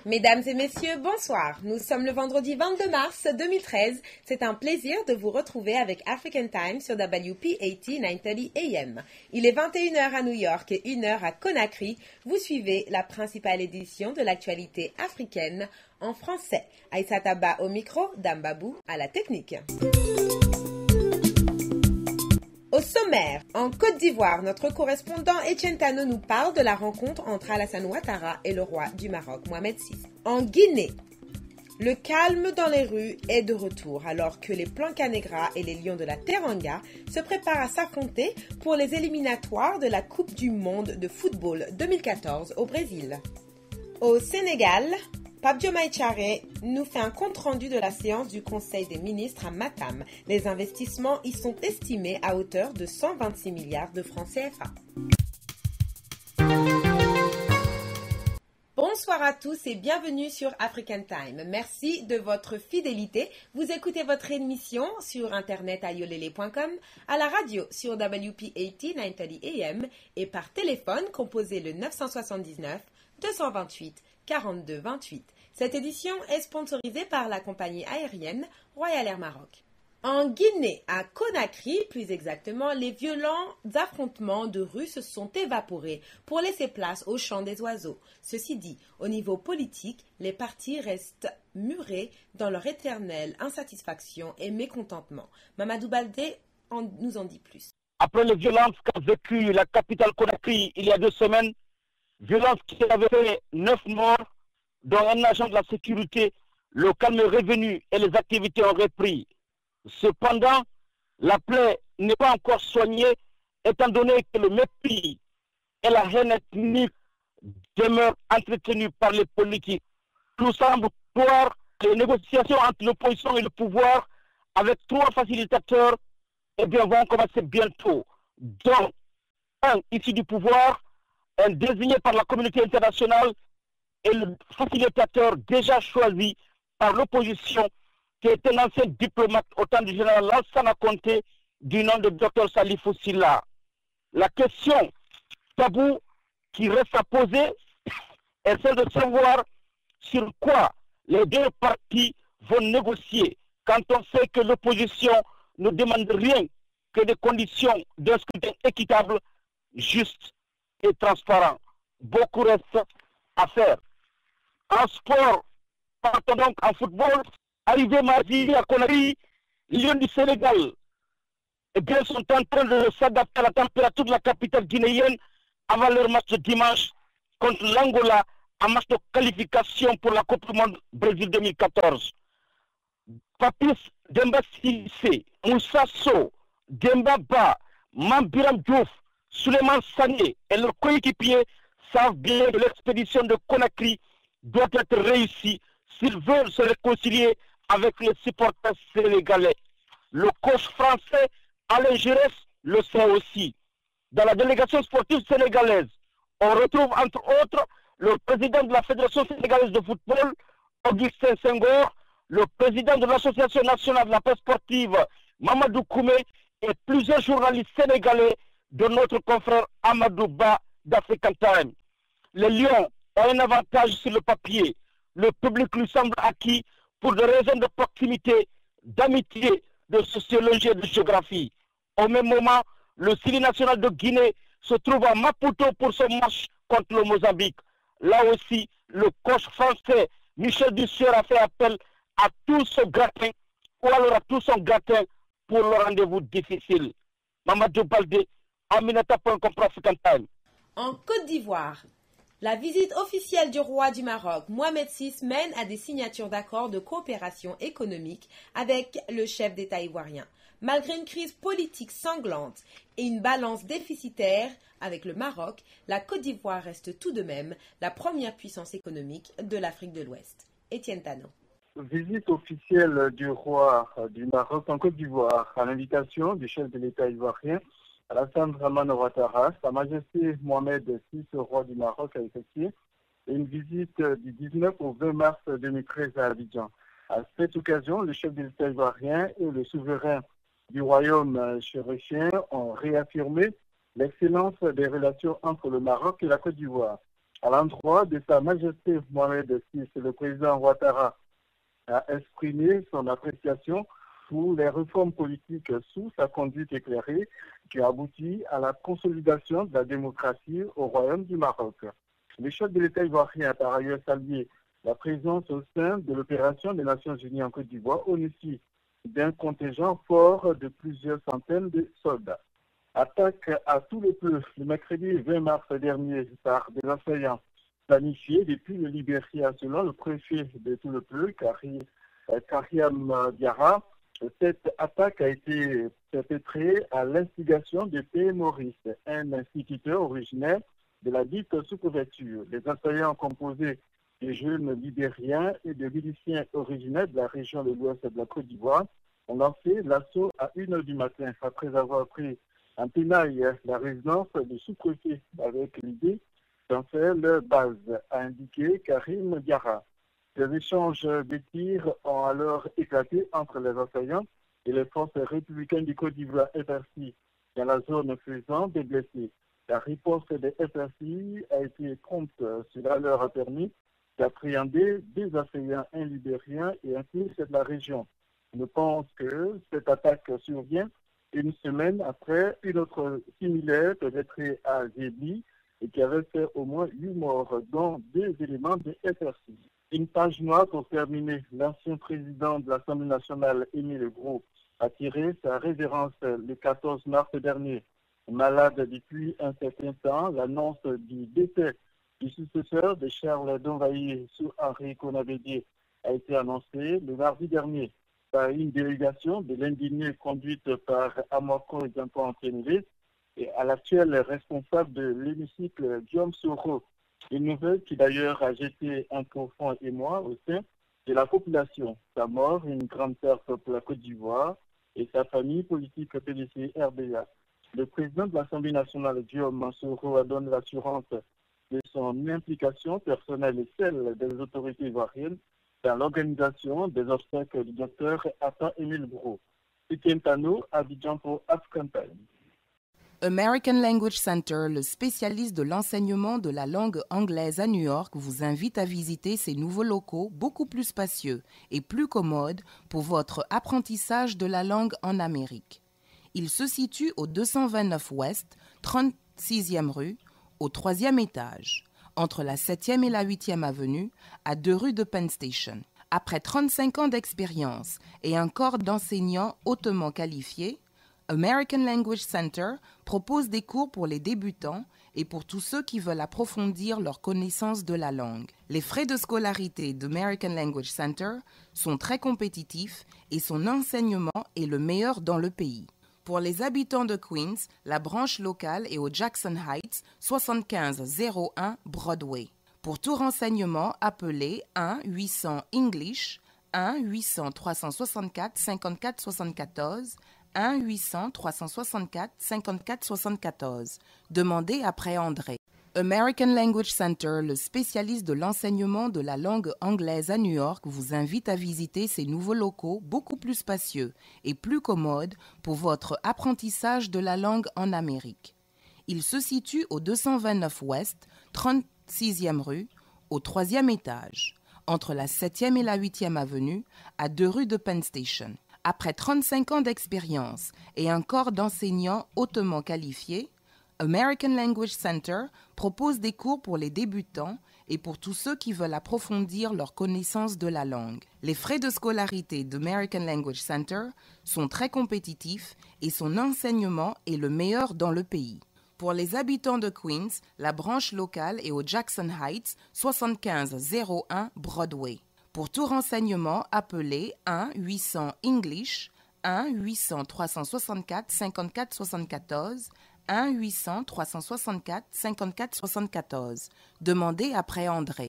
Mesdames et messieurs, bonsoir. Nous sommes le vendredi 22 mars 2013. C'est un plaisir de vous retrouver avec African Time sur WP80 930 AM. Il est 21h à New York et 1h à Conakry. Vous suivez la principale édition de l'actualité africaine en français. Aïssa Taba au micro, Dambabou à la technique. Au sommaire, en Côte d'Ivoire, notre correspondant Etienne Tano nous parle de la rencontre entre Alassane Ouattara et le roi du Maroc, Mohamed VI. En Guinée, le calme dans les rues est de retour alors que les Plancanegra et les Lions de la Teranga se préparent à s'affronter pour les éliminatoires de la Coupe du monde de football 2014 au Brésil. Au Sénégal, Pape Diomaye Tchare nous fait un compte-rendu de la séance du Conseil des ministres à Matam. Les investissements y sont estimés à hauteur de 126 milliards de francs CFA. Bonsoir à tous et bienvenue sur African Time. Merci de votre fidélité. Vous écoutez votre émission sur internet à yolele.com, à la radio sur WP80 930 AM et par téléphone composez le 979 228 42 28. Cette édition est sponsorisée par la compagnie aérienne Royal Air Maroc. En Guinée, à Conakry, plus exactement, les violents affrontements de rue se sont évaporés pour laisser place au chant des oiseaux. Ceci dit, au niveau politique, les partis restent murés dans leur éternelle insatisfaction et mécontentement. Mamadou Baldé nous en dit plus. Après les violences qu'a vécues la capitale Conakry il y a 2 semaines, violences qui avaient fait 9 morts, dont un agent de la sécurité, le calme est revenu et les activités ont repris. Cependant, la plaie n'est pas encore soignée, étant donné que le mépris et la haine ethnique demeurent entretenus par les politiques. Tout semble croire que les négociations entre l'opposition et le pouvoir, avec 3 facilitateurs, vont commencer bientôt. Dont un issu du pouvoir, un désigné par la communauté internationale, et le facilitateur déjà choisi par l'opposition, qui est un ancien diplomate au temps du général Lansana Conté, du nom de Dr Salifou Silla. La question taboue qui reste à poser est celle de savoir sur quoi les 2 partis vont négocier, quand on sait que l'opposition ne demande rien que des conditions d'un scrutin équitable, juste et transparent. Beaucoup reste à faire. En sport, partons donc en football. Arrivé mardi à Conakry, les Lions du Sénégal sont en train de s'adapter à la température de la capitale guinéenne avant leur match de dimanche contre l'Angola, un match de qualification pour la Coupe du Monde Brésil 2014. Papis Demba Cissé, Moussa Sow, Demba Ba, Mambiram Diouf, Souleymane Sané et leurs coéquipiers savent bien que l'expédition de Conakry doit être réussie s'ils veulent se réconcilier avec les supporters sénégalais. Le coach français Alain Giresse le sait aussi. Dans la délégation sportive sénégalaise, on retrouve entre autres le président de la Fédération sénégalaise de football, Augustin Senghor, le président de l'Association nationale de la presse sportive, Mamadou Koumé, et plusieurs journalistes sénégalais de notre confrère Amadou Ba d'African Time. Les Lions ont un avantage sur le papier. Le public lui semble acquis pour des raisons de proximité, d'amitié, de sociologie et de géographie. Au même moment, le Sili national de Guinée se trouve à Maputo pour son match contre le Mozambique. Là aussi, le coach français Michel Dussier a fait appel à tout ce gratin, ou alors à tout son gratin pour le rendez-vous difficile. Mamadou Baldé, Aminata.com pour African Time. En Côte d'Ivoire, la visite officielle du roi du Maroc, Mohamed VI, mène à des signatures d'accords de coopération économique avec le chef d'État ivoirien. Malgré une crise politique sanglante et une balance déficitaire avec le Maroc, la Côte d'Ivoire reste tout de même la première puissance économique de l'Afrique de l'Ouest. Étienne Tano. Visite officielle du roi du Maroc en Côte d'Ivoire à l'invitation du chef de l'État ivoirien, Alassane Dramane Ouattara. Sa Majesté Mohamed VI, roi du Maroc, a effectué une visite du 19 au 20 mars 2013 à Abidjan. À cette occasion, le chef de l'État ivoirien et le souverain du royaume chérifien ont réaffirmé l'excellence des relations entre le Maroc et la Côte d'Ivoire. À l'endroit de Sa Majesté Mohamed VI, le président Ouattara a exprimé son appréciation pour les réformes politiques sous sa conduite éclairée qui a abouti à la consolidation de la démocratie au royaume du Maroc. Le chef de l'État ivoirien a par ailleurs salué la présence au sein de l'opération des Nations Unies en Côte d'Ivoire au Nissi d'un contingent fort de plusieurs centaines de soldats. Attaque à tout le pleu le mercredi 20 mars dernier par des assaillants planifiés depuis le Libéria selon le préfet de tout le pleu, Karim Diarra. Cette attaque a été perpétrée à l'instigation de P. Maurice, un instituteur originaire de la dite sous-préfecture. Les assaillants composés des jeunes libériens et de miliciens originaires de la région de l'ouest de la Côte d'Ivoire ont lancé l'assaut à 1h du matin après avoir pris en tenaille la résidence du sous-préfet avec l'idée d'en faire leur base, a indiqué Karim Diarra. Des échanges de tirs ont alors éclaté entre les assaillants et les forces républicaines du Côte d'Ivoire FRC dans la zone faisant des blessés. La riposte des FRC a été prompte. Cela leur a permis d'appréhender des assaillants, un libérien et un fils de la région. Je pense que cette attaque survient une semaine après une autre similaire perpétrée à Zébi et qui avait fait au moins 8 morts, dont 2 éléments de FRC. Une page noire pour terminer. L'ancien président de l'Assemblée nationale, Émile Gros, a tiré sa révérence le 14 mars dernier. Malade depuis un certain temps, l'annonce du décès du successeur de Charles Donvaillé sous Henri Konabédié a été annoncée le mardi dernier par une délégation de l'indigné conduite par Amoko Diampo-Anténélé et à l'actuel responsable de l'hémicycle, Guillaume Soro. Une nouvelle qui d'ailleurs a jeté un profond émoi au sein de la population. Sa mort, une grande perte pour la Côte d'Ivoire et sa famille politique PDC-RDA. Le président de l'Assemblée nationale, Guillaume Soro, a donné l'assurance de son implication personnelle et celle des autorités ivoiriennes dans l'organisation des obstacles du docteur Ata-Émile Gros. Etienne Tano, Abidjan pour African Time. American Language Center, le spécialiste de l'enseignement de la langue anglaise à New York, vous invite à visiter ses nouveaux locaux beaucoup plus spacieux et plus commodes pour votre apprentissage de la langue en Amérique. Il se situe au 229 Ouest, 36e rue, au 3e étage, entre la 7e et la 8e avenue, à 2 rues de Penn Station. Après 35 ans d'expérience et un corps d'enseignants hautement qualifiés, American Language Center propose des cours pour les débutants et pour tous ceux qui veulent approfondir leur connaissance de la langue. Les frais de scolarité d'American Language Center sont très compétitifs et son enseignement est le meilleur dans le pays. Pour les habitants de Queens, la branche locale est au Jackson Heights, 7501 Broadway. Pour tout renseignement, appelez 1-800-ENGLISH, 1-800-364-54-74, 1-800-364-54-74. Demandez après André. American Language Center, le spécialiste de l'enseignement de la langue anglaise à New York, vous invite à visiter ses nouveaux locaux beaucoup plus spacieux et plus commodes pour votre apprentissage de la langue en Amérique. Il se situe au 229 Ouest, 36e rue, au 3e étage, entre la 7e et la 8e avenue, à 2 rues de Penn Station. Après 35 ans d'expérience et un corps d'enseignants hautement qualifiés, American Language Center propose des cours pour les débutants et pour tous ceux qui veulent approfondir leur connaissance de la langue. Les frais de scolarité d'American Language Center sont très compétitifs et son enseignement est le meilleur dans le pays. Pour les habitants de Queens, la branche locale est au Jackson Heights, 7501 Broadway. Pour tout renseignement, appelez 1-800-ENGLISH, 1-800-364-54-74, 1-800-364-54-74. Demandez après André.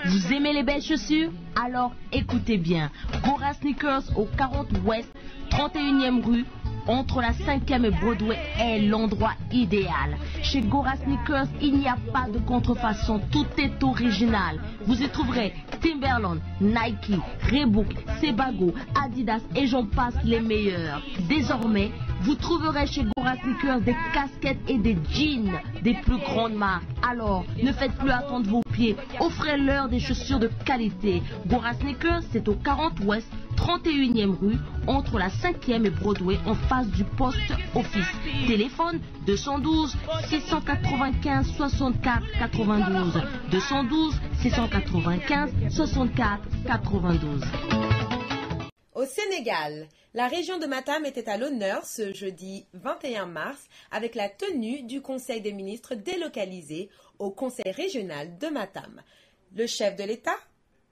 Vous aimez les belles chaussures? Alors écoutez bien. Gora Sneakers au 40 Ouest, 31e rue, entre la 5e et Broadway est l'endroit idéal. Chez Gora Sneakers, il n'y a pas de contrefaçon, tout est original. Vous y trouverez Timberland, Nike, Reebok, Sebago, Adidas et j'en passe les meilleurs. Désormais, vous trouverez chez Gora Sneakers des casquettes et des jeans des plus grandes marques. Alors, ne faites plus attendre vos pieds. Offrez-leur des chaussures de qualité. Gora Sneakers, c'est au 40 Ouest, 31e rue, entre la 5e et Broadway, en face du poste office. Téléphone 212 695 64 92. 212 695 64 92. Au Sénégal, la région de Matam était à l'honneur ce jeudi 21 mars avec la tenue du Conseil des ministres délocalisé au Conseil régional de Matam. Le chef de l'État,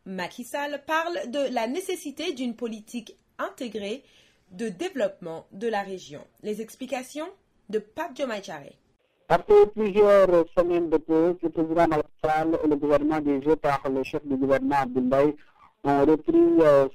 Macky Sall, parle de la nécessité d'une politique intégrée de développement de la région. Les explications de Pape Diomaye Thiaré. Après plusieurs semaines de pause, le président Macky Sall et le gouvernement dirigé par le chef du gouvernement Abdoulaye ont repris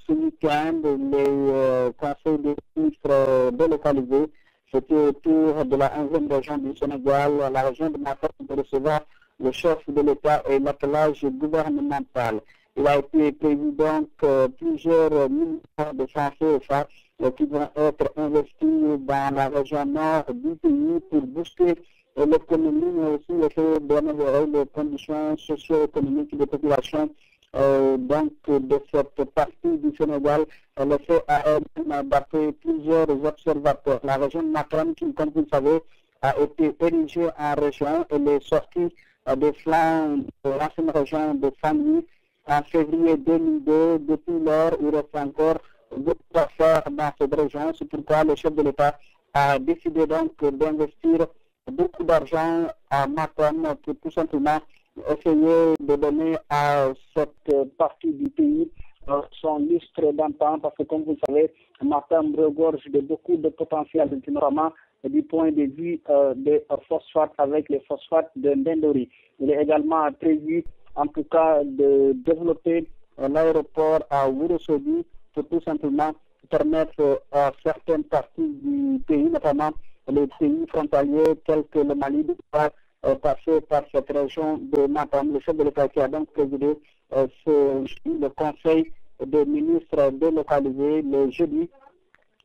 ce week-end les conseils des ministres délocalisés. C'était autour de la 11e région du Sénégal, la région de Matam, de recevoir le chef de l'État et l'attelage gouvernemental. Il a été prévu donc plusieurs milliards de francs CFA qui vont être investis dans la région nord du pays pour booster l'économie, mais aussi le fait d'améliorer les conditions socio-économiques des populations donc de cette partie du Sénégal. Le fait a d'après plusieurs observateurs. La région de Matam, qui, comme vous le savez, a été érigée en région et les sorties des flancs de l'ancienne région de Famille en février 2002. Depuis lors, il reste encore beaucoup à faire dans cette région. C'est pourquoi le chef de l'État a décidé donc d'investir beaucoup d'argent à Matam pour tout simplement essayer de donner à cette partie du pays son lustre d'antan, parce que comme vous le savez, Matam regorge de beaucoup de potentiel, notamment du point de vue des phosphates avec les phosphates de Ndendori. Il est également prévu en tout cas de développer l'aéroport à Ourossogui pour tout simplement permettre à certaines parties du pays, notamment les pays frontaliers tels que le Mali, de passer par cette région de Matam. Le chef de l'État qui a donc présidé le Conseil des ministres délocalisés le jeudi.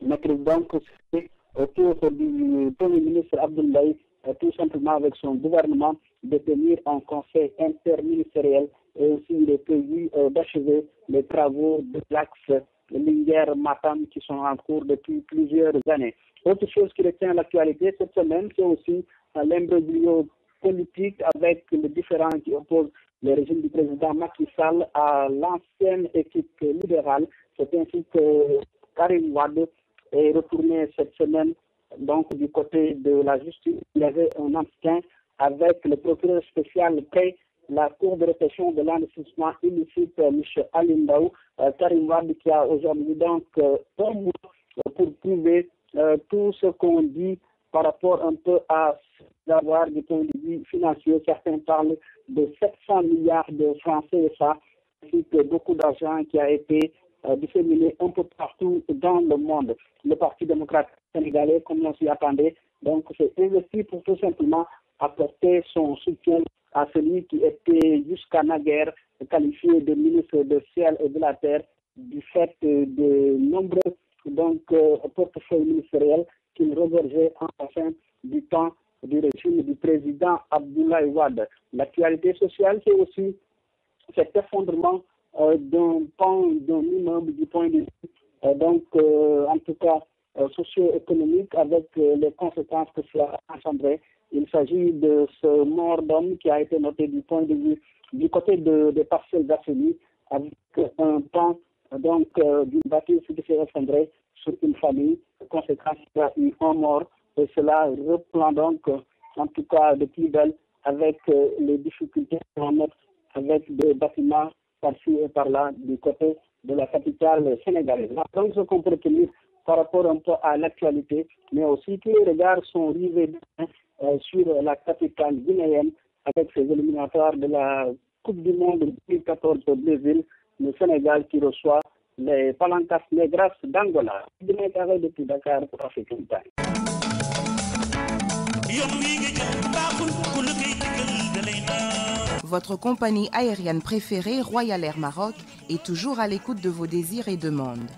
Mercredi donc, c'est autour du Premier ministre Abdoulaye, tout simplement avec son gouvernement, de tenir un conseil interministériel et aussi il est prévu d'achever les travaux de l'axe Linguère-Matam qui sont en cours depuis plusieurs années. Autre chose qui retient l'actualité cette semaine, c'est aussi l'imbroglio politique avec les différents qui opposent le régime du président Macky Sall à l'ancienne équipe libérale. C'est ainsi que Karim Wade est retourné cette semaine donc du côté de la justice. Il y avait un entretien avec le procureur spécial près la Cour de répression de l'enrichissement illicite, M. Alindaou. Karim Wade qui a aujourd'hui donc un mois pour prouver tout ce qu'on dit par rapport un peu à l'avoir du point de vue financier. Certains parlent de 700 milliards de francs CFA, ainsi que beaucoup d'argent qui a été disséminé un peu partout dans le monde. Le Parti démocrate sénégalais, comme on s'y attendait, donc s'est investi pour tout simplement apporter son soutien à celui qui était jusqu'à naguère qualifié de ministre de ciel et de la terre du fait de nombreux portefeuilles ministériels qu'il regorgeait en fin du temps du régime du président Abdoulaye Wade. L'actualité sociale, c'est aussi cet effondrement d'un pan, d'un immeuble du point de vue, en tout cas socio-économique, avec les conséquences que cela a engendré. Il s'agit de ce mort d'homme qui a été noté du point de vue du côté des parcelles d'Asseli, avec un pan d'une bâtisse qui s'est effondrée sur une famille. Conséquence, il y a eu un mort et cela reprend donc en tout cas de plus belle avec les difficultés qu'on note avec des bâtiments par-ci et par-là du côté de la capitale sénégalaise. Donc ce qu'on peut retenir par rapport un peu à l'actualité, mais aussi tous les regards sont rivés sur la capitale guinéenne avec ses éliminatoires de la Coupe du Monde 2014 au Brésil, le Sénégal qui reçoit les Palancas Negras d'Angola. Depuis Dakar pour African Time. Votre compagnie aérienne préférée, Royal Air Maroc, est toujours à l'écoute de vos désirs et demandes.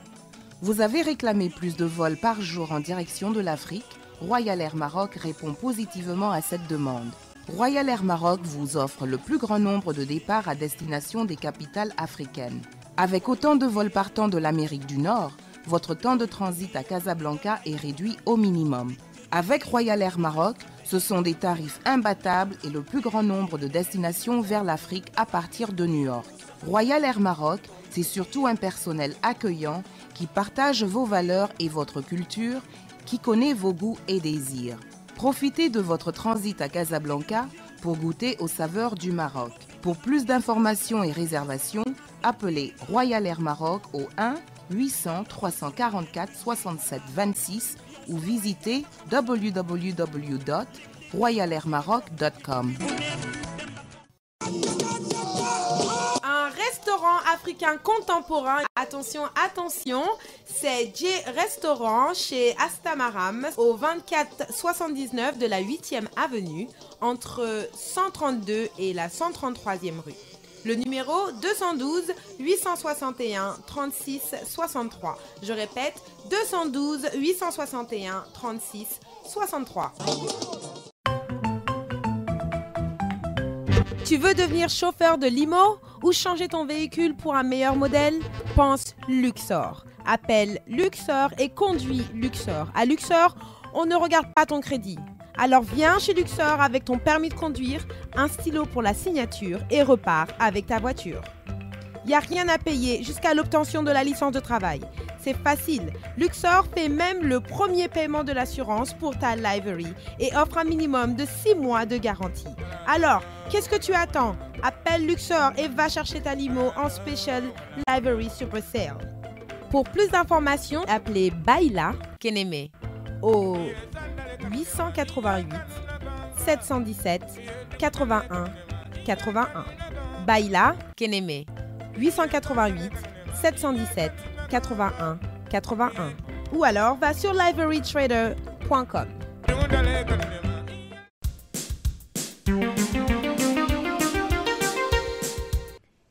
Vous avez réclamé plus de vols par jour en direction de l'Afrique? Royal Air Maroc répond positivement à cette demande. Royal Air Maroc vous offre le plus grand nombre de départs à destination des capitales africaines. Avec autant de vols partant de l'Amérique du Nord, votre temps de transit à Casablanca est réduit au minimum. Avec Royal Air Maroc, ce sont des tarifs imbattables et le plus grand nombre de destinations vers l'Afrique à partir de New York. Royal Air Maroc, c'est surtout un personnel accueillant qui partage vos valeurs et votre culture, qui connaît vos goûts et désirs. Profitez de votre transit à Casablanca pour goûter aux saveurs du Maroc. Pour plus d'informations et réservations, appelez Royal Air Maroc au 1 800 344 67 26 ou visitez www.royalairmaroc.com. Un restaurant africain contemporain, attention, c'est J Restaurant chez Astamaram au 2479 de la 8e avenue entre 132 et la 133e rue. Le numéro 212 861 36 63. Je répète, 212 861 36 63. Tu veux devenir chauffeur de limo ou changer ton véhicule pour un meilleur modèle? Pense Luxor. Appelle Luxor et conduis Luxor. À Luxor, on ne regarde pas ton crédit. Alors viens chez Luxor avec ton permis de conduire, un stylo pour la signature et repars avec ta voiture. Il n'y a rien à payer jusqu'à l'obtention de la licence de travail. C'est facile. Luxor fait même le premier paiement de l'assurance pour ta livery et offre un minimum de 6 mois de garantie. Alors, qu'est-ce que tu attends? Appelle Luxor et va chercher ta limo en Special Livery Super Sale. Pour plus d'informations, appelez Baila Keneme au 888 717 81 81. Baila Keneme 888 717 81 81 ou alors va sur liverytrader.com.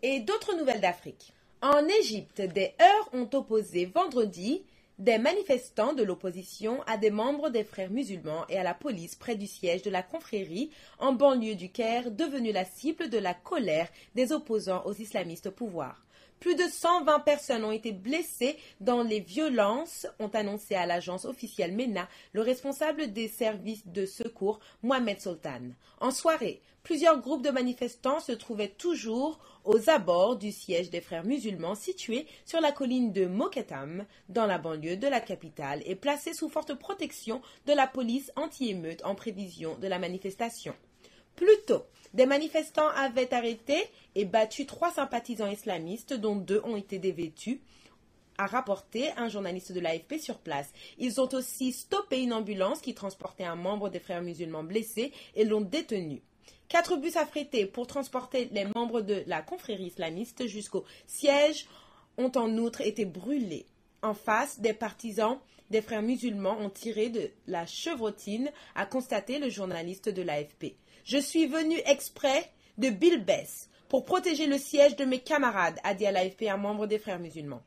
Et d'autres nouvelles d'Afrique. En Égypte, des heurts ont opposé vendredi des manifestants de l'opposition à des membres des frères musulmans et à la police près du siège de la confrérie en banlieue du Caire, devenue la cible de la colère des opposants aux islamistes au pouvoir. Plus de 120 personnes ont été blessées dans les violences, ont annoncé à l'agence officielle MENA le responsable des services de secours, Mohamed Sultan. En soirée, plusieurs groupes de manifestants se trouvaient toujours aux abords du siège des frères musulmans situé sur la colline de Moketam, dans la banlieue de la capitale, et placés sous forte protection de la police anti-émeute en prévision de la manifestation. Plus tôt, des manifestants avaient arrêté et battu 3 sympathisants islamistes, dont 2 ont été dévêtus, a rapporté un journaliste de l'AFP sur place. Ils ont aussi stoppé une ambulance qui transportait un membre des frères musulmans blessé et l'ont détenu. 4 bus affrétés pour transporter les membres de la confrérie islamiste jusqu'au siège ont en outre été brûlés. En face, des partisans des frères musulmans ont tiré de la chevrotine, a constaté le journaliste de l'AFP. Je suis venu exprès de Bilbès pour protéger le siège de mes camarades, a dit à l'AFP un membre des frères musulmans.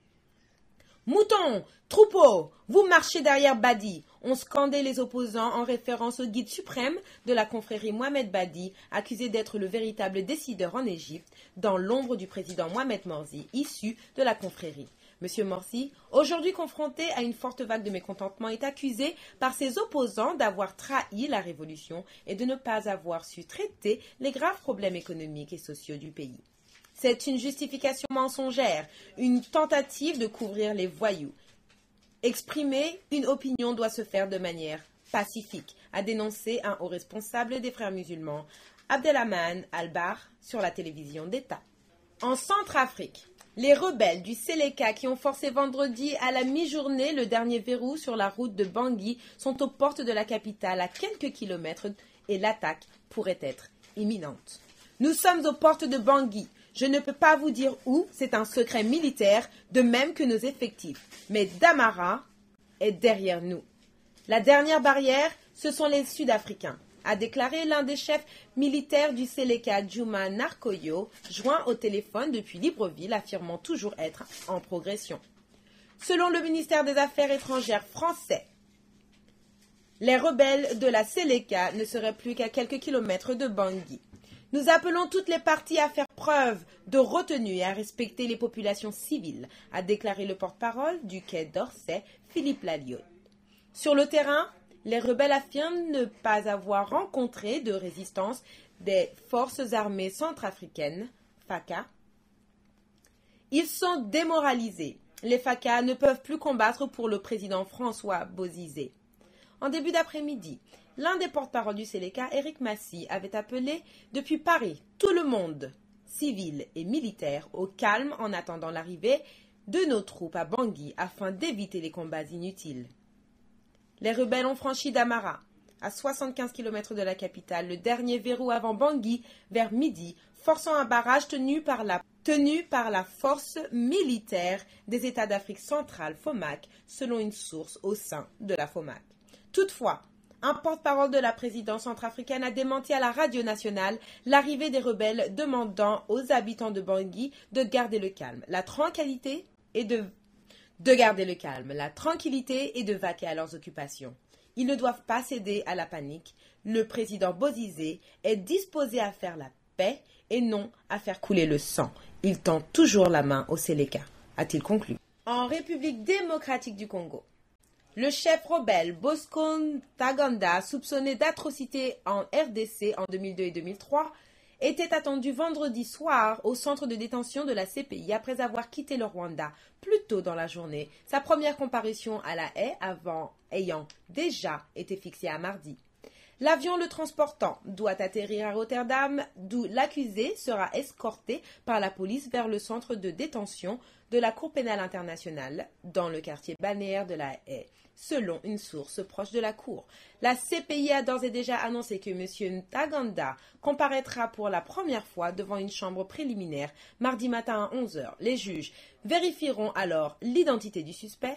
Moutons, troupeaux, vous marchez derrière Badi, ont scandé les opposants en référence au guide suprême de la confrérie Mohamed Badi, accusé d'être le véritable décideur en Égypte, dans l'ombre du président Mohamed Morsi, issu de la confrérie. Monsieur Morsi, aujourd'hui confronté à une forte vague de mécontentement, est accusé par ses opposants d'avoir trahi la révolution et de ne pas avoir su traiter les graves problèmes économiques et sociaux du pays. C'est une justification mensongère, une tentative de couvrir les voyous. Exprimer une opinion doit se faire de manière pacifique, a dénoncé un haut responsable des frères musulmans, Abdelrahman Al-Bar, sur la télévision d'État. En Centrafrique, les rebelles du Séléka qui ont forcé vendredi à la mi-journée le dernier verrou sur la route de Bangui sont aux portes de la capitale à quelques kilomètres et l'attaque pourrait être imminente. Nous sommes aux portes de Bangui. Je ne peux pas vous dire où, c'est un secret militaire, de même que nos effectifs. Mais Damara est derrière nous. La dernière barrière, ce sont les Sud-Africains, a déclaré l'un des chefs militaires du Seleka, Juma Narkoyo, joint au téléphone depuis Libreville, affirmant toujours être en progression. Selon le ministère des Affaires étrangères français, les rebelles de la Seleka ne seraient plus qu'à quelques kilomètres de Bangui. Nous appelons toutes les parties à faire preuve de retenue et à respecter les populations civiles, a déclaré le porte-parole du Quai d'Orsay, Philippe Lalliot. Sur le terrain, les rebelles affirment ne pas avoir rencontré de résistance des forces armées centrafricaines, FACA. Ils sont démoralisés. Les FACA ne peuvent plus combattre pour le président François Bozizé. En début d'après-midi, l'un des porte-parole du Seleka, Éric Massy, avait appelé depuis Paris tout le monde, civil et militaire, au calme en attendant l'arrivée de nos troupes à Bangui afin d'éviter les combats inutiles. Les rebelles ont franchi Damara, à 75 km de la capitale, le dernier verrou avant Bangui, vers midi, forçant un barrage tenu par la force militaire des États d'Afrique centrale, FOMAC, selon une source au sein de la FOMAC. Toutefois, un porte-parole de la présidence centrafricaine a démenti à la radio nationale l'arrivée des rebelles, demandant aux habitants de Bangui de garder le calme. La tranquillité et de vaquer à leurs occupations. Ils ne doivent pas céder à la panique. Le président Bozizé est disposé à faire la paix et non à faire couler le sang. Il tend toujours la main au Seleka, a-t-il conclu. En République démocratique du Congo, le chef rebelle Bosco Ntaganda, soupçonné d'atrocités en RDC en 2002 et 2003, était attendu vendredi soir au centre de détention de la CPI après avoir quitté le Rwanda plus tôt dans la journée, sa première comparution à La Haye ayant déjà été fixée à mardi. L'avion le transportant doit atterrir à Rotterdam, d'où l'accusé sera escorté par la police vers le centre de détention de la Cour pénale internationale dans le quartier balnéaire de La Haye, selon une source proche de la Cour. La CPI a d'ores et déjà annoncé que M. Ntaganda comparaîtra pour la première fois devant une chambre préliminaire mardi matin à 11h. Les juges vérifieront alors l'identité du suspect,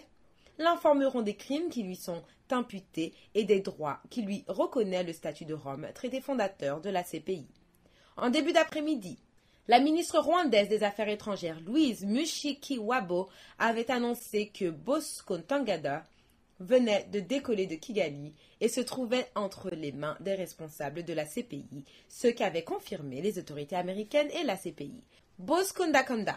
l'informeront des crimes qui lui sont imputés et des droits qui lui reconnaît le statut de Rome, traité fondateur de la CPI. En début d'après-midi, la ministre rwandaise des Affaires étrangères, Louise Mushikiwabo, avait annoncé que Bosco Ntaganda venait de décoller de Kigali et se trouvait entre les mains des responsables de la CPI, ce qu'avaient confirmé les autorités américaines et la CPI. Bosco Ntaganda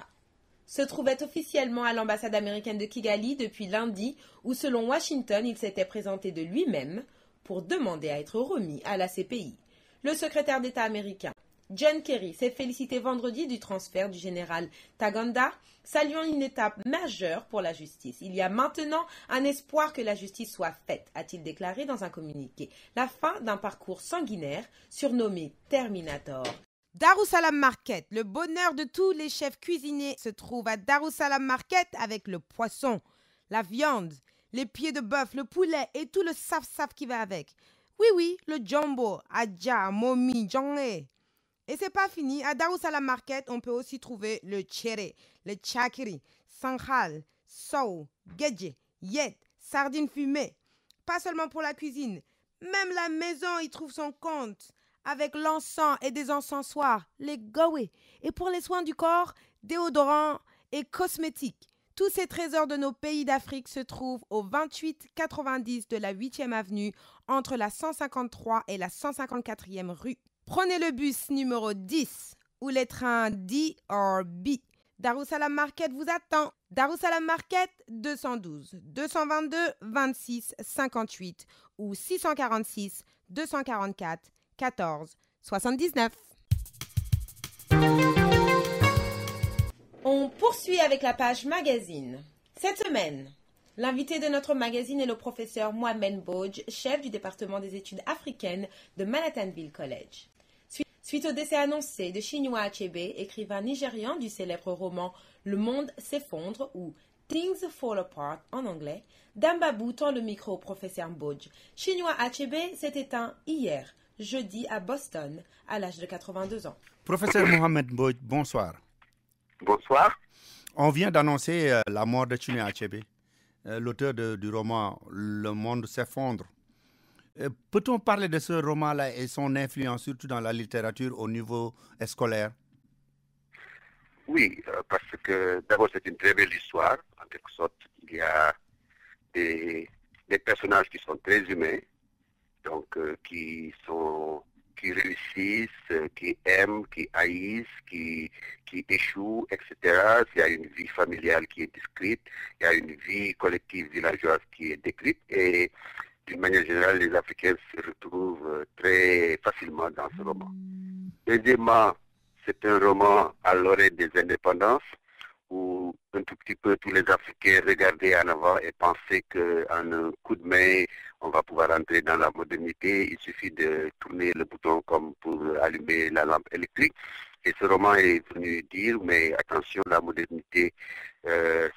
se trouvait officiellement à l'ambassade américaine de Kigali depuis lundi, où selon Washington, il s'était présenté de lui-même pour demander à être remis à la CPI. Le secrétaire d'État américain, John Kerry, s'est félicité vendredi du transfert du général Ntaganda, saluant une étape majeure pour la justice. Il y a maintenant un espoir que la justice soit faite, a-t-il déclaré dans un communiqué. La fin d'un parcours sanguinaire, surnommé Terminator. Darussalam Market, le bonheur de tous les chefs cuisiniers se trouve à Darussalam Market avec le poisson, la viande, les pieds de bœuf, le poulet et tout le saf-saf qui va avec. Oui, le jumbo, adja, momi, jangé. Et c'est pas fini, à Darussalam Market, on peut aussi trouver le tchéré, le tchakiri, sanghal, sow, gedje, yet, sardines fumées. Pas seulement pour la cuisine, même la maison y trouve son compte. Avec l'encens et des encensoirs, les gawé. Et pour les soins du corps, déodorants et cosmétiques. Tous ces trésors de nos pays d'Afrique se trouvent au 2890 de la 8e avenue, entre la 153 et la 154e rue. Prenez le bus numéro 10 ou les trains D/B. Darussalam Market vous attend. Darussalam Market 212 222 26 58 ou 646 244 14 79. On poursuit avec la page magazine. Cette semaine, l'invité de notre magazine est le professeur Mohamed Mbodj, chef du département des études africaines de Manhattanville College. Suite au décès annoncé de Chinua Achebe, écrivain nigérian du célèbre roman Le monde s'effondre ou Things Fall Apart en anglais, Dambabou tend le micro au professeur Mbodj. Chinua Achebe s'est éteint hier, jeudi à Boston, à l'âge de 82 ans. Professeur Mohamed Mbodj, bonsoir. Bonsoir. On vient d'annoncer la mort de Chinua Achebe, l'auteur du roman Le monde s'effondre. Peut-on parler de ce roman-là et son influence surtout dans la littérature au niveau scolaire? Oui, parce que d'abord c'est une très belle histoire. En quelque sorte, il y a des personnages qui sont très humains, donc qui réussissent, qui aiment, qui haïssent, qui échouent, etc. Il y a une vie familiale qui est décrite, il y a une vie collective villageoise qui est décrite, et d'une manière générale, les Africains se retrouvent très facilement dans ce roman. Deuxièmement, c'est un roman à l'orée des indépendances, où un tout petit peu tous les Africains regardaient en avant et pensaient qu'en un coup de main, on va pouvoir entrer dans la modernité. Il suffit de tourner le bouton comme pour allumer la lampe électrique. Et ce roman est venu dire, mais attention, la modernité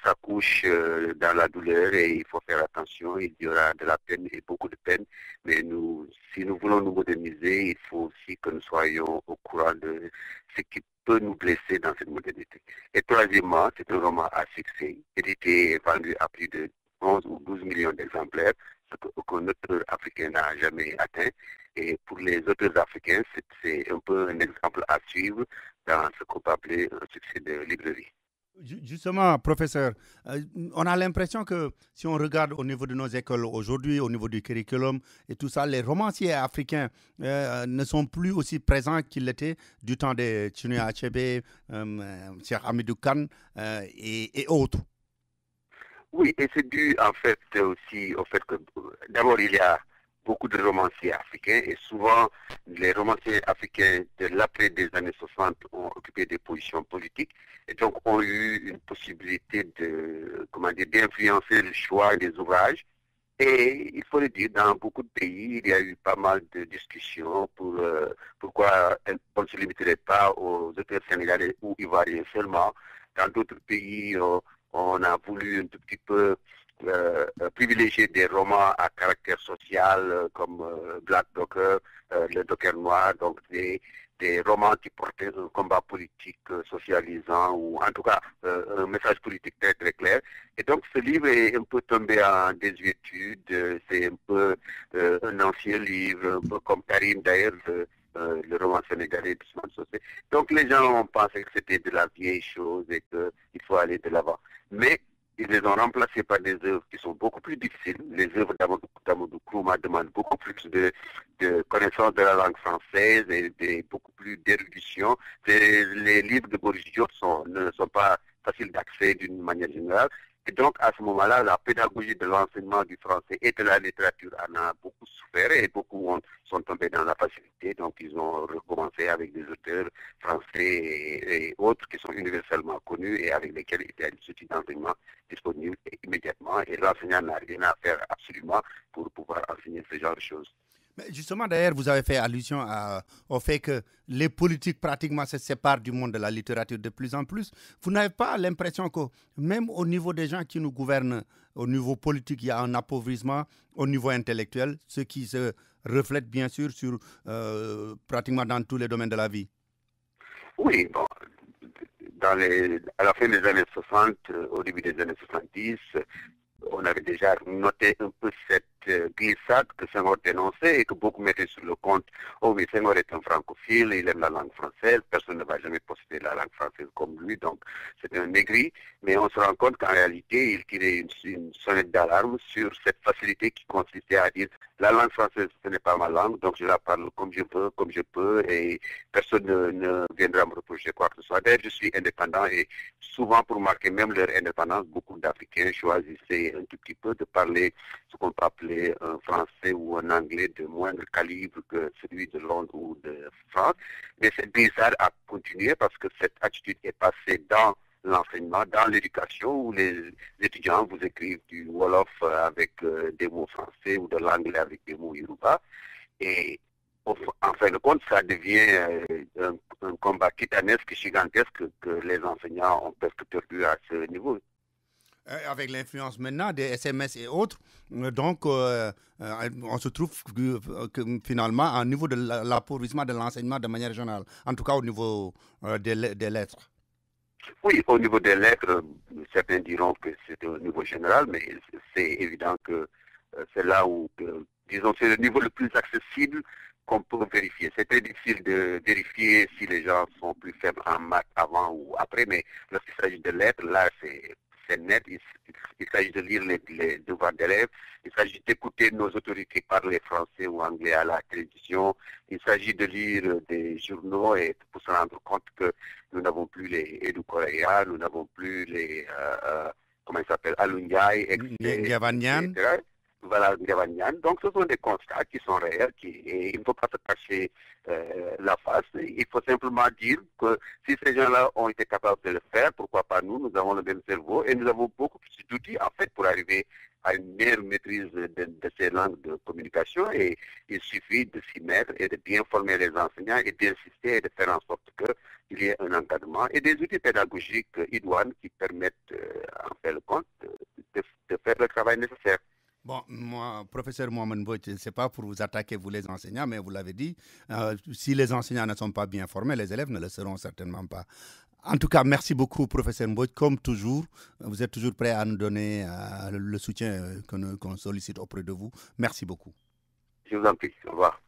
s'accouche dans la douleur et il faut faire attention, il y aura de la peine et beaucoup de peine. Mais si nous voulons nous moderniser, il faut aussi que nous soyons au courant de ce qui peut nous blesser dans cette modernité. Et troisièmement, c'est un roman à succès, édité et vendu à plus de 11 ou 12 millions d'exemplaires, ce qu'aucun auteur africain n'a jamais atteint. Et pour les auteurs africains, c'est un peu un exemple à suivre dans ce qu'on peut appeler un succès de librairie. Justement, professeur, on a l'impression que si on regarde au niveau de nos écoles aujourd'hui, au niveau du curriculum et tout ça, les romanciers africains ne sont plus aussi présents qu'ils l'étaient du temps de Chinua Achebe, Cheikh Hamidou Kane et autres. Oui, et c'est dû en fait aussi au fait que d'abord il y a beaucoup de romanciers africains et souvent les romanciers africains de l'après des années 60 ont occupé des positions politiques et donc ont eu une possibilité d'influencer le choix des ouvrages. Et il faut le dire, dans beaucoup de pays, il y a eu pas mal de discussions pour pourquoi on ne se limiterait pas aux auteurs sénégalais ou ivoiriens seulement. Dans d'autres pays, on a voulu un tout petit peu privilégier des romans à caractère social comme Black Docker, le Docker noir, donc des romans qui portaient un combat politique socialisant ou en tout cas un message politique très très clair. Et donc ce livre est un peu tombé en désuétude, c'est un peu un ancien livre, un peu comme Karim d'ailleurs, le roman sénégalais d'Ousmane Socé. Donc les gens ont pensé que c'était de la vieille chose et qu'il faut aller de l'avant. Mais ils les ont remplacés par des œuvres qui sont beaucoup plus difficiles. Les œuvres d'Amadou Kourouma demandent beaucoup plus de connaissance de la langue française et beaucoup plus d'érudition. Les livres de Boris Diop ne sont pas faciles d'accès d'une manière générale. Et donc, à ce moment-là, la pédagogie de l'enseignement du français et de la littérature en a beaucoup souffert et beaucoup sont tombés dans la facilité. Donc, ils ont recommencé avec des auteurs français et autres qui sont universellement connus et avec lesquels il y a des outils d'enseignement disponibles immédiatement. Et l'enseignant n'a rien à faire absolument pour pouvoir enseigner ce genre de choses. Mais justement, d'ailleurs, vous avez fait allusion au fait que les politiques pratiquement se séparent du monde de la littérature de plus en plus. Vous n'avez pas l'impression que même au niveau des gens qui nous gouvernent, au niveau politique, il y a un appauvrissement au niveau intellectuel, ce qui se reflète bien sûr sur pratiquement dans tous les domaines de la vie? Oui, bon, à la fin des années 60, au début des années 70, on avait déjà noté un peu cette glissade que Senghor dénonçait et que beaucoup mettaient sur le compte. Oh oui, Senghor est un francophile, il aime la langue française, personne ne va jamais posséder la langue française comme lui, donc c'est un aigri. Mais on se rend compte qu'en réalité, il tirait une sonnette d'alarme sur cette facilité qui consistait à dire la langue française, ce n'est pas ma langue, donc je la parle comme je peux, et personne ne viendra me reprocher quoi que ce soit. D'ailleurs, je suis indépendant et souvent, pour marquer même leur indépendance, beaucoup d'Africains choisissaient un tout petit peu de parler ce qu'on peut appeler un français ou un anglais de moindre calibre que celui de Londres ou de France. Mais cette glissade a continué parce que cette attitude est passée dans l'enseignement, dans l'éducation, où les étudiants vous écrivent du Wolof avec des mots français ou de l'anglais avec des mots Yoruba. Et en fin de compte, ça devient un combat titanesque, gigantesque, que les enseignants ont presque perdu à ce niveau. Avec l'influence maintenant des SMS et autres, donc on se trouve que finalement au niveau de l'appauvrissement de l'enseignement de manière générale, en tout cas au niveau des lettres. Oui, au niveau des lettres, certains diront que c'est au niveau général, mais c'est évident que c'est là où, disons, c'est le niveau le plus accessible qu'on peut vérifier. C'est très difficile de vérifier si les gens sont plus faibles en maths avant ou après, mais lorsqu'il s'agit de lettres, là, c'est net. Il s'agit de lire les devoirs d'élèves. Il s'agit d'écouter nos autorités parler français ou anglais à la télévision. Il s'agit de lire des journaux et pour se rendre compte que nous n'avons plus les Edu Korea, nous n'avons plus les, comment il s'appelle, Alunjai, etc. Voilà, donc ce sont des constats qui sont réels et il ne faut pas se cacher la face. Il faut simplement dire que si ces gens-là ont été capables de le faire, pourquoi pas nous? Nous avons le même cerveau et nous avons beaucoup plus d'outils en fait pour arriver à une meilleure maîtrise de ces langues de communication et il suffit de s'y mettre et de bien former les enseignants et d'insister et de faire en sorte qu'il y ait un encadrement et des outils pédagogiques idoines qui permettent, en fait le compte, de faire le travail nécessaire. Bon, moi, professeur Mohamed Mbodj, ce n'est pas pour vous attaquer, vous les enseignants, mais vous l'avez dit, si les enseignants ne sont pas bien formés, les élèves ne le seront certainement pas. En tout cas, merci beaucoup, professeur Mbodj. Comme toujours, vous êtes toujours prêt à nous donner le soutien qu'on sollicite auprès de vous. Merci beaucoup. Je vous en prie. Au revoir.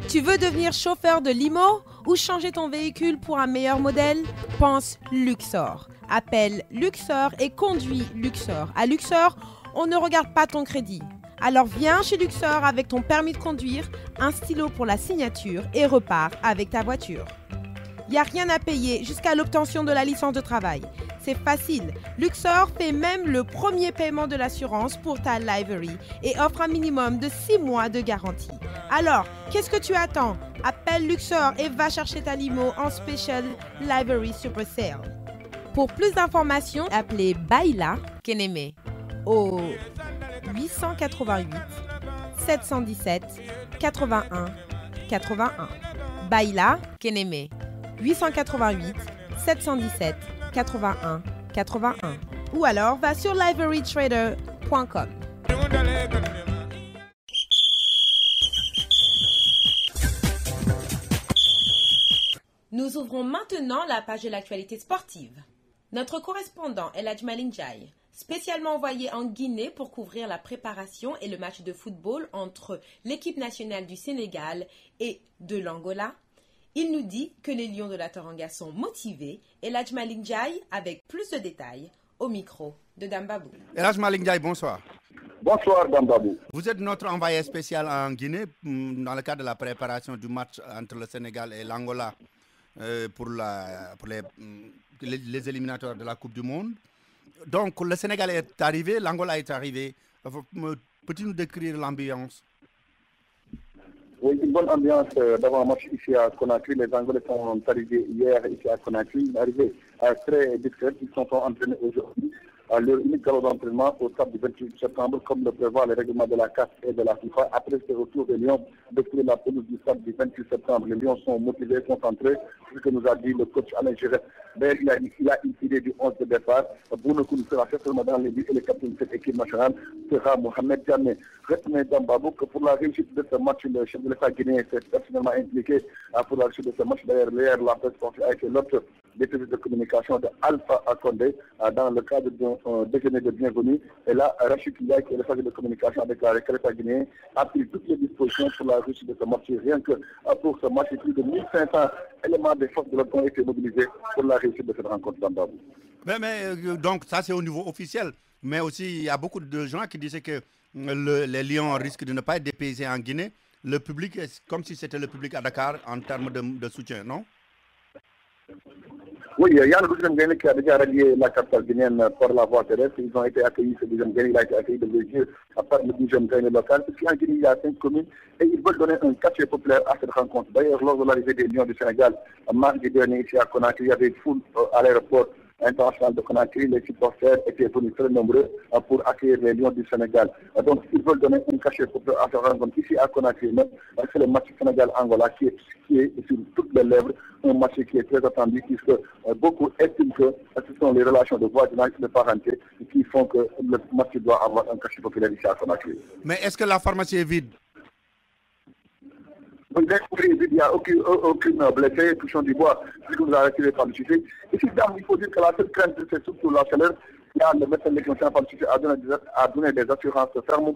Tu veux devenir chauffeur de limo ou changer ton véhicule pour un meilleur modèle? Pense Luxor. Appelle Luxor et conduis Luxor. À Luxor, on ne regarde pas ton crédit. Alors viens chez Luxor avec ton permis de conduire, un stylo pour la signature et repars avec ta voiture. Il n'y a rien à payer jusqu'à l'obtention de la licence de travail. C'est facile. Luxor fait même le premier paiement de l'assurance pour ta livery et offre un minimum de 6 mois de garantie. Alors, qu'est-ce que tu attends? Appelle Luxor et va chercher ta limo en Special Livery Super Sale. Pour plus d'informations, appelez Baila Keneme au 888 717 81 81. Baila Keneme 888 717 81 81. Ou alors va sur liverytrader.com. Nous ouvrons maintenant la page de l'actualité sportive. Notre correspondant Eladj Malinjai, spécialement envoyé en Guinée pour couvrir la préparation et le match de football entre l'équipe nationale du Sénégal et de l'Angola, il nous dit que les Lions de la Teranga sont motivés. Eladj Malinjai avec plus de détails au micro de Dambabou. Eladj Malinjai, bonsoir. Bonsoir Dambabou. Vous êtes notre envoyé spécial en Guinée dans le cadre de la préparation du match entre le Sénégal et l'Angola pour les éliminatoires de la Coupe du Monde. Donc le Sénégal est arrivé, l'Angola est arrivé. Peux-tu nous décrire l'ambiance? Oui, une bonne ambiance d'avant un match ici à Conakry. Les Angolais sont arrivés hier ici à Conakry. Ils sont arrivés très discrets. Ils sont entraînés aujourd'hui. Leur unique galop d'entraînement au stade du 28 septembre, comme le prévoit les règlements de la CAF et de la FIFA. Après ce retour des Lions, depuis la pelouse du stade du 28 septembre, les Lions sont motivés, concentrés. C'est ce que nous a dit le coach Alain Giresse. D'ailleurs, il a une idée du 11 de départ. Bounokou sera certainement dans les buts et le capitaine de cette équipe nationale sera Mohamed Diamé. Retenez Dambabou que pour la réussite de ce match, le chef de l'État guinéen s'est personnellement impliqué pour la réussite de ce match. D'ailleurs, hier, la presse a été l'autre député de communication de Alpha Condé dans le cadre d'un déjeuner de bienvenue. Et là, Rachid Ndiaye, qui est le chargé de communication avec l'État guinéen, a pris toutes les dispositions pour la réussite de ce match. Rien que pour ce match, plus de 1500 éléments des forces de l'ordre ont été mobilisés pour la réussite de cette rencontre d'Ambabou. Donc ça, c'est au niveau officiel. Mais aussi, il y a beaucoup de gens qui disaient que les Lions risquent de ne pas être dépaysés en Guinée. Le public est comme si c'était le public à Dakar en termes de soutien, non? Oui, il y a le deuxième Guinée qui a déjà relié la capitale guinéenne par la voie terrestre. Ils ont été accueillis, ce deuxième Guinée, il a été accueilli de vos yeux par le deuxième Guinée local. Parce qu'en Guinée, il y a 5 communes et ils veulent donner un cachet populaire à cette rencontre. D'ailleurs, lors de l'arrivée des Lions du Sénégal, mardi dernier, ici à Conakry, il y avait une foule à l'aéroport international de Conakry. Les supporters étaient venus très nombreux pour accueillir les Lions du Sénégal. Donc, ils veulent donner un cachet populaire à cette rencontre. Ici à Conakry, c'est le match Sénégal-Angola qui est sur toutes les lèvres. Un match qui est très attendu puisque beaucoup estiment que ce sont les relations de voisinage et de parenté qui font que le match doit avoir un cachet populaire ici à Conakry. Mais est-ce que la pharmacie est vide? il n'y a aucune blessée, touchant du bois, puisque vous avez retiré par le sujet. Ici, il faut dire que la seule crainte, c'est surtout la chaleur. Il y a le médecin de par le sujet a donné des assurances fermes.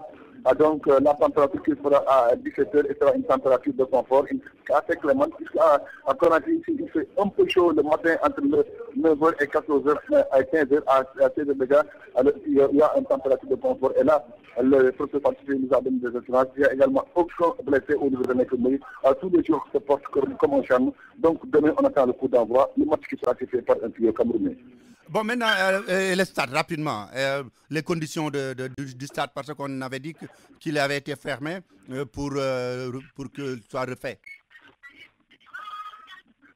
Donc, la température qui sera à 17h sera une température de confort, assez clémente, puisqu'à Conakry, ici, il fait un peu chaud le matin entre 9h et 14h, à 15h, à 16h déjà. Alors, il y a une température de confort. Et là, le professeur particulier nous a donné des assurances. Il y a également aucun blessé au niveau de l'infirmerie. Tous les jours se portent comme un charme. Donc, demain, on attend le coup d'envoi. Le match qui sera fait par un tuyau camerounais. Bon, maintenant, le stade, rapidement. Les conditions du stade, parce qu'on avait dit qu'il avait été fermé pour que soit refait.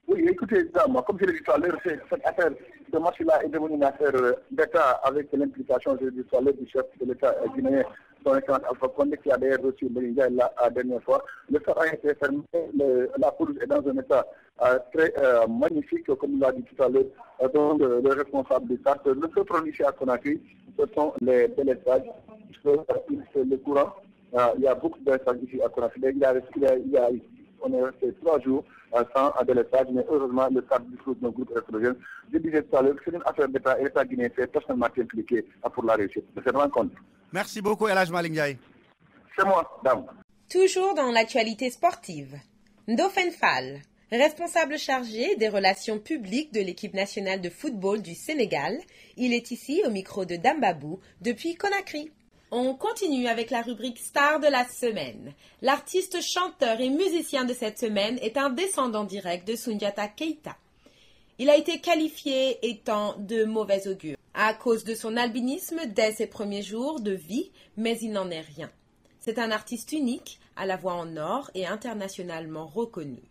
Oui, écoutez, comme je l'ai dit tout à l'heure, cette affaire, ce match-là est devenu une affaire d'État avec l'implication, je l'ai dit tout à l'heure, du chef de l'État guinéen, son excellence Alpha Condé, qui a d'ailleurs reçu Melinda la dernière fois. Le stade a été fermé, la police est dans un état très magnifique, comme il l'a dit tout à l'heure, dont le responsable du stade. Le seul problème ici à Conakry, ce sont les délestages, le courant. Il y a beaucoup de délestages ici à Conakry. On est resté 3 jours sans délestage, mais heureusement, le stade dispose d'un groupe électrogène. Je disais tout à l'heure que c'est une affaire d'État et l'État guinéen s'est personnellement impliqué pour la réussite de cette rencontre. Merci beaucoup, El Hadj Malick Ndiaye. C'est moi, dame. Toujours dans l'actualité sportive, Ndofène Fall, responsable chargé des relations publiques de l'équipe nationale de football du Sénégal, il est ici au micro de Dame Babou depuis Conakry. On continue avec la rubrique Star de la semaine. L'artiste, chanteur et musicien de cette semaine est un descendant direct de Soundiata Keita. Il a été qualifié étant de mauvais augure à cause de son albinisme dès ses premiers jours de vie, mais il n'en est rien. C'est un artiste unique, à la voix en or et internationalement reconnu.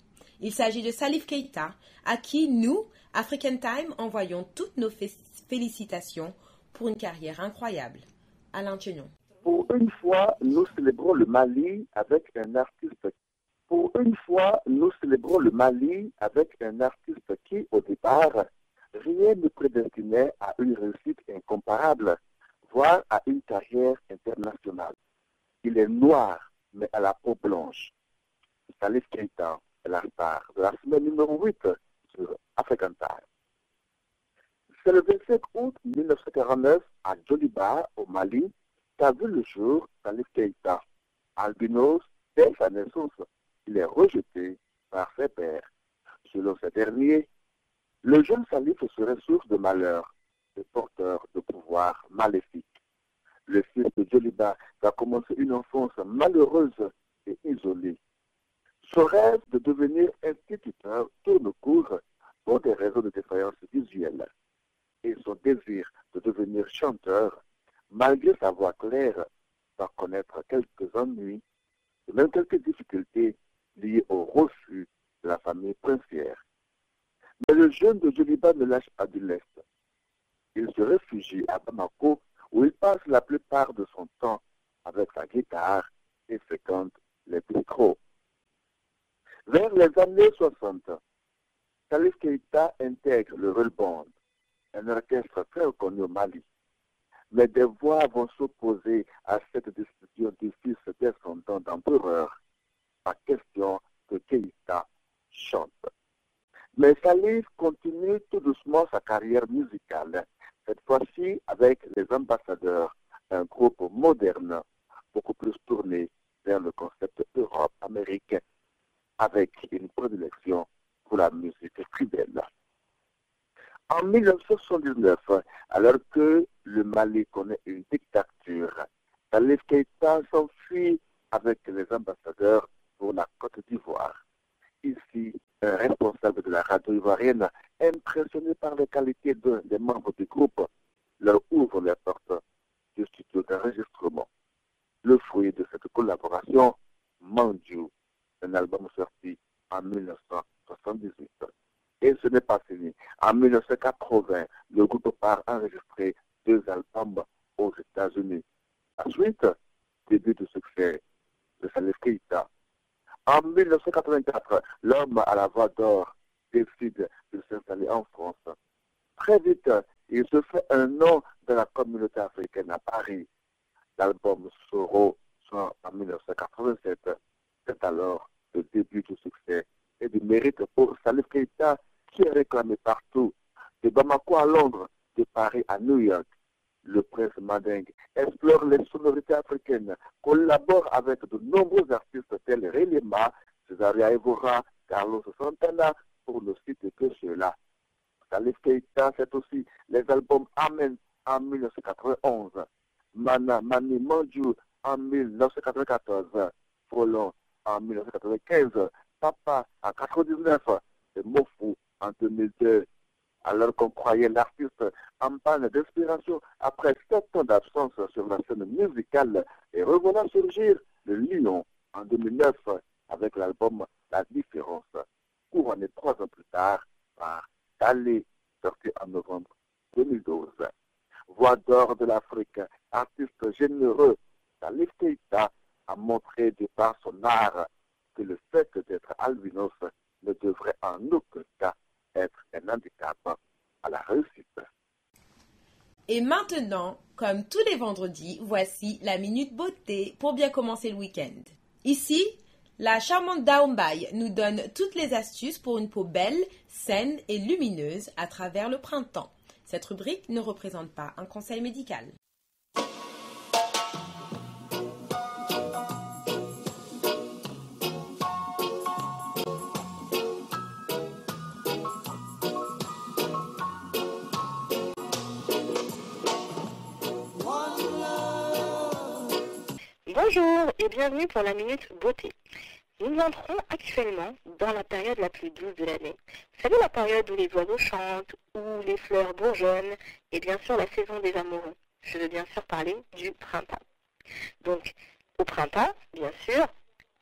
Il s'agit de Salif Keita, à qui nous, African Time, envoyons toutes nos félicitations pour une carrière incroyable. Alain Tchegnon. Pour une fois, nous célébrons le Mali avec un artiste. Pour une fois, nous célébrons le Mali avec un artiste qui, au départ, rien ne prédestinait à une réussite incomparable, voire à une carrière internationale. Il est noir, mais à la peau blanche. Salif Keita est la star de la semaine numéro 8 sur African Time. C'est le 25 août 1949 à Djoliba, au Mali, qu'a vu le jour Salif Keita. Albinos, dès sa naissance, il est rejeté par ses pères. Selon ces derniers, le jeune Salif serait source de malheur, et porteur de pouvoir maléfique. Le fils de Djoliba a commencé une enfance malheureuse et isolée. Son rêve de devenir instituteur tourne court pour des raisons de défaillance visuelle. Et son désir de devenir chanteur, malgré sa voix claire, va connaître quelques ennuis et même quelques difficultés liées au refus de la famille princière. Mais le jeune de Djoliba ne lâche pas du lest. Il se réfugie à Bamako, où il passe la plupart de son temps avec sa guitare et fréquente les micros. Vers les années 60, Salif Keita intègre le Royal Band, un orchestre très reconnu au Mali. Mais des voix vont s'opposer à cette décision du fils descendant d'empereur. Pas question que Keita chante. Mais Salif continue tout doucement sa carrière musicale, cette fois-ci avec les Ambassadeurs, un groupe moderne, beaucoup plus tourné vers le concept Europe américain, avec une prédilection pour la musique tribale. En 1979, alors que le Mali connaît une dictature, Salif Keita s'enfuit avec les Ambassadeurs pour la Côte d'Ivoire. Ici, un responsable de la radio ivoirienne, impressionné par les qualités des membres du groupe, leur ouvre les portes du studio d'enregistrement. Le fruit de cette collaboration, Mandjou, un album sorti en 1978. Et ce n'est pas fini. En 1980, le groupe part enregistrer 2 albums aux États-Unis. Ensuite, début de succès de Salif Keita. En 1984, l'homme à la voix d'or décide de s'installer en France. Très vite, il se fait un nom dans la communauté africaine à Paris. L'album Soro sort en 1987. C'est alors de début de succès et de mérite pour Salif Keita, qui est réclamé partout, de Bamako à Londres, de Paris à New York. Le prince Mandingue explore les sonorités africaines, collabore avec de nombreux artistes tels Relema, Cesaria Evora, Carlos Santana, pour ne citer que ceux-là. Salif Keita, c'est aussi les albums Amen en 1991, Mana Mani Manju en 1994, Frolon en 1995, Papa en 1999 et Mofu en 2002. Alors qu'on croyait l'artiste en panne d'inspiration après 7 ans d'absence sur la scène musicale et revenant surgir le Lion en 2009 avec l'album La Différence, couronné 3 ans plus tard par Dali, sorti en novembre 2012. Voix d'or de l'Afrique, artiste généreux, Salif Keita a montré de par son art que le fait d'être albinos ne devrait en aucun cas être un handicap à la réussite. Et maintenant, comme tous les vendredis, voici la Minute Beauté pour bien commencer le week-end. Ici, la charmante Daombay nous donne toutes les astuces pour une peau belle, saine et lumineuse à travers le printemps. Cette rubrique ne représente pas un conseil médical. Bonjour et bienvenue pour la Minute Beauté. Nous entrons actuellement dans la période la plus douce de l'année. Vous savez, la période où les oiseaux chantent, où les fleurs bourgeonnent, et bien sûr la saison des amoureux. Je veux bien sûr parler du printemps. Donc, au printemps, bien sûr,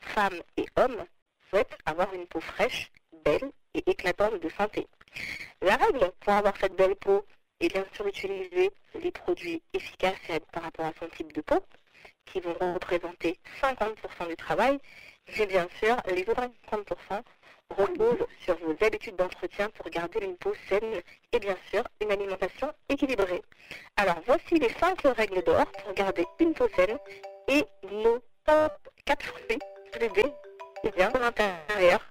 femmes et hommes souhaitent avoir une peau fraîche, belle et éclatante de santé. La règle pour avoir cette belle peau est bien sûr utiliser les produits efficaces par rapport à son type de peau, qui vont représenter 50% du travail, mais bien sûr, les autres 50% reposent sur vos habitudes d'entretien pour garder une peau saine et bien sûr une alimentation équilibrée. Alors voici les 5 règles d'or pour garder une peau saine et nos top 4 fruits, et bien à l'intérieur.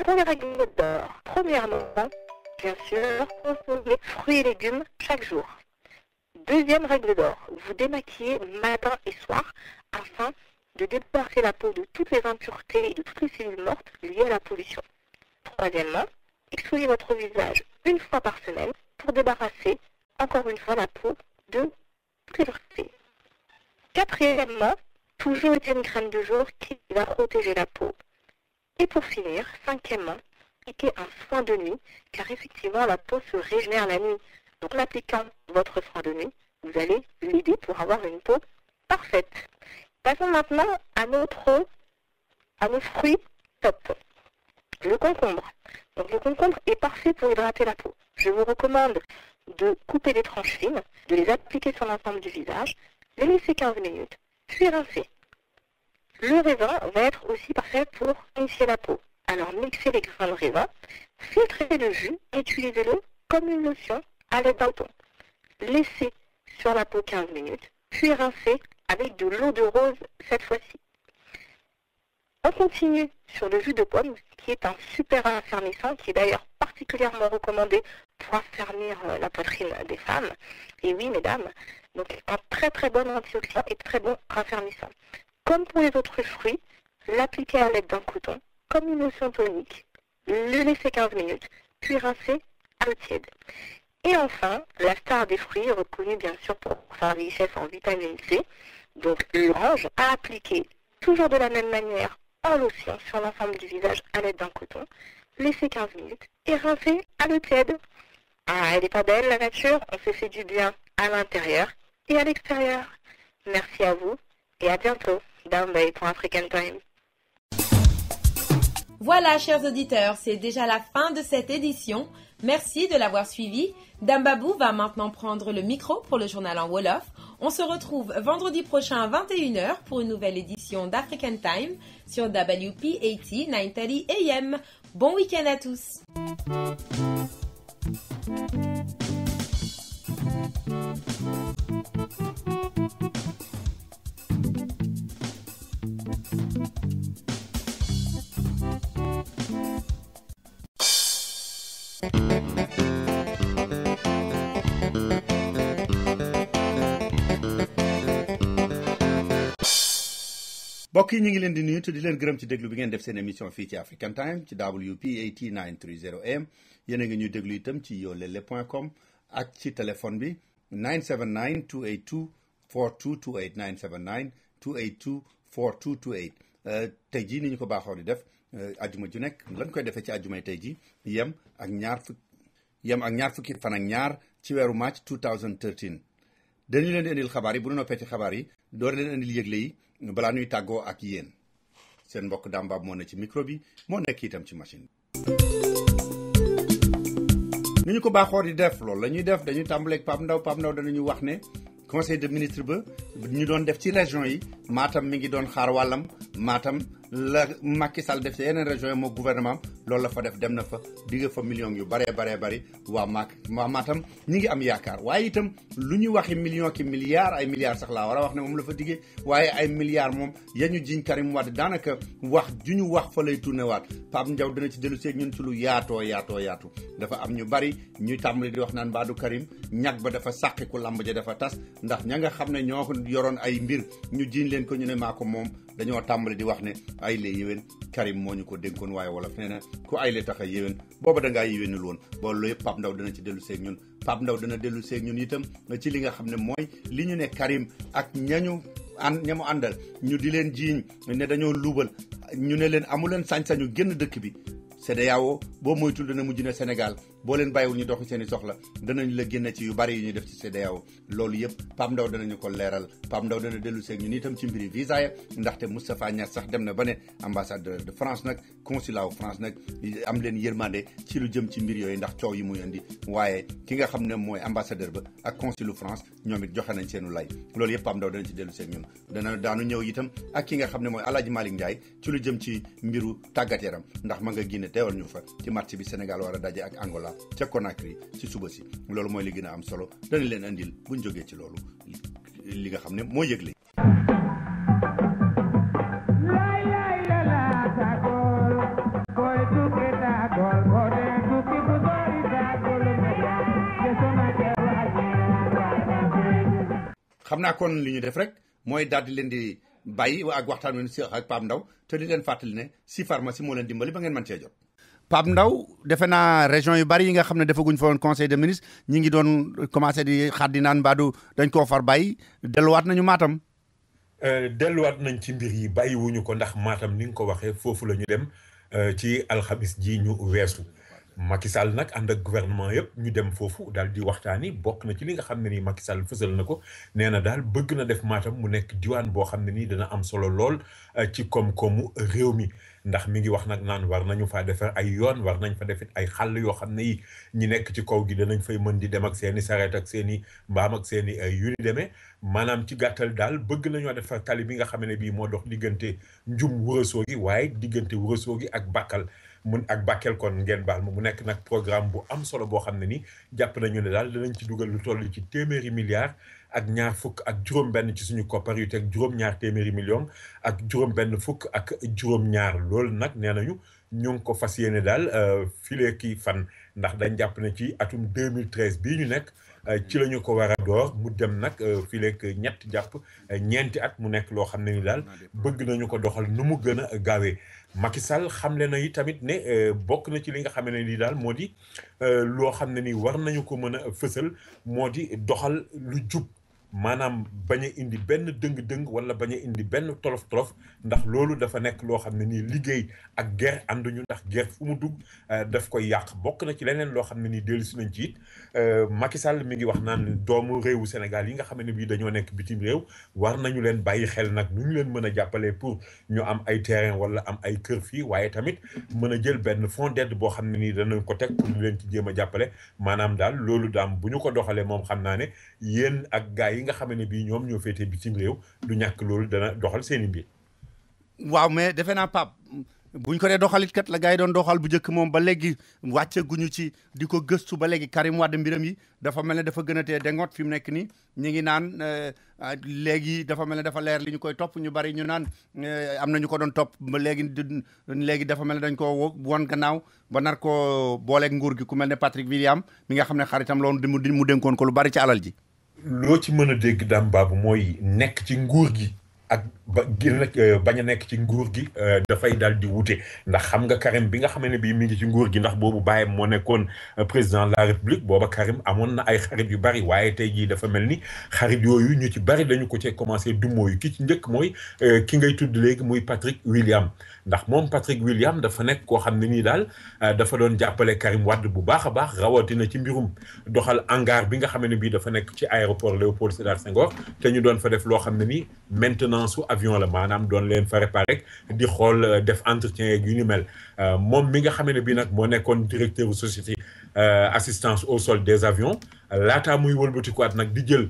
Pour les règles d'or, premièrement, bien sûr, consommer fruits et légumes chaque jour. Deuxième règle d'or, vous démaquillez matin et soir afin de débarrasser la peau de toutes les impuretés et de toutes les cellules mortes liées à la pollution. Troisièmement, exfoliez votre visage une fois par semaine pour débarrasser encore une fois la peau de toutes les impuretés. Quatrièmement, toujours utiliser une crème de jour qui va protéger la peau. Et pour finir, cinquièmement, appliquez un soin de nuit car effectivement la peau se régénère la nuit. Donc en appliquant votre soin de nuit, vous allez l'aider pour avoir une peau parfaite. Passons maintenant à nos fruits top. Le concombre. Donc le concombre est parfait pour hydrater la peau. Je vous recommande de couper les tranches fines, de les appliquer sur l'ensemble du visage, les laisser 15 minutes, puis rincer. Le raisin va être aussi parfait pour unifier la peau. Alors mixez les grains de raisin, filtrez le jus et utilisez-le comme une lotion à l'aide d'un bâton. Laissez sur la peau 15 minutes, puis rincez avec de l'eau de rose cette fois-ci. On continue sur le jus de pomme, qui est un super raffermissant, qui est d'ailleurs particulièrement recommandé pour affermir la poitrine des femmes. Et oui, mesdames, donc un très bon antioxydant et très bon raffermissant. Comme pour les autres fruits, l'appliquer à l'aide d'un coton, comme une lotion tonique, le laisser 15 minutes, puis rincer à l'eau tiède. Et enfin, la star des fruits, reconnue bien sûr pour sa richesse en vitamine C, donc l'orange, à appliquer toujours de la même manière en lotion sur l'ensemble du visage à l'aide d'un coton, laisser 15 minutes et rincer à l'eau tiède. Ah, elle n'est pas belle la nature, on se fait du bien à l'intérieur et à l'extérieur. Merci à vous et à bientôt. Daombay pour African Time. Voilà, chers auditeurs, c'est déjà la fin de cette édition. Merci de l'avoir suivi. Dambabou va maintenant prendre le micro pour le journal en Wolof. On se retrouve vendredi prochain à 21h pour une nouvelle édition d'African Time sur WP80 930 AM. Bon week-end à tous. mbokk yi ñu ngi leen di nuyu te di leen gërëm ci déglu bi ngeen def seen émission fii ci African Time ci WP80 930 AM yéen a ngi ñuy déglu itam ci yolele.com ak ci téléphone bi 979 282 4228 979 282 4228 tey jii ni ñu ko baaxoo di def ajuma ju nekk lañ koy defee ci ajumay tey jii yem ak ñaar fukki fan ak ñaar ci weeru mars 2013 dañu leen di indil xabaar yi bu ñu noppee ci xabaar yi door leen indil yëgle yi balaa ñuy tàggoo ak yéen seen mbokk Dambab moo ne ci micro bi moo nekk itam ci machine bi. ni ñu ko baaxoo di def loolu la ñuy def dañuy tàmbaleeg Pape Ndaw danañu wax ne conseil de ministre ba ñu doon def ci région yi Matam mi ngi doon xaar wàllam Matam la Macky Sall def ci yeneen région yi moo gouvernement loolu la fa def dem na fa digg fa millions yu baree bari waa Matam ñi ngi am yaakaar waaye itam lu ñu waxi millions ki milliards ay milliards sax laa war a wax ne moom la fa diggee waaye ay milliards moom ya ñu jiñ Karim Wade daanaka wax ju ñu wax fa lay tourné waat Pape Ndiaw dina ci dellu seeg ñun ci lu yaatu dafa am ñu bari ñuy tàmbali di wax naan baadu Karim ñag ba dafa sàqiku lamb ja dafa tas ndax ña nga xam ne ñoo yoroon ay mbir ñu jiñ leen ko ñu ne maa ko moom dañoo tàmbali di wax ne ay la yéwén Karim moo ñu ko dénkoon waaye wolof nee na ku ay la tax a yéwén booba dangaa yéwénul woon boo loolu yëpp Pape Ndaw dana ci dellu seeg ñun Pape Ndaw dana dellu seeg ñun itam ci li nga xam ne mooy li ñu ne Karim ak ñamu àndal ñu di leen jiiñ ne dañoo luubal ñu ne leen amu leen sañ-sañu génn dëkk bi CEDEAO boo moytul dana mujj ne Sénégal boo leen bàyyiwul ñu doxi seen i soxla danañ la génne ci yu bari yu ñuy def ci CEDEAO loolu yëpp Pape Ndaw danañu ko leeral Pape Ndaw dana dellu seeg ñun itam ci mbiri visa ya ndaxte Moustapha Niasse sax dem na ba ne ambassadeur de France nag consulat wu France nag am leen yërmande ci lu jëm ci mbir yooyu ndax coow yi muy indi waaye ki nga xam ne mooy ambassadeur ba ak consulu France ñoom it joxe nañ seenu lay loolu yëpp Pape Ndaw dana ci dellu seeg ñun daanu ñëw itam ak ki nga xam ne mooy Alaaji Malick Ndiaye ci lu jëm ci mbiru tàggat yaram ndax ma nga génne teewal ñu fa ci match bi Sénégal war a daje ak Angola ca Conakry ci suba si loolu mooy li gën a am solo dana leen andil buñ jógee ci loolu li nga xam ne moo yëgle. xam naa kon li ñu def rek mooy daal di leen di bàyyi ak waxtaan wi si ak Pape Ndaw te di leen fàttali ne si pharmacie moo leen dimbali ba ngeen mën cee jot. Pape Ndaw defe naa région yu bari yi nga xam ne defaguñ fa woon conseil de ministre ñi ngi doon commencé di xaar di naan mbaadu dañ koo far bàyyi delluwaat nañu Matam. delluwaat nañ ci mbir yi bàyyiwuñu ko ndax Matam ni nga ko waxee foofu la ñu dem ci alxamis ji ñu weesu. Macky Sall nag ànd ak gouvernement yëpp ñu dem foofu daal di waxtaani bokk na ci li nga xam ne nii Macky Sall fësal na ko nee na daal bëgg na def Matam mu nekk diwaan boo xam ne nii dana am solo lool ci koom-koomu réew mi ndax mi ngi wax nag naan war nañu faa defar ay yoon war nañ fa defit ay xàll yoo xam ne yi ñi nekk ci kaw gi danañ fay mën di dem ak seen i sareet ak seen i mbaam ak seen i yu ni demee maanaam ci gàttal daal bëgg nañoo defar tali bi nga xam ne bii moo dox diggante Njum Ourossogui waaye diggante Ourossogui ak Bakkal mun ak Bakel kon ngeen baal ma mu nekk nag programme bu am solo boo xam ne ni jàpp nañu ne daal danañ ci dugal lu toll ci téeméeri milliards ak ñaar fukk ak juróom-benn ci suñu koppar yu teg juróom-ñaar téeméeri millions ak juróom-benn fukk ak juróom-ñaar loolu nag nee nañu ñu ngi ko fas yéene daal filee kii fan ndax dañ jàpp ne ci atum 2013 bii ñu nekk ci la ñu ko war a door mu dem nag fileek ñett jàpp ñeenti at mu nekk loo xam ne ni daal bëgg nañu ko doxal nu mu gën a gaawee. Macky Sall xamle na yi tamit ne bokk na ci li nga xam ne ni daal moo di loo xam ne ni war nañu ko mën a fësal moo di doxal lu jub maanaam bañ a indi benn dëng-dëng wala bañ a indi benn tolof-tolof ndax loolu dafa nekk loo xam ne nii liggéey ak guerre ànduñu ndax guerre fu mu dugg daf koy yàq bokk na ci leneen loo xam ne nii dellusi nañ ci it Macky Sall mi ngi wax naan doomu réewu Sénégal yi nga xam ne bii dañoo nekk bitim réew war nañu leen bàyyi xel nag nu ñu leen mën a jàppalee pour ñu am ay terrain wala am ay kër fii waaye tamit mën a jël benn fonds d'aide boo xam ne nii danañ ko teg pour ñu leen ci jéem a jàppale maanaam daal loolu daam bu ñu ko doxalee moom xam naa ne yéen ak gars yi nga xam ne bii ñoom ñoo féetee bitim réew du ñàkk loolu dana doxal seen i mbir. waaw mais defe naa Pape buñ ko dee doxalit kat la gars yi doon doxal bu njëkk moom ba léegi wàcce guñu ci di ko gëstu ba léegi Karim Wade mbiram yi dafa mel ne dafa gën a tee dengoot fi mu nekk nii ñu ngi naan léegi dafa mel ne dafa leer li ñu koy topp ñu bari ñu naan am na ñu ko doon topp ba léegi dafa mel ne dañ ko won gannaaw ba nar ko booleeg nguur gi ku mel ne Patrick William mi nga xam ne xaritam loolu mu dénkoon ko lu bari ci alal ji. loo ci mën a dégg daam baabu mooy nekk ci nguur gi ak bañ a nekk ci nguur gi dafay daal di wute ndax xam nga Karim bi nga xam ne bii mi ngi ci nguur gi ndax boobu bàyyam moo nekkoon président de la République booba Karim amoon na ay xarit yu bari waaye tey jii dafa mel ni xarit yooyu ñu ci bari dañu ko cee commencé dumooyu ki ci njëkk mooy ki ngay tudd léegi muy Patrick William ndax moom Patrick William dafa nekk koo xam ne nii daal dafa doon jàppale Karim Wade bu baax a baax rawatina ci mbirum doxal hangar bi nga xam ne bii dafa nekk ci aéroport Léopold Sédar Senghor te ñu doon fa def loo xam ne nii maintenance su avion la maanaam doon leen fa réparer di xool def entretien yeeg yu ni mel moom mi nga xam ne bii nag moo nekkoon directeur société assistance au sol des avions laataa muy wëlbatikuwaat nag di jël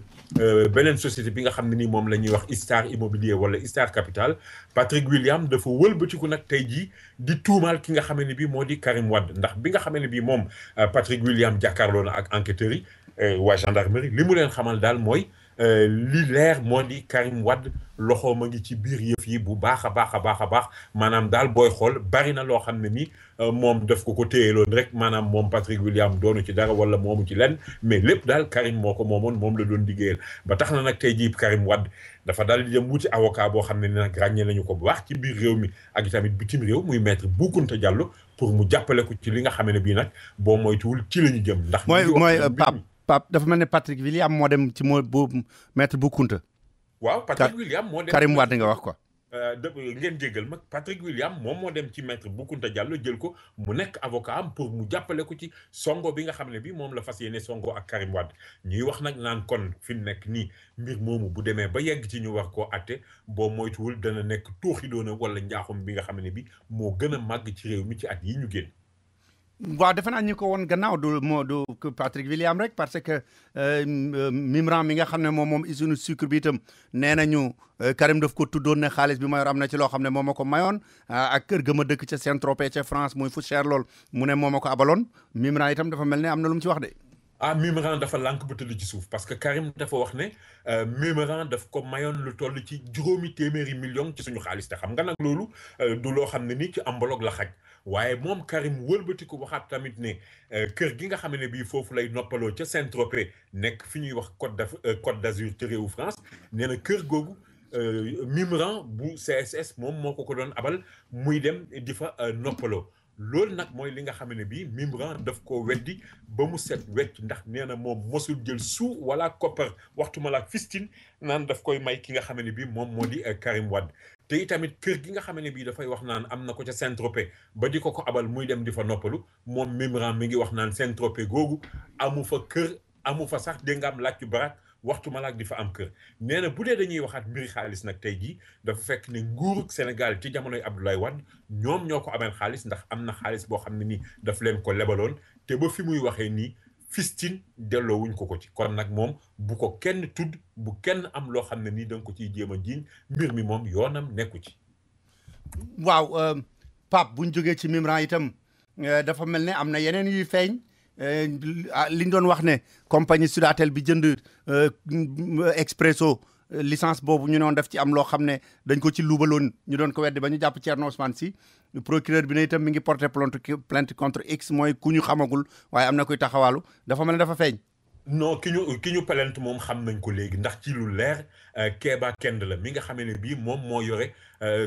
beneen société bi nga xam ne nii moom la ñuy wax Star Immobilier wala Star Capital Patrick William dafa wëlbatiku nag tey jii di tuumaal ki nga xam ne bii moo di Karim Wade ndax bi nga xam ne bii moom Patrick William jàkkaarloo na ak enquêteurs yi waa gendarmerie li mu leen xamal daal mooy li leer moo di Karim Wade loxo ma ngi ci biir yëf yi bu baax a baax a baax a baax maanaam daal booy xool bari na loo xam ne ni moom daf ko téyeloon rek maanaam moom Patrick William doonu ci dara wala moomu ci lenn mais lépp daal Karim moo ko moomoon moom la doon liggéeyal ba tax na nag tey jii Karim Wade dafa daal di dem wuti avocat boo xam ne ni nag ràññee nañu ko bu baax ci biir réew mi ak tamit bitim réew muy maître Boukounta Diallo pour mu jàppale ko ci li nga xam ne bii nag boo moytuwul ci la ñu jëm. ndax mooy Pape dafa mel ne Patrick William moo dem ci moo boobu maître Boukounta. waaw Patrick William moo dem Karim Wade nga wax quoi. ngeen jéggal mag Patrick William moom moo dem ci maître Boukounta Diallo jël ko mu nekk avocat am pour mu jàppale ko ci songo bi nga xam ne bi moom la fas yéene songo ak Karim Wade ñuy wax nag naan kon fi mu nekk nii mbir moomu bu demee ba yegg ci ñu war koo atte boo moytuwul dana nekk tuuxi doona wala njaaxum bi nga xam ne bi moo gën a màgg ci réew mi ci at yi ñu génn. waaw defe naa ñu ko woon gannaaw du Patrick William rek parce que Mimran mi nga xam ne moom usine sucre bi itam nee nañu Karim daf ko tuddoon ne xaalis bi ma yor am na ci loo xam ne moo ma ko mayoon ak kër ga ma dëkk ca Saint-Tropez ca France muy fu cher lool mu ne moo ma ko abaloon Mimran itam dafa mel ne am na lu mu ci wax de. Mimran dafa lànk ba tëdd ci suuf parce que Karim dafa wax ne Mimran daf ko mayoon lu toll ci 200 millions ci suñu xaalis te xam nga nag loolu du loo xam ne ni ci enveloppe la xaj waaye moom Karim wëlbati ko waxaat tamit ne kër gi nga xam ne bii foofu lay noppaloo ca Saint-Tropez nekk fi ñuy wax Côte d'Azur ca réewu France nee na kër googu Mimran bu CSS moom moo ko doon abal muy dem di fa noppaloo. loolu nag mooy li nga xam ne bii Mimran daf ko weddi ba mu set wecc ndax nee na moom mosul jël suu wala koppar waxtu ma la fistin naan daf koy may ki nga xam ne bii moom moo di Karim Wade te itamit kër gi nga xam ne bii dafay wax naan am na ko ca Saint-Tropez ba di ko abal muy dem di fa noppalu moom Mimran mi ngi wax naan Saint-Tropez googu amu fa kër amu fa sax dégg nga am laaj yu barak waxtu malaak di fa am kër nee na bu dee dañuy waxaat mbiri xaalis nag tey jii dafa fekk ne nguurug Sénégal ci jamonoy Abdoulaye Wade ñoom ñoo ko ameel xaalis ndax am na xaalis boo xam ne nii daf leen ko lebaloon te ba fi muy waxee nii fistin delloo wuñ ko ci kon nag moom bu ko kenn tudd bu kenn am loo xam ne nii da nga ko ciy jéem a jiiñ mbir mi moom yoonam nekku ci. waaw Pape buñ jógee ci Mimran itam dafa mel ne am na yeneen yuy feeñ. li ñu doon wax ne compagnie Sudatel bi jënd Expresso licence boobu ñu noon def ci am loo xam ne dañ ko ci luubaloon ñu doon ko weddi ba ñu jàpp Thierno Ousmane Sy procureur bi ne itam mi ngi porté plainte contre X mooy ku ñu xamagul waaye am na koy taxawaalu dafa mel ne dafa feeñ. non ki ñu plainte moom xam nañ ko léegi ndax ci lu leer Keba Kend la mi nga xamee ne bii moom moo yore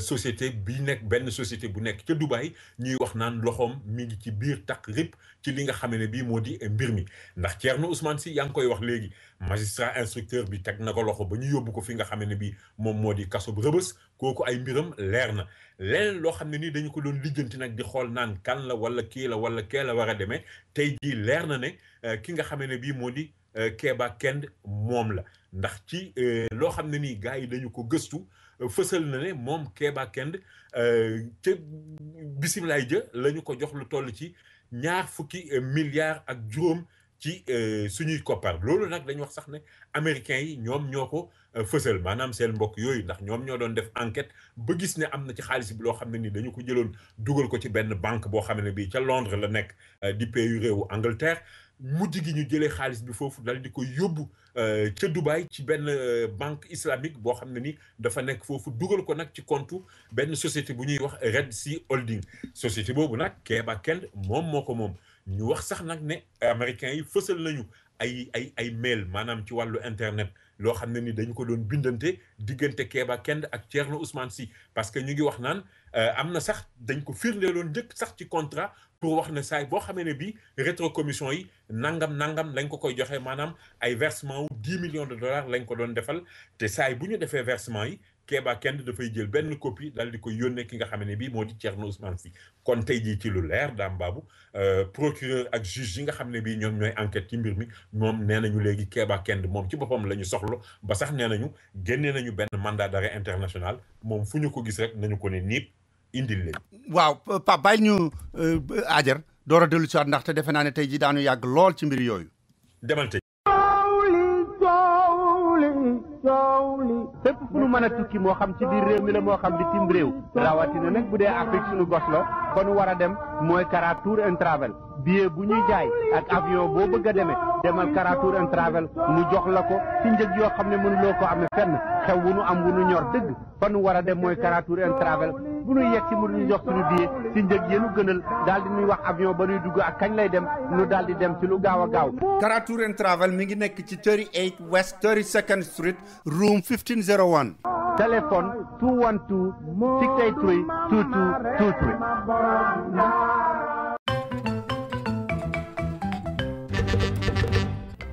société bi nekk benn société bu nekk ca Dubaï ñuy wax naan loxoom mi ngi ci biir takk rip ci li nga xamee ne bii moo di mbir mi ndax Thierno Ousmane Sy yaa ngi koy wax léegi magistrat instructeur bi teg na ko loxo ba ñu yóbbu ko fi nga xamee ne bii moom moo di kaso bu Rëbës kooku ay mbiram leer na leneen loo xam ne nii dañu ko doon lijjanti nag di xool naan kan la wala kii la wala kee la war a demee tey jii leer na ne ki nga xamee ne bii moo di Keba Kend moom la ndax ci loo xam ne nii gars yi dañu ko gëstu fësal na ne moom Keba Kend ca bisimilaay jë la ñu ko jox lu toll ci 20 milliards ak juróom ci suñuy koppar loolu nag dañu wax sax ne américains yi ñoom ñoo ko fësal maanaam seen mbokk yooyu ndax ñoom ñoo doon def enquête ba gis ne am na ci xaalis bi loo xam ne ni dañu ko jëloon dugal ko ci benn banque boo xam ne bii ca Londres la nekk di pays réewu Angleterre mujj gi ñu jëlee xaalis bi foofu dal di ko yóbbu ca Dubaï ci benn banque islamique boo xam ne ni dafa nekk foofu dugal ko nag ci compte benn société bu ñuy wax Red Sea Holding société boobu nag Keba Kend moom moo ko moom ñu wax sax nag ne américains yi fësal nañu ay mail maanaam ci wàllu internet loo xam ne ni dañu ko doon bindante diggante Kéba Kende ak Thierno Ousmane Sy parce que ñu ngi wax naan am na sax dañ ko firndeeloon njëkk sax ci contrat pour wax ne saay boo xamee ne bii rétrocommission yi nangam lañ ko koy joxe maanaam ay versement wu 10 millions de dollars lañ ko doon defal te saay bu ñu defee versement yi Kéba Kende dafay jël benn copie daal di koy yónnee ki nga xam ne bii moo di Thierno Ousmane Sy kon tey jii ci lu leer Dame Babou procureur ak juge yi nga xam ne bii ñoom ñooy enquête ci mbir mi moom nee nañu léegi Kéba Kende moom ci boppam la ñu soxla ba sax nee nañu génnee nañu benn mandat d'arrêt international moom fu ñu ko gis rek nañu ko ne niip indil leen. waaw Pape bàyyi ñu Ajar door a dellu si waat ndaxte defe naa ne tey jii daanu yàgg lool ci mbir yooyu. demal tey. fépp fu nu mën a tukki moo xam ci biir réew mi la moo xam bitim réew rawatina nag bu dee Afrique suñu gos la fa nu war a dem mooy Kara Tour and Travel billet bu ñuy jaay ak avion boo bëgg a demee demal Kara Tour and Travel mu jox la ko ci njëg yoo xam ne mënuloo ko amee fenn xew wu nu am wu nu ñor dëgg fa nu war a dem mooy Kara Tour and Travel bu nu yegg si mu ñu jox suñu billet ci njëg yenu gënal daal di ñuy wax avion ba nuy dugg ak kañ lay dem nu daal di dem ci lu gaaw a gaaw. Kara Tour and Travel mi ngi nekk ci 38 West 32nd Street room 1501. téléphone 212 683 2223.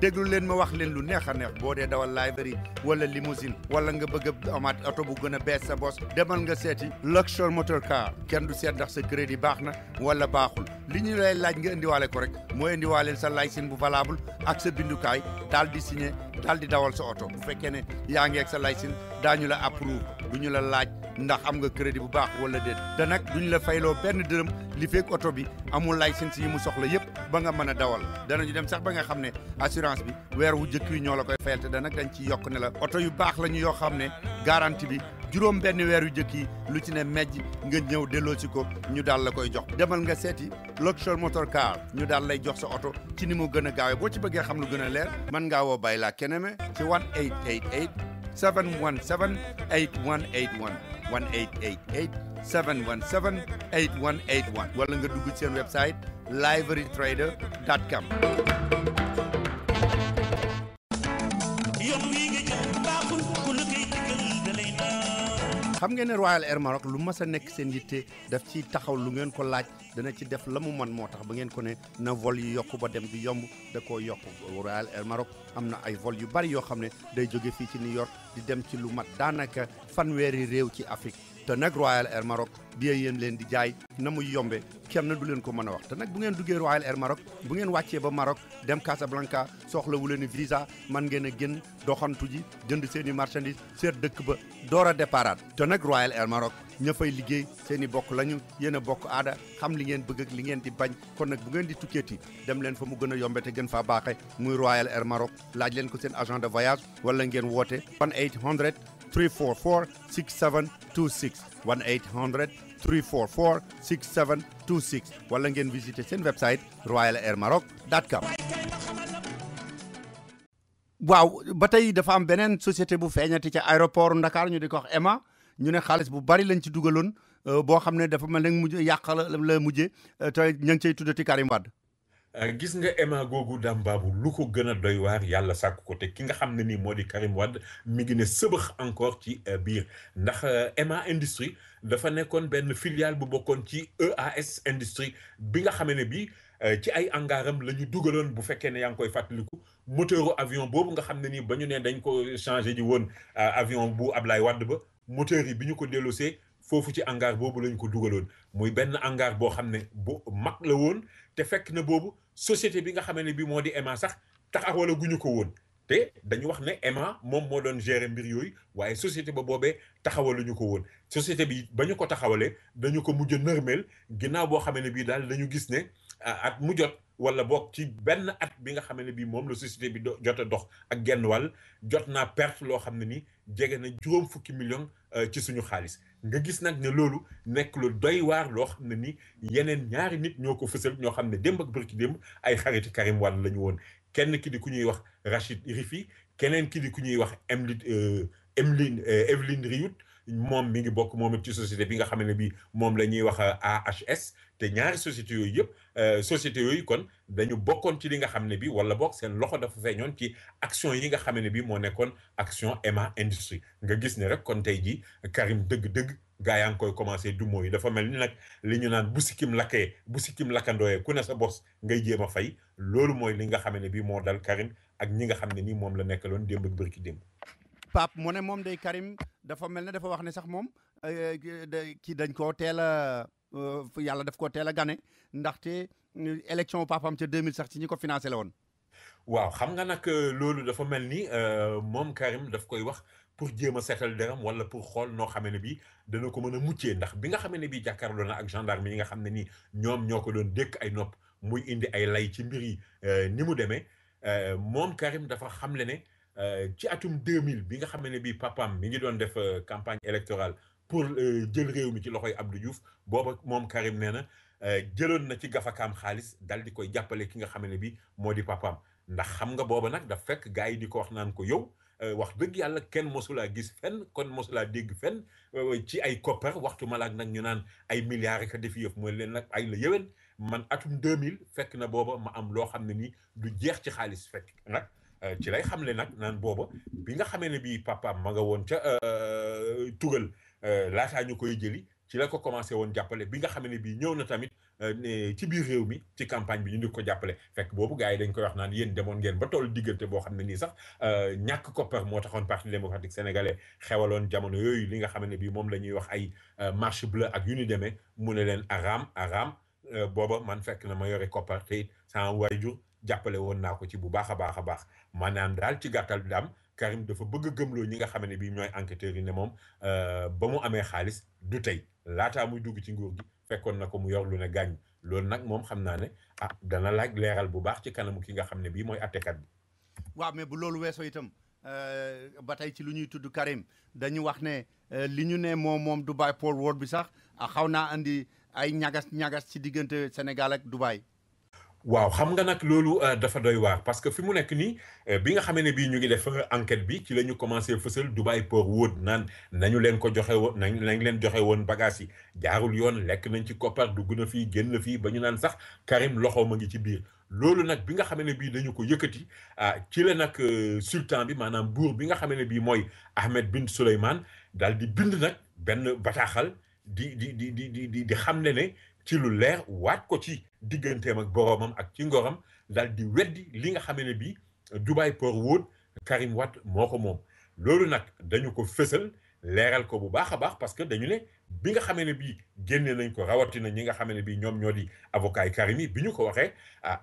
déglu leen ma wax leen lu neex a neex boo dee dawal library wala limousine wala nga bëgg a amaat oto bu gën a bees sa bos demal nga seeti Luxor Motor Car kenn du seet ndax sa crédit baax na wala baaxul li ñu lay laaj nga indiwaale ko rek mooy indiwaale sa licence bu valable ak sa bindukaay daal di signé daal di dawal sa oto bu fekkee ne yaa ngi ak sa licence daañu la approuve du ñu la laaj ndax am nga crédit bu baax wala déet te nag duñu la fayloo benn dërëm li fekk oto bi amul licence yi mu soxla yëpp ba nga mën a dawal danañu dem sax ba nga xam ne assurance bi weer wu jëkk wi ñoo la koy fayal te da nag dañ ci yokk ne la oto yu baax la ñu yoo xam ne garantie bi juróom benn weer yu jëkk yi lu ci ne mejj nga ñëw delloo si ko ñu daal la koy jox demal nga seeti Luxor Motor Car ñu daal lay jox sa oto ci ni mu gën a gaawee boo ci bëggee xam lu gën a leer mën ngaa woo Bayla Keneme ci 1888 717 8181 1888 717 8181 wala nga dugg seen website liverytrader.com. xam ngeen ne Royal Air Maroc lu mas a nekk seen yitte daf ci taxaw lu ngeen ko laaj dana ci def la mu mën moo tax ba ngeen ko ne na vol yi yokku ba dem bi yomb da koo yokku Royal Air Maroc am na ay vol yu bari yoo xam ne day jóge fii ci New York di dem ci lu mat daanaka fanweeri réew ci Afrique te nag Royal Air Maroc bi yéen leen di jaay na muy yombe kenn du leen ko mën a wax te nag bu ngeen duggee Royal Air Maroc bu ngeen wàccee ba Maroc dem Casablanca soxla wu leen visa man ngeen a génn doxantu ji jënd seen i marchandise seet dëkk ba door a déparaat te nag Royal Air Maroc ña fay liggéey seen i bokk lañu yéen a bokk aada xam li ngeen bëgg ak li ngeen di bañ kon nag bu ngeen di tukkeeti dem leen fa mu gën a yombe te gën faa baaxe muy Royal Air Maroc laaj leen ko seen agent de voyage wala ngeen woote 1-800 344 6726 1-800 344 6726 wala ngeen visiter seen website royalairmaroc.com. waaw ba tey dafa am beneen société bu feeñati ca aéroport Ndakaar ñu di ko wax EMA ñu ne xaalis bu bari lañ ci dugaloon boo xam ne dafa mel ne mujj yàq la mujjee te ña ngi cay tuddati Karim Wade. gis nga EMA googu Dame Babou lu ko gën a doy waar yàlla sàkk ko te ki nga xam ne nii moo di Karim Wade mi ngi ne sëbëx encore ci biir ndax EMA Industrie dafa nekkoon benn filiale bu bokkoon ci EAS Industrie bi nga xam ne bii ci ay angaaram la ñu dugaloon bu fekkee ne yaa ngi koy fàttaliku moteuru avion boobu nga xam ne nii ba ñu ne dañ ko changé ji woon avion bu Ablaye Wade ba moteur yi bi ñu ko delloosee foofu ci hangar boobu lañ ko dugaloon muy benn hangar boo xam ne bu mag la woon te fekk na boobu société bi nga xam ne bi moo di EMA sax taxawala guñu ko woon te dañu wax ne EMA moom moo doon gérer mbir yooyu waaye société ba boobee taxawaluñu ko woon société bi ba ñu ko taxawalee dañu ko mujj nërmeel ginnaaw boo xam ne bii daal dañu gis ne at mu jot wala boog ci benn at bi nga xam ne bii moom la société bi jot a dox ak genn wàll jot naa perte loo xam ne ni jege na 50 millions ci suñu xaalis nga gis nag ne loolu nekk lu doy waar loo xam ne ni yeneen ñaari nit ñoo ko fësal ñoo xam ne démb ak bërki démb ay xariti Karim Wade la ñu woon kenn ki di ku ñuy wax Rachid Rifi keneen ki di ku ñuy wax Evelyne Riout moom mi ngi bokk moom it ci société bi nga xam ne bii moom la ñuy wax AHS te ñaari sociétés yooyu yëpp sociétés yooyu kon dañu bokkoon ci li nga xam ne bii wala bokk seen loxo dafa feeñoon ci action yi nga xam ne bii moo nekkoon action Emma Industrie nga gis ne rek kon tey jii Karim dëgg-dëgg gaa yaa ngi koy commencé du mooy dafa mel ni nag li ñu naan bu sikkim lakkandooyee ku ne sa bos ngay jéem a fay loolu mooy li nga xam ne bii moo dal Karim ak ñi nga xam ne nii moom la nekkaloon démb ak bërki démb. Pape mu ne moom day Karim dafa mel ne dafa wax ne sax moom kii dañ koo teel a yàlla daf koo teel a gane ndaxte élection papam ca 2000 sax ci ñi ko financé la woon. waaw xam nga nag loolu dafa mel ni moom Karim daf koy wax pour jéem a seetal deram wala pour xool noo xamee ne bii dana ko mën a muccee ndax bi nga xamee ne bii jàkkaarloo na ak gendarme yi nga xam ne nii ñoom ñoo ko doon dékk ay nopp muy indi ay lay ci mbir yi ni mu demee moom Karim dafa xamle ne ci atum 2000 bi nga xam ne bii papam mi ngi doon def campagne électorale pour jël réew mi ci loxoy Abdou Diouf booba moom Karim nee na jëloon na ci gafakaam xaalis dal di koy jàppale ki nga xam ne bii moo di papam ndax xam nga booba nag daf fekk gars yi di ko wax naan ko yow wax dëgg yàlla kenn mosulaa gis fenn kon mosulaa dégg fenn ci ay koppar waxtu malaak nag ñu naan ay milliards ak a def yëf mooy leen nag ay la yëwen man atum 2000 fekk na booba ma am loo xam ne nii du jeex ci xaalis fekk nag ci lay xamle nag naan booba bi nga xamee ne bii papaam ma nga woon ca tugal laataa ñu koy jëli ci la ko commencé woon jàppale bi nga xam ne bii ñëw na tamit ci biir réew mi ci campagne bi ñu di ko jàppale fekk boobu gars yi dañ koy wax naan yéen demoon ngeen ba toll diggante boo xam ne nii sax ñàkk koppar moo taxoon parti démocratique sénégalais xewaloon jamono yooyu li nga xam ne bii moom la ñuy wax ay marche bleue ak yu ni demee mu ne leen araam booba man fekk na ma yore koppar te it sama waajur jàppale woon naa ko ci bu baax a baax maanaam daal ci gàttal daam Karim dafa bëgg a gëmloo ñi nga xam ne bii ñooy enquêteurs yi ne moom ba mu amee xaalis du tey laataa muy dugg ci nguur gi fekkoon na ko mu yor lu ne gàññ loolu nag moom xam naa ne dana laaj leeral bu baax ci kanamu ki nga xam ne bii mooy attekat bi. waaw mais bu loolu weesoo itam ba tey ci lu ñuy tudd Karim dañu wax ne li ñu ne moom Dubai Port World bi sax xaw naa andi ay ñagas ci diggante Sénégal ak Dubai. waaw xam nga nag loolu dafa doy waar parce que fi mu nekk nii bi nga xamee ne bii ñu ngi def enquête bi ci la ñu commencé fësal Dubai Port World naan nañu leen ko joxe woon nañ leen joxe woon bagage yi jaarul yoon lekk nañ ci koppar dugg na fii génn fii ba ñu naan sax Karim loxo ma ngi ci biir loolu nag bi nga xamee ne bii dañu ko yëkkati ci la nag sultan bi maanaam buur bi nga xamee ne bii mooy Ahmed bin Souleymane daal di bind nag benn bataaxal di xamle ne ci lu leer waat ko ci digganteem ak boroomam ak ci ngoram daal di weddi li nga xamee ne bii Dubai Port World Karim Wade moo ko moom loolu nag dañu ko fësal leeral ko bu baax a baax parce que dañu ne bi nga xamee ne bii génne nañ ko rawatina ñi nga xamee ne bii ñoom ñoo di avocat yi Karim yi bi ñu ko waxee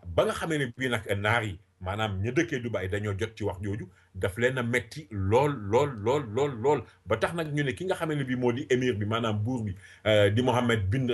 ba nga xamee ne bii nag naar yi maanaam ña dëkkee Dubai dañoo jot ci wax jooju daf leen a metti lool ba tax nag ñu ne ki nga xamee ne bii moo di émir bi maanaam buur bi di Mohammed bin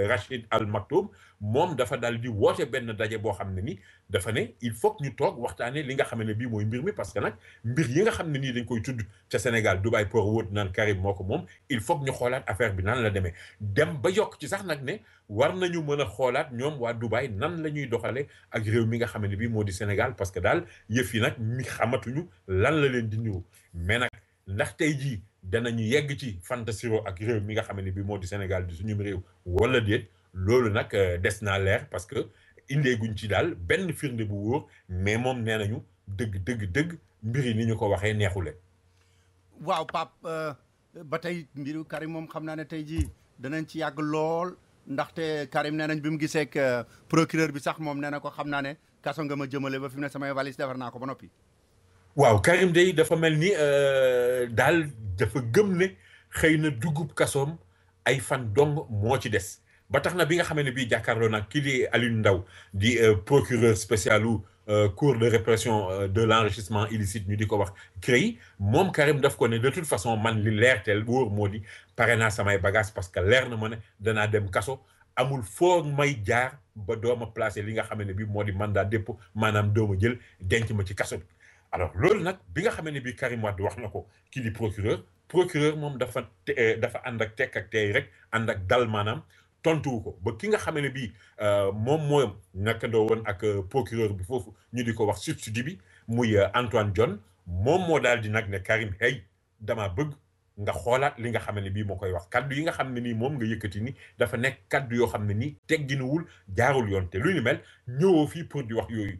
Rachid Al Maktoum moom dafa daal di woote benn daje boo xam ne ni dafa ne il faut que ñu toog waxtaanee li nga xam ne bii mooy mbir mi parce que nag mbir yi nga xam ne nii dañ koy tudd ca Sénégal Dubai Port World naan Karim moo ko moom il faut que ñu xoolaat affaire bi nan la demee dem ba yokk ci sax nag ne war nañu mën a xoolaat ñoom waa Dubai nan la ñuy doxalee ak réew mi nga xam ne bii moo di Sénégal parce que daal yëf yi nag mi xamatuñu lan la leen di niru mais nag ndax tey jii danañu yegg ci fantasiro ak réew mi nga xam ne bii moo di Sénégal di suñu réew wala déet loolu nag des naa leer parce que indeeguñ ci daal benn firnde bu wóor mais moom nee nañu dëgg mbir yi ni ñu ko waxee neexule. waaw Pape ba tey mbiru Karim moom xam naa ne tey jii danañ ci yàgg lool ndaxte Karim nee nañ bi mu gisee ak procureur bi sax moom nee na ko xam naa ne kaso nga ma jëmale ba fi mu ne samay valise defar naa ko ba noppi. waaw Karim day dafa mel ni daal dafa gëm ne xëy na dugub kasoom ay fan dong moo ci des. ba tax na bi nga xamee ne bii jàkkaarloo nag kii di Alioune Ndao di procureur spécial u cour de répression de l'enrichissement illicite ñu di ko wax CREI moom Karim daf ko ne de toute façon man li leerteel wóor moo di pare naa samay bagage parce que leer na ma ne danaa dem kaso amul foo may jaar ba dooma placé li nga xamee ne bii moo di mandat dépôt maanaam dooma jël denc ma ci kaso bi alors loolu nag bi nga xamee ne bii Karim Wade wax na ko kii di procureur moom dafa ànd ak tekk ak tey rek ànd ak dal maanaam tontuwu ko ba ki nga xam ne bii moom nekkandoo woon ak procureur bi foofu ñu di ko wax substitut bi muy Antoine Diome moom moo daal di nag ne Karim hey damaa bëgg nga xoolaat li nga xam ne bii moo koy wax kaddu yi nga xam ne nii moom nga yëkkati ni dafa nekk kaddu yoo xam ne nii tegginuwul jaarul yoon te lu ni mel ñëwoo fii pour di wax yooyu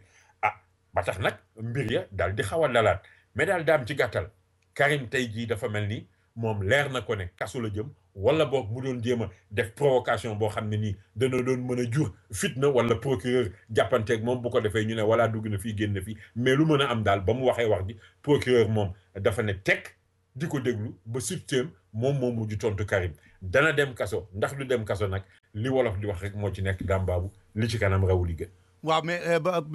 ba tax nag mbir ya daal di xaw a lalaat mais daal daam ci gàttal Karim tey jii dafa mel ni moom leer na ko ne kaso la jëm wala boog mu doon jéem a def provocation boo xam ne nii dana doon mën a jur fitna wala procureur jàppanteeg moom bu ko defee ñu ne wala dugg na fii génn fii mais lu mën a am daal ba mu waxee wax ji procureur moom dafa ne tekk di ko déglu ba subteem moom moo mujj tontu Karim dana dem kaso ndax du dem kaso nag li wolof di wax rek moo ci nekk daam baabu li ci kanam rawu li gën. waaw mais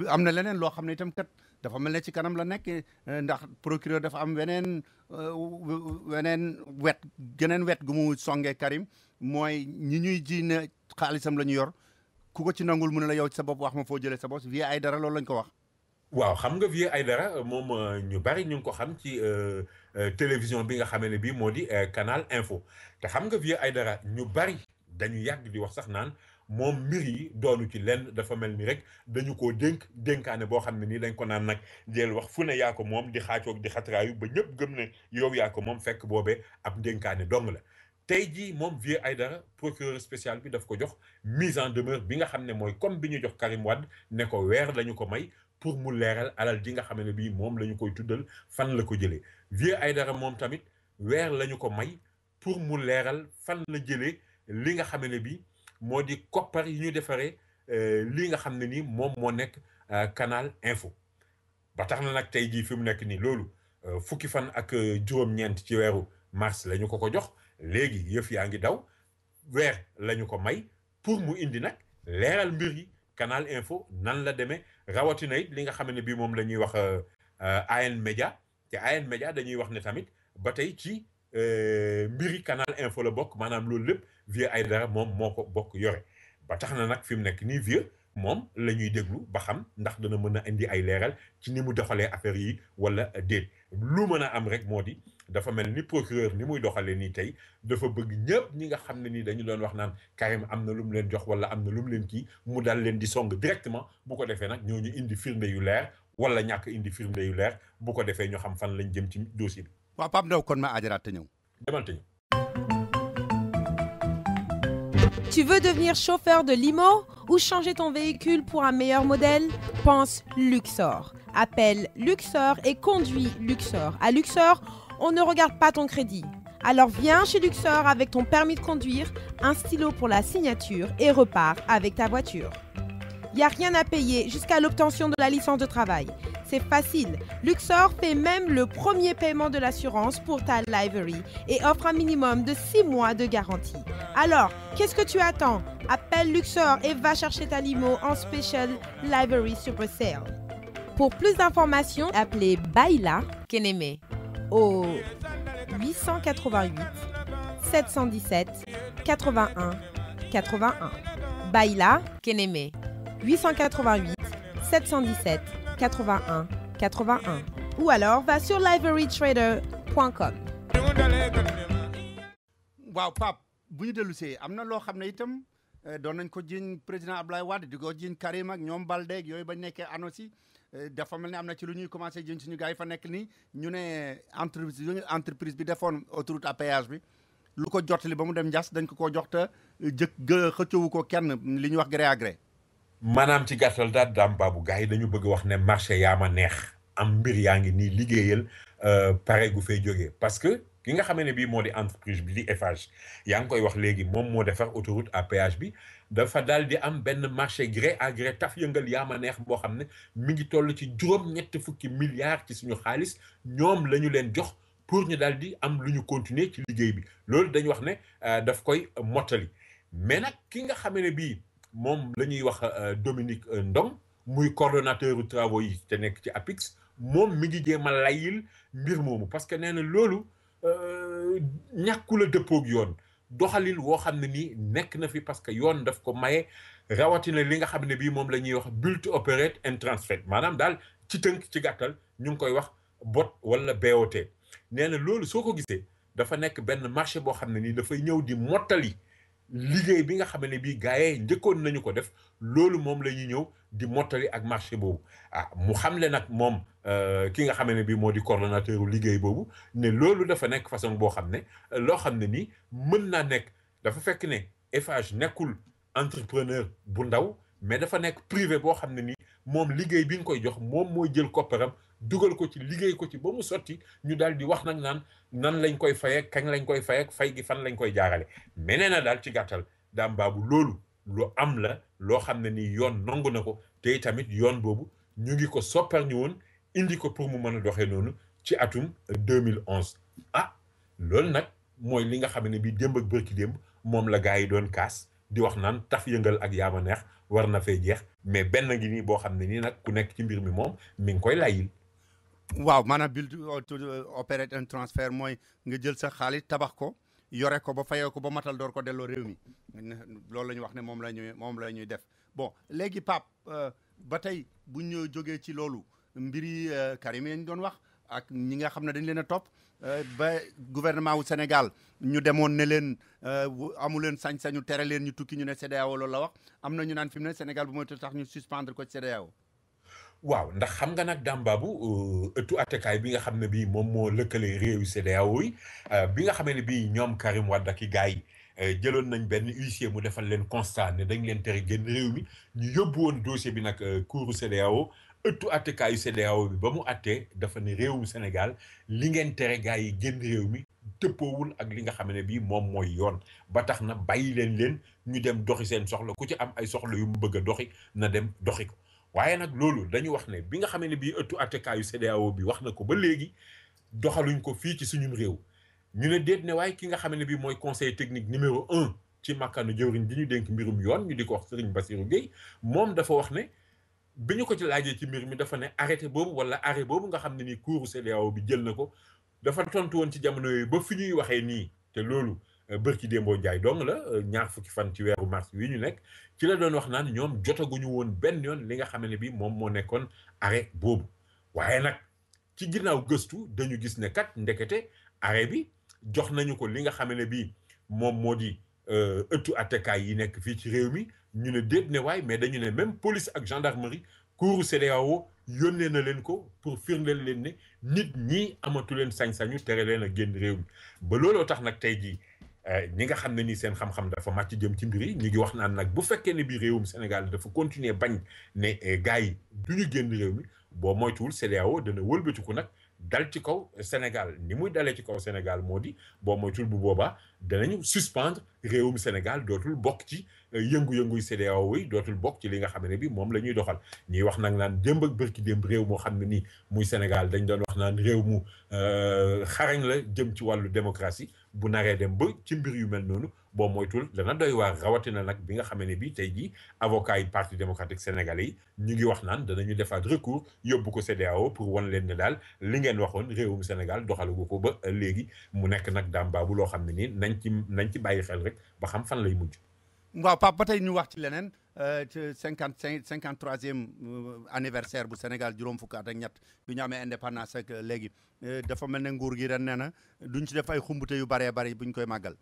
am na leneen loo xam ne itam kat dafa mel ne ci kanam la nekk ndax procureur dafa am weneen wet gu mu songee Karim mooy ñi ñuy ji ne xaalisam la ñu yor ku ko ci nangul mu ne la yow ci sa bopp wax ma foo jëlee sa bopp Vieux Aïdara loolu lañ ko wax. waaw xam nga Vieux Aïdara moom ñu bari ñu ngi ko xam ci télévision bi nga xamee ne bii moo di Canal Info te xam nga Vieux Aïdara ñu bari dañu yàgg di wax sax naan moom mbir yi doonu ci lenn dafa mel ni rek dañu koo dénkaane boo xam ne nii dañ ko naan nag jël wax fu ne yaa ko moom di xaacoog di xatraayu ba ñëpp gëm ne yow yaa ko moom fekk boobee ab dénkaane dong la tey jii moom Vieux Aïdara procureur spécial bi daf ko jox mise en demeure bi nga xam ne mooy comme bi ñu jox Karim Wade ne ko weer lañu ko may pour mu leeral alal ji nga xam ne bii moom la ñu koy tuddal fan la ko jëlee Vieux Aïdara moom tamit weer lañu ko may pour mu leeral fan la jëlee li nga xam ne bii moo di koppar yi ñu defaree li nga xam ne nii moom moo nekk Canal Info ba tax na nag tey jii fi mu nekk nii loolu fukki fan ak juróom-ñeent ci weeru mars la ñu ko jox léegi yëf yaa ngi daw weer la ñu ko may pour mu indi nag leeral mbir yi Canal Info nan la demee rawatina it li nga xam ne bii moom la ñuy wax AN Média te AN Média dañuy wax ne tamit ba tey ci mbiri Canal Info la bokk maanaam loolu lépp Vieux Aïdara moom moo ko bokk yore ba tax na nag fi mu nekk nii Vieux moom la ñuy déglu ba xam ndax dana mën a indi ay leeral ci ni mu doxalee affaire yi wala déet lu mën a am rek moo di dafa mel ni procureur ni muy doxalee nii tey dafa bëgg ñëpp ñi nga xam ne nii dañu doon wax naan Karim am na lu mu leen jox wala am na lu mu leen kii mu dal leen di song directement bu ko defee nag ñooñu indi firnde yu leer wala ñàkk indi firnde yu leer bu ko defee ñu xam fan lañ jëm ci dossier bi. waaw Pape Ndaw kon ma aajaraat te ñëw. demal te ñëw. Tu veux devenir chauffeur de limo ou changer ton véhicule pour un meilleur modèle? Pense Luxor. Appelle Luxor et conduis Luxor. À Luxor, on ne regarde pas ton crédit. Alors viens chez Luxor avec ton permis de conduire, un stylo pour la signature et repars avec ta voiture. Il n'y a rien à payer jusqu'à l'obtention de la licence de travail. C'est facile. Luxor fait même le premier paiement de l'assurance pour ta livery et offre un minimum de 6 mois de garantie. Alors, qu'est-ce que tu attends? Appelle Luxor et va chercher ta limo en Special Livery Super Sale. Pour plus d'informations, appelez Baila Keneme au 888 717 81 81. Baila Keneme 888 717 81 81 ou alors va sur liverytrader.com. waaw Pape bu ñu dellu see am na loo xam ne itam doon nañ ko jiiñ président Abdoulaye Wade di ko jiiñ Karim ak ñoom Balde yooyu ba nekkee ANOCI dafa mel ne am na ci lu ñuy commencé jiiñ suñu gars yi fa nekk nii ñu ne entreprise bi defoon autoroute à péage bi lu ko jottali ba mu dem Ndiass dañ ko jox te xëccoowu ko kenn li ñuy wax gré à gré. maanaam ci gàttal daal daam baabu gars yi dañu bëgg wax ne marché yaa ma neex am mbir yaa ngi nii liggéeyal pare gu fay jógee parce que ki nga xamee ne bii moo di entreprise bi di Eiffage yaa ngi koy wax léegi moom moo defar autoroute à péage bi dafa daal di am benn marché gré à gré taf yëngal yaa ma neex boo xam ne mi ngi toll ci juróom-ñetti fukki milliards ci suñu xaalis ñoom la ñu leen jox pour ñu daal di am lu ñu continuer ci liggéey bi loolu dañu wax ne daf koy mottali mais nag ki nga xamee ne bii moom la ñuy wax Dominique Ndong muy coordonnateur travaux yi te nekk ci APIX moom mi ngi jéem a layil mbir moomu parce que nee na loolu ñàkkula dëppoog yoon doxalin woo xam ne nii nekk na fi parce que yoon daf ko maye rawatina li nga xam ne bii moom la ñuy wax build to operate and transfer maanaam daal ci tënk ci gàttal ñu ngi koy wax BOT wala BOT nee na loolu soo ko gisee dafa nekk benn marché boo xam ne nii dafay ñëw di mottali liggéey bi nga xam ne bii gars yi njëkkoon nañu ko def loolu moom la ñuy ñëw di mottali ak marché boobu mu xamle nag moom ki nga xam ne bii moo di coordonnateur liggéey boobu ne loolu dafa nekk façon boo xam ne loo xam ne nii mën naa nekk dafa fekk ne Eiffage nekkul entrepreneur bu ndaw mais dafa nekk privé boo xam ne nii moom liggéey bi nga koy jox moom mooy jël kopparam dugal ko ci liggéey ko ci ba mu sotti ñu daal di wax nag nan lañ koy fayek kañ lañ koy fayek fay gi fan lañ koy jaarale mais nee na daal ci gàttal Dame Babou loolu lu am la loo xam ne nii yoon nangu na ko te tamit yoon boobu ñu ngi ko soppar ñu woon indi ko pour mu mën a doxee noonu ci atum 2011 loolu nag mooy li nga xam ne bii démb ak bërki démb moom la gars yi doon kaas di wax naan taf yëngal ak yaama neex war na fay jeex mais benn ngi nii boo xam ne nii nag ku nekk ci mbir mi moom mi ngi koy layil waaw maanaam build to operate un transfert mooy nga jël sa xaalis tabax ko yore ko ba fayee ko ba matal door ko delloo réew mi loolu la ñu wax ne moom la ñuy def bon léegi Pape ba tey bu ñu jógee ci loolu mbiri Karim yi ñu doon wax ak ñi nga xam ne dañ leen a topp ba gouvernement wu Sénégal ñu demoon ne leen amu leen sañ-sañu tere leen ñu tukki ñu ne CEDEAO loolu la wax am na ñu naan fi mu ne Sénégal bu mooy tax ñu suspendre ko CEDEAO waaw ndax xam nga nag Dame Babou ëttu attekaay bi nga xam ne bii moom moo lëkkale réew yi CEDEAO yi bi nga xamee ne bii ñoom Karim Wade ak i gars yi jëloon nañ benn huissier mu defal leen constat ne dañ leen tere génn réew mi ñu yóbbu woon dossier bi nag couru CEDEAO ëttu attekaayu CEDEAO bi ba mu attee dafa ne réewum Sénégal li ngeen tere gars yi génn réew mi dëppoowul ak li nga xam ne bii moom mooy yoon ba tax na bàyyi leen ñu dem doxi seen soxla ku ci am ay soxla yu mu bëgg a doxi na dem doxi ko waaye nag loolu dañu wax ne bi nga xam ne bii ëttu attekaayu CEDEAO bi wax na ko ba léegi doxaluñ ko fii ci suñum réew ñu ne déet ne waaye ki nga xam ne bii mooy conseil technique numéro 1 ci màkkaanu jëwriñ di ñu dénk mbirum yoon ñu di ko wax Serigne Bassirou Gueye moom dafa wax ne bi ñu ko ci laajee ci mbir mi dafa ne arrêté boobu wala arrêt boobu nga xam ne nii couru CEDEAO bi jël na ko dafa tontu woon ci jamono yooyu ba fi ñuy waxee nii te loolu bërki démboo Njaay dong la ñaar fukki fan ci weeru mars wi ñu nekk ci la doon wax naan ñoom jotaguñu woon benn yoon li nga xam ne bi moom moo nekkoon arrêt boobu waaye nag ci ginnaaw gëstu dañu gis ne kat ndekete arrêt bi jox nañu ko li nga xam ne bi moom moo di ëttu attekaay yi nekk fii ci réew mi ñu ne déet ne waay mais dañu ne même police ak gendarmerie couru CEDEAO yónnee na leen ko pour firndeel leen ne nit ñi amatu leen sañ-sañu tere leen a génn réew mi ba looloo tax nag tey jii ñi nga xam ne ni seen xam-xam dafa màcc jëm ci mbir yi ñu ngi wax naan nag bu fekkee ne bii réewum Sénégal dafa continuer bañ ne gars yi du ñu génn réew mi boo moytuwul CEDEAO dana wëlbatiku nag dal ci kaw Sénégal ni muy dalee ci kaw Sénégal moo di boo moytuwul bu boobaa danañu suspendre réewum Sénégal dootul bokk ci yëngu-yënguy CEDEAO yi dootul bokk ci li nga xam ne bi moom la ñuy doxal ñuy wax nag naan démb ak bërki démb réew moo xam ne nii muy Sénégal dañ doon wax naan réew mu xarañ la jëm ci wàllu démocratie bu naree dem ba ci mbir yu mel noonu boo moytul dana doy waar rawatina nag bi nga xam ne bi tey jii avocat yi parti démocratique sénégalais yi ñu ngi wax naan danañu defaat recours yóbbu ko CEDEAO pour wan leen ne daal li ngeen waxoon réewum Sénégal doxalugu ko ba léegi mu nekk nag Dame Babou loo xam ne nii nañ ci bàyyi xel rek ba xam fan lay mujj. waaw Pape ba tey ñu wax ci leneen ci 53e anniversaire bu Sénégal juróom fukk at ak ñett bi ñu amee indépendance ak léegi dafa mel ne nguur gi ren nee na duñ ci def ay xumbute yu bëree bëri buñ koy màggal.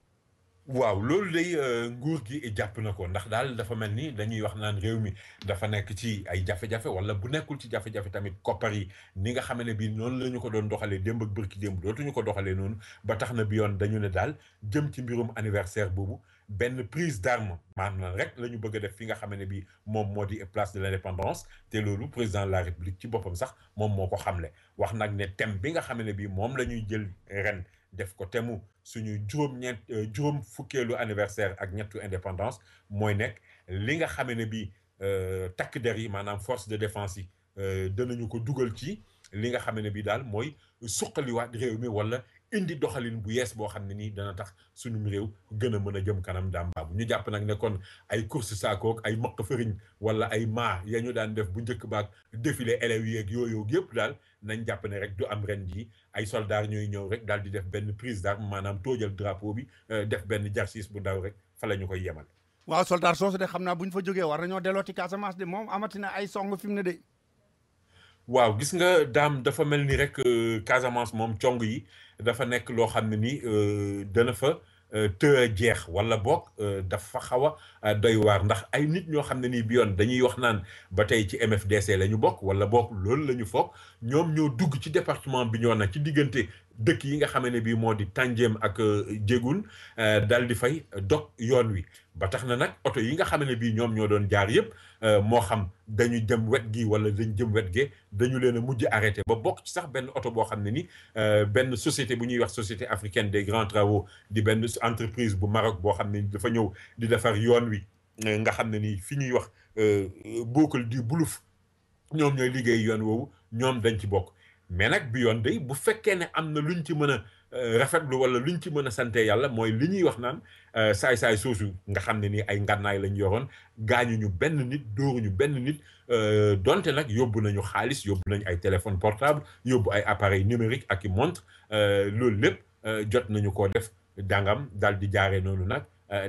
waaw loolu day nguur gi jàpp na ko ndax daal dafa mel ni dañuy wax naan réew mi dafa nekk ci ay jafe-jafe wala bu nekkul ci jafe-jafe tamit koppar yi ni nga xam ne bii noonu la ñu ko doon doxalee démb ak bërki démb dootuñu ko doxalee noonu ba tax na bi yoon dañu ne daal jëm ci mbirum anniversaire boobu benn prise d'arme maanaam rek la ñu bëgg a def fi nga xam ne bii moom moo di place de l'indépendance te loolu président de la république ci boppam sax moom moo ko xamle wax nag ne thème bi nga xam ne bii moom la ñuy jël ren def ko temu suñu juróom fukkeelu anniversaire ak ñettu indépendance mooy nekk li nga xam ne bi takk der yi maanaam force de défense yi danañu ko dugal ci li nga xam ne bi daal mooy suqaliwaat réew mi wala indi doxalin bu yees boo xam ne nii dana tax suñu réew gën a mën a jëm kanam Dame Babou ñu jàpp nag ne kon ay course saakoog ay maq fëriñ wala ay maa ya ñu daan def bu njëkk baak défilé élèves yeeg yooyu yëpp daal nañ jàpp ne rek du am ren jii ay soldats ñooy ñëw rek daal di def benn prise d'arme maanaam toojal drapeau bi def benn jarsis bu ndaw rek fa la ñu koy yemal. waaw soldat soosu de xam naa bu ñu fa jógee war nañoo dellooti Casamance de moom amatina ay song fi mu ne de. waaw gis nga Dame dafa mel ni rek Casamance moom cong yi dafa nekk loo xam ne ni dana fa te jeex wala boog dafa xaw a doy waar ndax ay nit ñoo xam ne nii bi yoon dañuy wax naan ba tey ci MFDC la ñu bokk wala boog loolu la ñu foog ñoom ñoo dugg ci département Bignona ci diggante dëkk yi nga xam ne bii moo di Tànjeem ak Jégun dal di fay dog yoon wi ba tax na nag oto yi nga xam ne bii ñoom ñoo doon jaar yëpp moo xam dañu jëm wet gi wala dañu jëm wet ge dañu leen a mujj arrêté ba bokk ci sax benn oto boo xam ne ni benn société bu ñuy wax société africaine des grands travaux di benn entreprise bu Maroc boo xam ne ni dafa ñëw di defar yoon wi nga xam ne ni fi ñuy wax bokkal di buluf ñoom ñooy liggéey yoon woowu ñoom dañ ci bokk mais nag bi yoon day bu fekkee ne am na luñ ci mën a rafetlu wala luñ ci mën a sante yàlla mooy li ñuy wax naan saay-saay soosu nga xam ne ni ay ngànnaay lañ yoroon gaañuñu benn nit dóoruñu benn nit donte nag yóbbu nañu xaalis yóbbu nañu ay téléphone portable yóbbu ay appareil numérique ak i montre loolu lépp jot nañu koo def dangam daal di jaaree noonu nag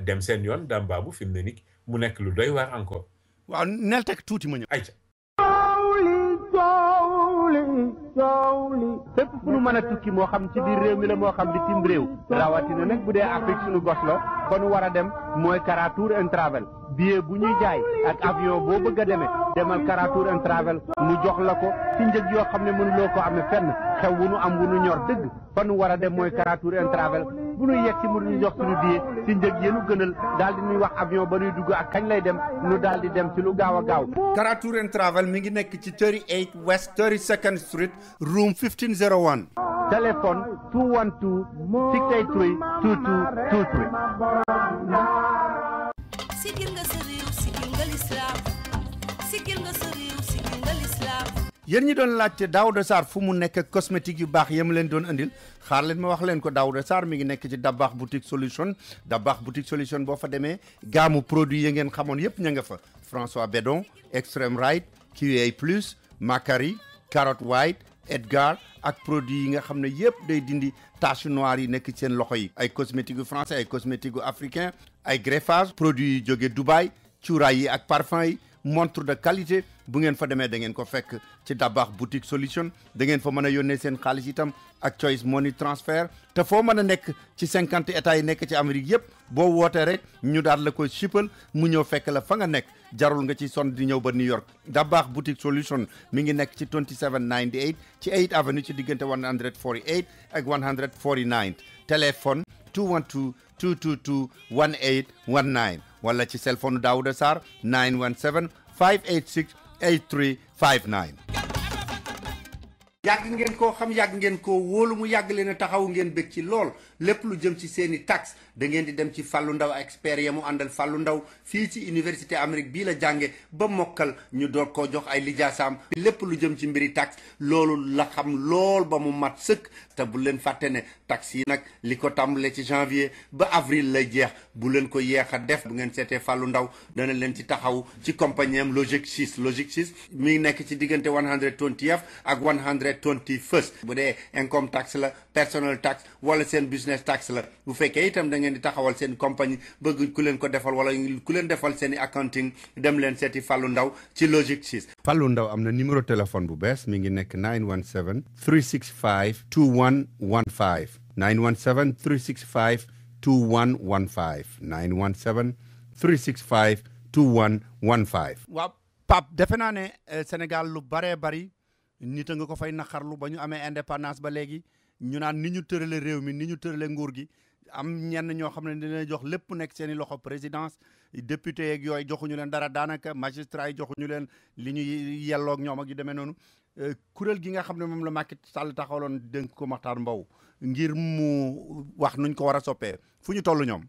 dem seen yoon daam baabu fi mu ne ni mu nekk lu doy waar encore. waaw nel teg tuuti ma ñëw. ayca. fépp fu nu mën a tukki moo xam ci biir réew mi la moo xam bitim réew rawatina nag bu dee Afrique suñu gos la kon war a dem mooy Kara Tour and Travel billet bu ñuy jaay ak avion boo bëgg a demee demal Kara Tour and Travel mu jox la ko ci njëg yoo xam ne mënuloo ko amee fenn xew wu nu am wu nu ñor dëgg fa nu war a dem mooy Kara Tour and Travel bu nu yegg si mu ñu jox suñu billet ci njëg yéenu gënal daal di ñuy wax avion ba nuy dugg ak kañ lay dem nu daal di dem ci lu gaaw a gaaw. Kara Tour and Travel mi ngi nekk ci 38 West 32nd Street room 1501. téléphone 212 683 2223. sigil nga sa réew sigil nga lislaam sigil nga sa réew sigil nga lislaam. yéen ñi doon laajte Daouda Sarr fu mu nekk cosmétique yu baax yam leen doon andil xaar leen ma wax leen ko Daouda Sarr mi ngi nekk ci Dabakh Boutique Solution Dabakh Boutique Solution boo fa demee gaamu produit yi ngeen xamoon yëpp ña nga fa François Bedon Extreme Right QA Plus Macari Carrot White Edgar ak produit yi nga xam ne yëpp day dindi taches noires yi nekk ci seen loxo yi ay cosmétique yu français ay cosmétique yu africain ay greffage produit yi jóge Dubaï cuuraay yi ak parfum yi montre de qualité bu ngeen fa demee da ngeen ko fekk ci Dabakh Boutique Solution da ngeen fa mën a yónnee seen xaalis itam ak Choice Money Transfer te foo mën a nekk ci 50 états yi nekk ci Amérique yëpp boo wootee rek ñu daal la koy shippal mu ñëw fekk la fa nga nekk jarul nga ci sonn di ñëw ba New York Dabakh Boutique Solution mi ngi nekk ci 2798 ci 8 avenue ci diggante 148 ak 149 téléphone 212 222 1819 wala ci cellphone Daouda Sarr 917 586 8359. yàgg ngeen koo xam yàgg ngeen koo wóolu mu yàgg leen a taxaw ngeen bëgg ci lool lépp lu jëm ci seeni taxe da ngeen di dem ci Fallou Ndaw expert ya mu àndal Fallou Ndaw fii ci université Amérique bii la jànge ba mokkal ñu door koo jox ay lijaasaam lépp lu jëm ci mbiri taxe loolu la xam lool ba mu mat sëkk te bu leen fàtte ne taxe yi nag li ko tàmbalee ci janvier ba avril lay jeex bu leen ko yeex a def bu ngeen seetee Fallou Ndaw dana leen ci taxaw ci compagnie am Logic 6 mi ngi nekk ci diggante 120F ak 121st bu dee income tax la personal tax wala seen business tax la bu fekkee itam da ngeen di taxawal seen compagnie bëgg ku leen ko defal wala ku leen defal seen i accounting dem leen seeti Fallou Ndaw ci Logic 6. Fallou Ndaw am na numéro téléphone bu bees mi ngi nekk 917 365 2115 917 365 2115 917 365 2115. waaw Pape defe naa ne Sénégal lu baree bari nit a nga ko fay naqarlu ba ñu amee indépendance ba léegi ñu naan ni ñu tërale réew mi ni ñu tërale nguur gi am ñenn ñoo xam ne dina jox lépp nekk seen i loxo présidence député yeeg yooyu joxuñu leen dara daanaka magistrat yi joxuñu leen li ñu yelloog ñoom ak yu demee noonu kuréel gi nga xam ne moom la Macky Sall taxawaloon dénk ko Makhtar Mbow ngir mu wax nuñ ko war a soppee fu ñu toll ñoom.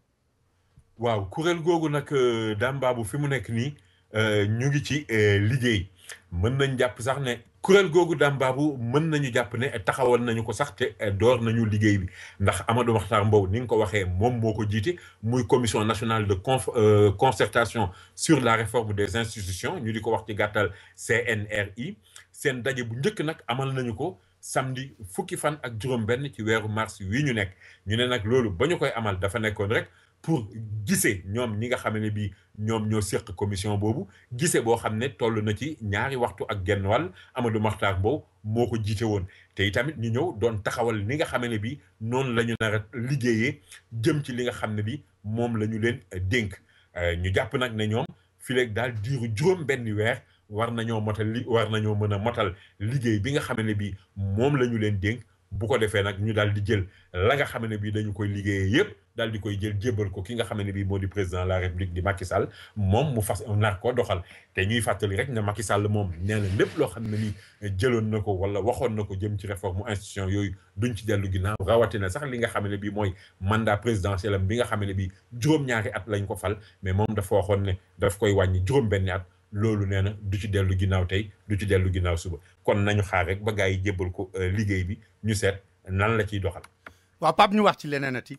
waaw kuréel googu nag Dame Babou fi mu nekk nii ñu ngi ci liggéey mën nañ jàpp sax ne kuréel googu Dame Babou mën nañu jàpp ne taxawal nañu ko sax te door nañu liggéey bi ndax Amadou Makhtar Mbow ni nga ko waxee moom moo ko jiite muy commission nationale de concertation sur la réforme des institutions ñu di ko wax ci gàttal CNRI seen daje bu njëkk nag amal nañu ko samedi fukki fan ak juróom benn ci weeru mars wi ñu nekk ñu ne nag loolu ba ñu koy amal dafa nekkoon rek pour gisee ñoom ñi nga xam ne bii ñoom ñoo séq commission boobu gisee boo xam ne toll na ci ñaari waxtu ak genn wàll Amadou Mahtar Mbow moo ko jiite woon te itamit ñu ñëw doon taxawal ni nga xam ne bii noonu la ñu nar a liggéeyee jëm ci li nga xam ne bi moom la ñu leen dénk ñu jàpp nag ne ñoom fileeg daal diiru juróom benn weer war nañoo mën a motal liggéey bi nga xam ne bi moom la ñu leen dénk bu ko defee nag ñu daal di jël la nga xam ne bii dañu koy liggéeyee yëpp daal di koy jël jébbal ko ki nga xam ne bii moo di président de la république di Macky Sall moom mu fas nar ko doxal te ñuy fàttali rek ne Macky Sall moom nee na lépp loo xam ne nii jëloon na ko wala waxoon na ko jëm ci réforme institution yooyu duñ ci dellu ginnaaw rawatina sax li nga xam ne bii mooy mandat présidentiel am bi nga xam ne bii juróom-ñaari at lañ ko fal mais moom dafa waxoon ne daf koy wàññi juróom-benni at loolu nee na du ci dellu ginnaaw tey du ci dellu ginnaaw suba kon nañu xaar rek ba gars yi jébbal ko liggéey bi ñu seet nan la ciy doxal. waaw Pape ñu wax ci leneen ati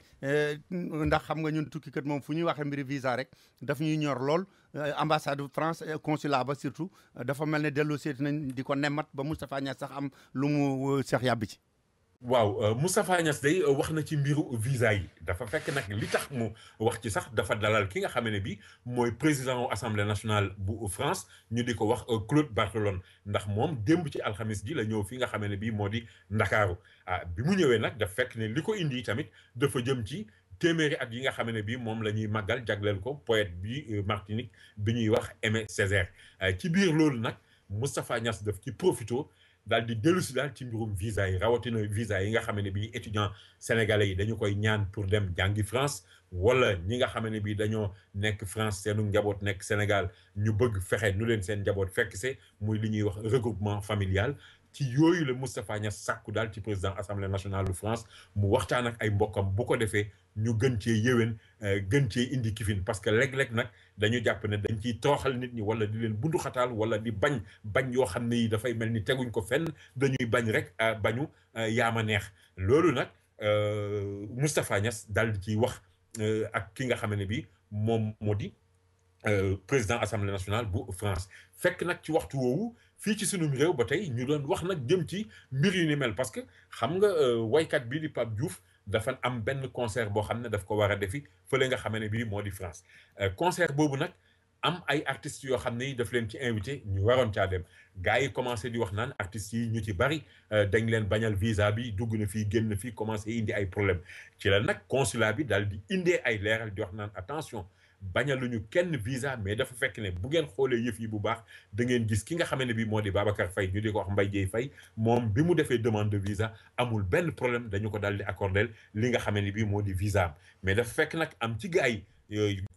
ndax xam nga ñun tukki kat moom fu ñuy waxee mbiri visa rek daf ñuy ñor lool ambassade France consulat ba surtout dafa mel ne delloo seeti nañ di ko nemmat ba Moustapha Niasse sax am lu mu seex yàbbi ci. waaw Moustapha Niasse day wax na ci mbiru visa yi dafa fekk nag li tax mu wax ci sax dafa dalal ki nga xam ne bi mooy président wu assemblée nationale bu France ñu di ko wax Claude Barthelone ndax moom démb ci alxamis ji la ñëw fi nga xam ne bi moo di Ndakaaru bi mu ñëwee nag dafa fekk ne li ko indi tamit dafa jëm ci téeméeri at yi nga xam ne bi moom la ñuy màggal jagleel ko poète bi Martinique bi ñuy wax Aimé Césaire ci biir loolu nag Moustapha Niasse daf ci profito daal di dellu si daal ci mbirum visa yi rawatina visa yi nga xam ne bii étudiants sénégalais yi dañu koy ñaan pour dem jàngi France wala ñi nga xam ne bii dañoo nekk France seenu njaboot nekk Sénégal ñu bëgg fexe nu leen seen njaboot fekk se muy li ñuy wax regroupement familial ci yooyu la Moustapha Niasse sàkku daal ci président assemblée nationale de France mu waxtaan ak ay mbokkam bu ko defee ñu gën cee yéwén gën cee indi kifin parce que léeg-léeg nag dañu jàpp ne dañ ciy tooxal nit ñi wala di leen bundu xataal wala di bañ yoo xam ne yi dafay mel ni teguñ ko fenn dañuy bañ rek bañu yaama neex loolu nag Moustapha Niasse daal di ciy wax ak ki nga xam ne bi moom moo di président assemblée nationale bu France fekk nag ci waxtu woowu fii ci sunum réew ba tey ñu doon wax nag jëm ci mbir yu ni mel parce que xam nga waykat bii di Pape Diouf dafa am benn concert boo xam ne daf ko war a defi fële nga xam ne bii moo di France concert boobu nag am ay artistes yoo xam ne daf leen ci invité ñu waroon caa dem gars yi commencé di wax naan artistes yi ñu ci bari dañ leen bañal visa bi dugg na fii génn fii commencé indi ay problème ci la nag consulat bi daal di indee ay leeral di wax naan attention bañaluñu kenn visa mais dafa fekk ne bu ngeen xoolee yëf yi bu baax da ngeen gis ki nga xam ne bii moo di Babacar Faye ñu di ko wax Mbaye Dieye Faye moom bi mu defee demande de visa amul benn problème dañu ko daal di accordel li nga xam ne bii moo di visa am mais dafa fekk nag am ci gars yi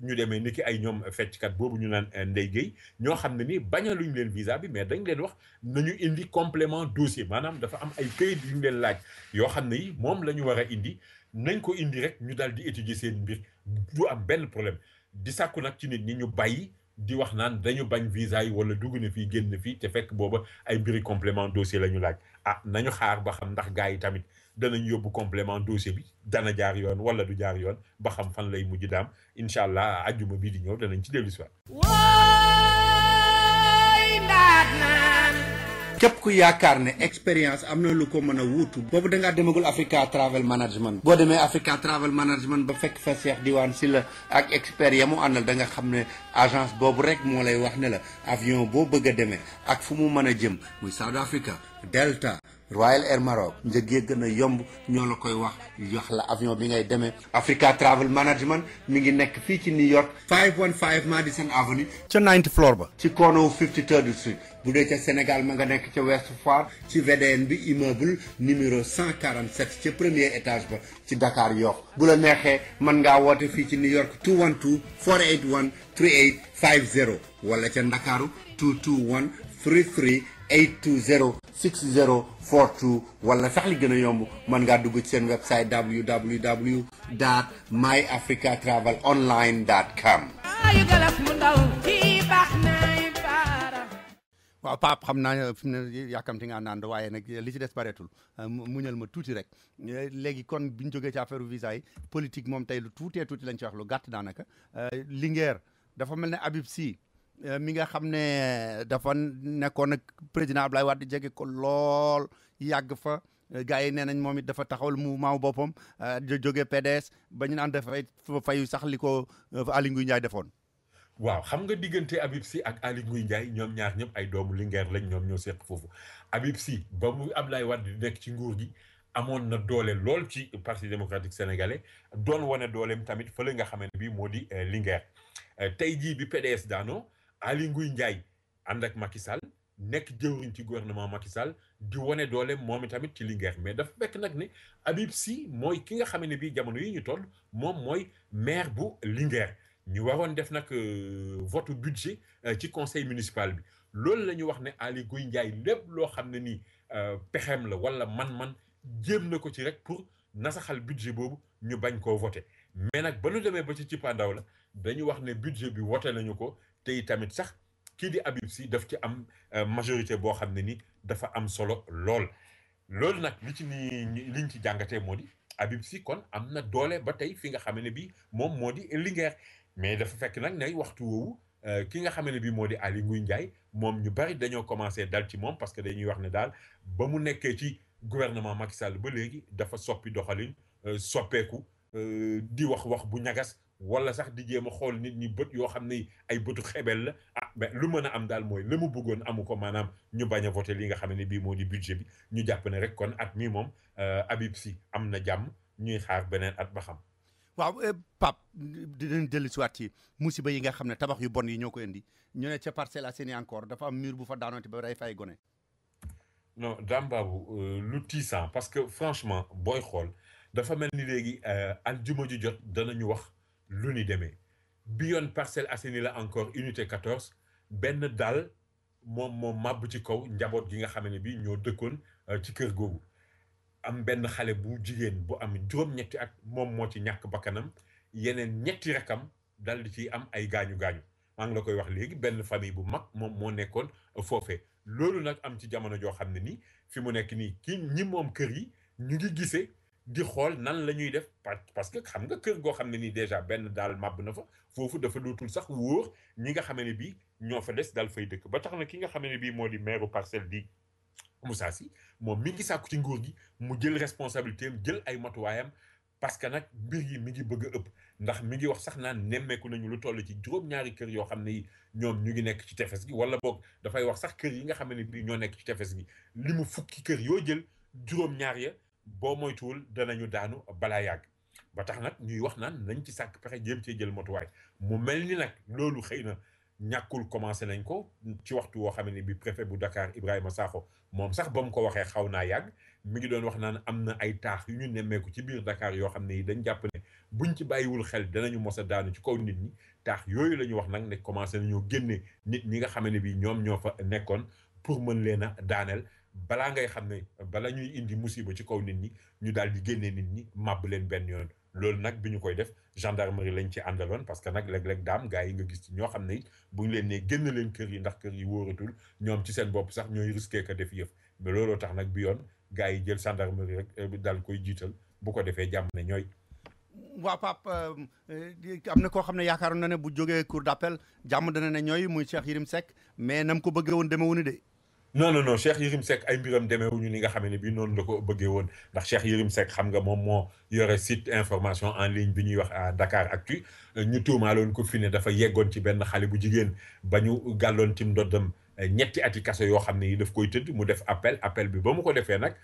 ñu demee ni ki ay ñoom fecckat boobu ñu naan Ndeye Gueye ñoo xam ne ni bañaluñ leen visa bi mais dañ leen wax nañu indi complément dossier maanaam dafa am ay këyit yu ñu leen laaj yoo xam ne yi moom la ñu war a indi nañ ko indi rek ñu daal di étudier seen mbir du am benn problème di sàkku nag ci nit ñi ñu bàyyi di wax naan dañu bañ visa yi wala dugg na fii génn fii te fekk booba ay mbiri complément dossier la ñu laaj nañu xaar ba xam ndax gars yi tamit danañ yóbbu complément dossier bi dana jaar yoon wala du jaar yoon ba xam fan lay mujj daam incha allah ajjuma bii di ñëw danañ ci dellu si képp ku yaakaar ne expérience am na lu ko mën a wuutu boobu da ngaa demagul Africa Travel Management boo demee Africa Travel Management ba fekk fa Cheikh Diwane Sylla ak expert ya mu àndal da nga xam ne agence boobu rek moo lay wax ne la avion boo bëgg a demee ak fu mu mën a jëm muy South Africa Delta Royal Air Maroc njëg yi gën a yomb ñoo la koy wax la avion bi ngay demee Africa Travel Management mi ngi nekk fii ci New York 515 Madison Avenue ca 9th floor ba ci corner 53rd Street bu dee ca Sénégal ma nga nekk ca West Foire ci VDN bi immeuble numéro 147 ca premier étage ba ci Dakar Yoff bu la neexee mën ngaa woote fii ci New York 212 481 3850 wala ca Ndakaaru 221 33 820 6042 wala sax li gën a yomb mën ngaa dugg ci seen website www.myafricatravelonline.com. waaw Pape xam naa fi mu ne yàkkamti nga naan waaye nag li ci des bareetul muñal ma tuuti rek léegi kon bi ñu jógee ci affaire visa yi politique moom tey lu tuutee tuuti lañ ci wax lu gàtt daanaka Linguère dafa mel ne Habib Sy mi nga xam ne dafa nekkoon ak président Abdoulaye Wade jege ko lool yàgg fa gars yi nee nañ moom it dafa taxawal mouvement boppam jóge PDS ba ñu naan dafay fayu sax li ko Aly Ngouille Ndiaye defoon. waaw xam nga diggante Habib Sy ak Aly Ngouille Ndiaye ñoom ñaar ñëpp ay doomu Linguère lañ ñoom ñoo seq foofu Habib Sy ba mu Abdoulaye Wade di nekk ci nguur gi amoon na doole lool ci parti démocratique sénégalais doon wane dooleem tamit fële nga xamante bi moo di Linguère tey jii bi PDS daanoo Aly Ngouille Ndiaye ànd ak Macky Sall nekk jëwriñ ci gouvernement Macky Sall di wane dooleem moom tamit ci Linguère mais dafa fekk nag ne Habib Sy mooy ki nga xam ne bii jamono yi ñu toll moom mooy maire bu Linguère ñu waroon def nag vote budget ci conseil municipal bi loolu la ñu wax ne Aly Ngouille Ndiaye lépp loo xam ne nii pexeem la wala man jéem na ko ci rek pour nasaxal budget boobu ñu bañ koo voté mais nag ba ñu demee ba ci cippaandaw la dañu wax ne budget bi voté nañu ko te tamit sax kii di Habib Sy daf ci am majorité boo xam ne ni dafa am solo lool loolu nag liñ ci jàngatee moo di Habib Sy kon am na doole ba tey fi nga xam ne bii moom moo di Linguère mais dafa fekk nag ne waxtu woowu ki nga xam ne bii moo di Aly Ngouille Ndiaye moom ñu bari dañoo commencé dal ci moom parce que dañuy wax ne daal ba mu nekkee ci gouvernement Macky Sall ba léegi dafa soppi doxalin soppeeku di wax bu ñagas wala sax di jéem a xool nit ñi bët yoo xam ne ay bëtu xebel la mais lu mën a am daal mooy la mu bëggoon amu ko maanaam ñu bañ a voté li nga xam ne bii moo di budget bi ñu jàpp ne rek kon at mi moom Habib Sy am na jàmm ñuy xaar beneen at ba xam. waaw Pape dinañ dellu si waat ci musiba yi nga xam ne tabax yu bon yi ñoo ko indi ñu ne ca Parcelles Assainies encore dafa am mur bu fa daanooti ba day fay gone. non Dame Babou lu tiisant parce que franchement booy xool dafa mel ni léegi aljuma ju jot danañu wax lu ni demee bi yoon Parcelles Assainies la encore unité 14 benn daal moom màbb ci kaw njaboot gi nga xam ne bi ñoo dëkkoon ci kër googu am benn xale bu jigéen bu am juróom-ñetti at moom moo ci ñàkk bakkanam yeneen ñetti rakam dal di ci am ay gaañu-gaañu maa ngi la koy wax léegi benn famille bu mag moom moo nekkoon foofee loolu nag am ci jamono joo xam ne nii fi mu nekk nii ñi moom kër yi ñu ngi gisee di xool nan la ñuy def parce que xam nga kër goo xam ne nii déjà benn daal màbb na fa foofu dafa dootul sax wóor ñi nga xam ne bii ñoo fa des daal fay dëkk ba tax na ki nga xam ne bii moo di maire Parcelles di Moussa Sy moom mi ngi sàkku ci nguur gi mu jël responsabilité am jël ay matuwaayam parce que nag mbir yi mi ngi bëgg a ëpp ndax mi ngi wax sax naan nemmeeku nañu lu toll ci juróom-ñaari kër yoo xam ne yi ñoom ñu ngi nekk ci tefes gi wala boog dafay wax sax kër yi nga xam ne bii ñoo nekk ci tefes gi li mu fukki kër yoo jël juróom-ñaar ya boo moytuwul danañu daanu balaa yàgg ba tax nag ñuy wax naan nañ ci sàkk pexe jéem cee jël matuwaay mu mel ni nag loolu xëy na ñàkkul commencé nañ ko ci waxtu woo xam ne bi préfet bu Dakar Ibrahima Sakho moom sax ba mu ko waxee xaw naa yàgg mi ngi doon wax naan am na ay taax yu ñu nemmeeku ci biir Dakar yoo xam ne yi dañ jàpp ne buñ ci bàyyiwul xel danañu mos a daanu ci kaw nit ñi taax yooyu la ñu wax nag ne commencé nañoo génne nit ñi nga xam ne bi ñoom ñoo fa nekkoon pour mën leen a daaneel balaa ngay xam ne bala ñuy indi musiba ci kaw nit ñi ñu daal di génne nit ñi màbb leen benn yoon loolu nag bi ñu koy def gendarmerie lañ ci àndaloon parce que nag léeg-léeg daam gars yi nga gis ci ñoo xam ne it bu ñu leen nee génn leen kër yi ndax kër yi wóoratul ñoom ci seen bopp sax ñooy risqué que def yëf mais looloo tax nag bi yoon gars yi jël gendarmerie rek daal koy jiital bu ko defee jàmm ne ñooy. waaw Pape am na koo xam ne yaakaaroon na ne bu jógee cour d'appel jàmm dana ne ñooy muy Cheikh Yérim Seck mais nam ko bëggee woon demewuñu de. non Cheikh Yérim Seck ay mbiram demeewuñu ni nga xam ne bii noonu la ko bëggee woon ndax Cheikh Yérim Seck xam nga moom moo yore site information en ligne bi ñuy wax à Dakar Actu ñu tuumaaloon ko fi ne dafa yeggoon ci benn xale bu jigéen ba ñu gàlloon ci ndoddam ñetti ati kaso yoo xam ne yi daf koy tëdd mu def appel bi ba mu ko defee nag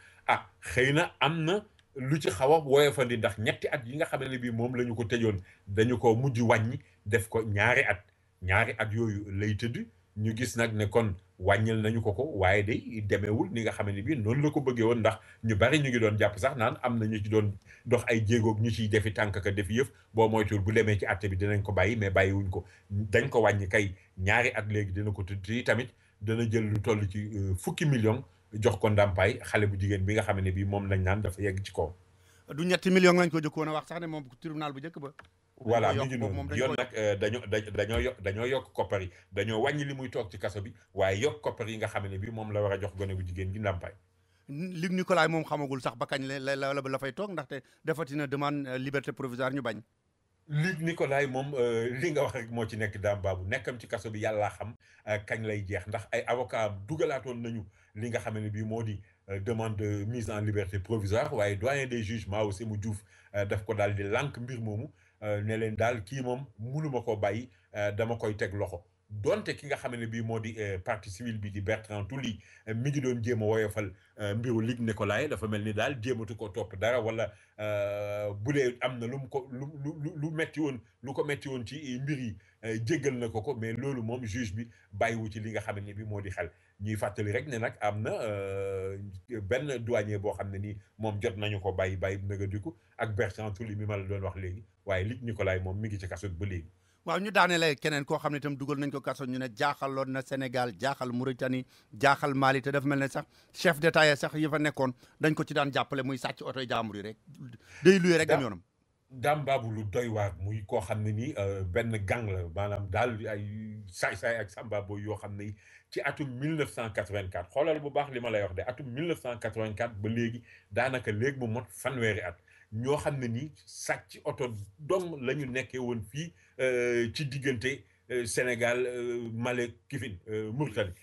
xëy na am na lu ci xaw a woyofandi ndax ñetti at yi nga xam ne bii moom la ñu ko tëjoon dañu ko mujj wàññi def ko ñaari at yooyu lay tëdd ñu gis nag ne kon wàññil nañu ko waaye day demeewul ni nga xam ne bii noonu la ko bëggee woon ndax ñu bari ñu ngi doon jàpp sax naan am na ñu ci doon dox ay jéegoog ñu ciy defi tànk ka defi yëf boo moytuwul bu demee ci àtte bi dinañ ko bàyyi mais bàyyiwuñ ko dañ ko wàññi kay ñaari at léegi dina ko tëdd tamit dana jël lu toll ci fukki million jox ko ndàmpaay xale bu jigéen bi nga xam ne bii moom lañ naan dafa yegg ci kaw. du ñetti million lañ ko jëkkoon a wax sax ne moom tribunal bu njëkk ba. voilà mi ngi noonu yoon nag dañoo yokk koppar yi dañoo wàññi li muy toog ci kaso bi waaye yokk koppar yi nga xam ne bi moom la war a jox gone bu jigéen gi ndàmpaay. Luc Nicolaï moom xamagul sax ba kañ la fay toog ndaxte defatina demande liberté provisoire ñu bañ. Luc Nicolaï moom li nga wax rek moo ci nekk daam baabu nekkam ci kaso bi yàllaa xam kañ lay jeex ndax ay avocat dugalaatoon nañu li nga xam ne bii moo di demande de mise en liberté provisoire waaye doyen des juges Mao Sémou Diouf daf ko daal di lànk mbir moomu ne leen daal kii moom mënuma koo bàyyi dama koy teg loxo donte ki nga xam ne bii moo di partie civile bi di Bertrand Tulli mi ngi doon jéem a woyofal mbiru Luc Nicolaï dafa mel ni daal jéematu ko topp dara wala bu dee am na lu mu ko lu metti woon lu ko metti woon ci mbir yi jéggal na ko mais loolu moom juge bi bàyyiwu ci li nga xam ne bi moo di xel ñuy fàttali rek ne nag am na benn douanier boo xam ne nii moom jot nañu ko bàyyi nëgadiku ak Bertrand Tulli mi ma la doon wax léegi waaye Luc Nicolaï moom mi ngi ci kaso ba léegi. waaw ñu daanelee keneen koo xam ne itam dugal nañ ko kaso ñu ne jaaxaloon na Sénégal jaaxal Mauritanie jaaxal Mali te dafa mel ne sax chef d'état ya sax yi fa nekkoon dañ ko ci daan jàppale muy sàcc oto jàmbur yi rek day luye rek dem yoonam. Dame Babou lu doy waar muy koo xam ne nii benn gang la maanaam daal ay saay-saay ak samba boy yoo xam ne ci atum 1984 xoolal bu baax li ma lay wax de atum 1984 ba léegi daanaka léegi mu mot fanweeri at ñoo xam ne nii sàcc oto dong la ñu nekkee woon fii ci diggante Sénégal Mali kifin Mauritanie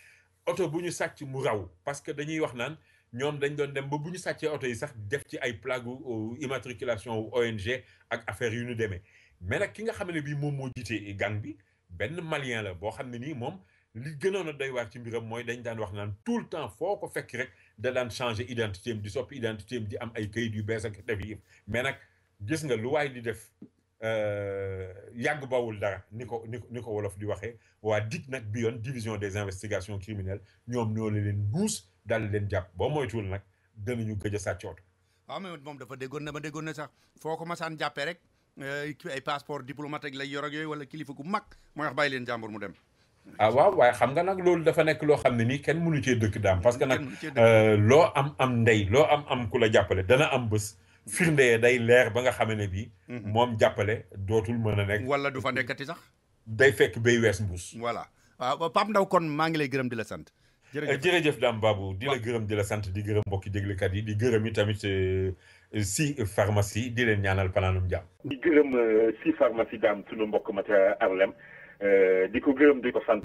oto bu ñu sàcc mu raw parce que dañuy wax naan ñoom dañ doon dem ba bu ñu sàccee oto yi sax def ci ay plaque immatriculation ONG ak affaire yu ñu demee mais nag ki nga xam ne bii moom moo jiite gang bi benn malien la boo xam ne nii moom li gënoon a doy waar ci mbiram mooy dañ daan wax naan tout le temps foo ko fekk rek da daan changer identité am di soppi identité am di am ay kayit yu bees ak def yi mais nag gis nga lu waay di def yàgg bawul dara ni ko wolof di waxee waa DIC nag bi yoon division des investigations criminelles ñoom ñoo leen buus daal leen jàpp boo moytuwul nag danañu gëj a sàcc oto. waaw mais moom dafa déggoon ne sax foo ko masaan jàppee rek ay passeport diplomatique lay yor ak yooyu wala kilifa gu mag mooy wax bàyyi leen jàmbur mu dem. waaw waaye xam nga nag loolu dafa nekk loo xam ne nii kenn mënu cee dëkk daam parce que nag loo am ndey loo am ku la jàppale dana am bés firnde day leer ba nga xam ne bii moom jàppale dootul mën a nekk wala du fa nekkati sax day fekk bay wees mbuus. voilà waaw Pape Ndaw kon maa ngi lay gërëm di la sant. jërëjëf Dame Babou di la gërëm di la sant di gërëm mbokki déglukat yi di gërëm yi tamit si pharmacie di leen ñaanal panaanum jàmm. di gërëm si pharmacie daam sunu mbokk ma ca Arlem di ko gërëm di ko sant.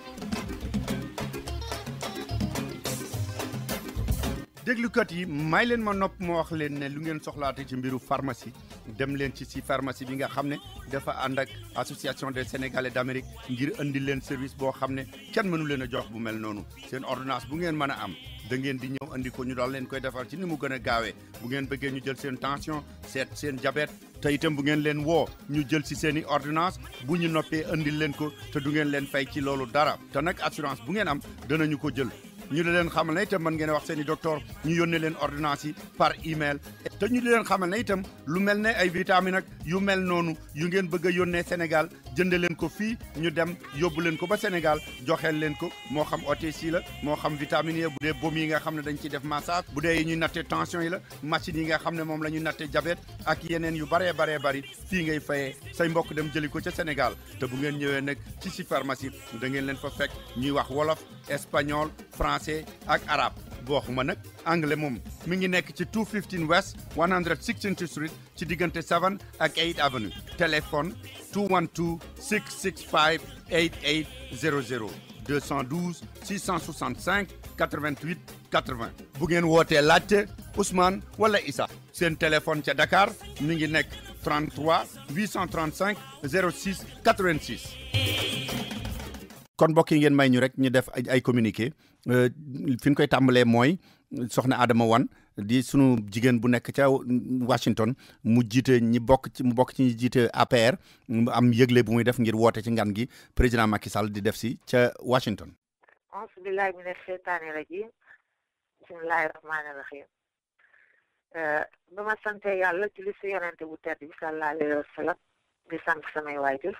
déglukat yi may leen ma nopp ma wax leen ne lu ngeen soxlaate ci mbiru pharmacie dem leen ci si pharmacie bi nga xam ne dafa ànd ak association des sénégalais d'Amérique ngir indi leen service boo xam ne kenn mënu leen a jox bu mel noonu seen ordonnance bu ngeen mën a am da ngeen di ñëw andi ko ñu daal leen koy defar ci ni mu gën a gaawee bu ngeen bëggee ñu jël seen tension seet seen diabète te itam bu ngeen leen woo ñu jël si seen i ordonnance bu ñu noppee andil leen ko te du ngeen leen fay ci loolu dara te nag assurance bu ngeen am danañu ko jël ñu leen xamal ne itam mën ngeen wax seen i docteur ñu yónnee leen ordonnance yi par email te ñu leen xamal ne itam lu mel ne ay vitamine ak yu mel noonu yu ngeen bëgg a yónnee Sénégal jënde leen ko fii ñu dem yóbbu leen ko ba Sénégal joxeel leen ko moo xam OTC la moo xam vitamine yi bu dee baume yi nga xam ne dañ ciy def massage bu dee yi ñuy natte tension yi la machine yi nga xam ne moom la ñuy natte diabète ak yeneen yu baree bari fii ngay fayee say mbokk dem jëli ko ca Sénégal te bu ngeen ñëwee nag ci si pharmacie da ngeen leen fa fekk ñuy wax wolof espagnol français ak arabe boo xuma nag anglais moom mi ngi nekk ci 215 West 116th Street ci diggante 7 ak 8 Avenue téléphone 212 665 8800 212 665 88 80 bu ngeen wootee laajte Ousmane wala Issa seen téléphone ca Dakar mi ngi nekk 33 835 06 86 kon mbokk yi ngeen may ñu rek ñu def ay communiqué fi ñu koy tàmbalee mooy soxna Adama Wane di sunu jigéen bu nekk ca Washington mu jiite mu bokk ci ñi jiite APR mu am yëgle bu muy def ngir woote ci ngan gi président Macky Sall di def si ca Washington. auzu billaahi mina sheytaani rajiim bismillaahi rahmaani rahiim ba ma sante yàlla ci li si yonente bu tedd bi sallallaahu alayhi wa sallam di sant samay waajur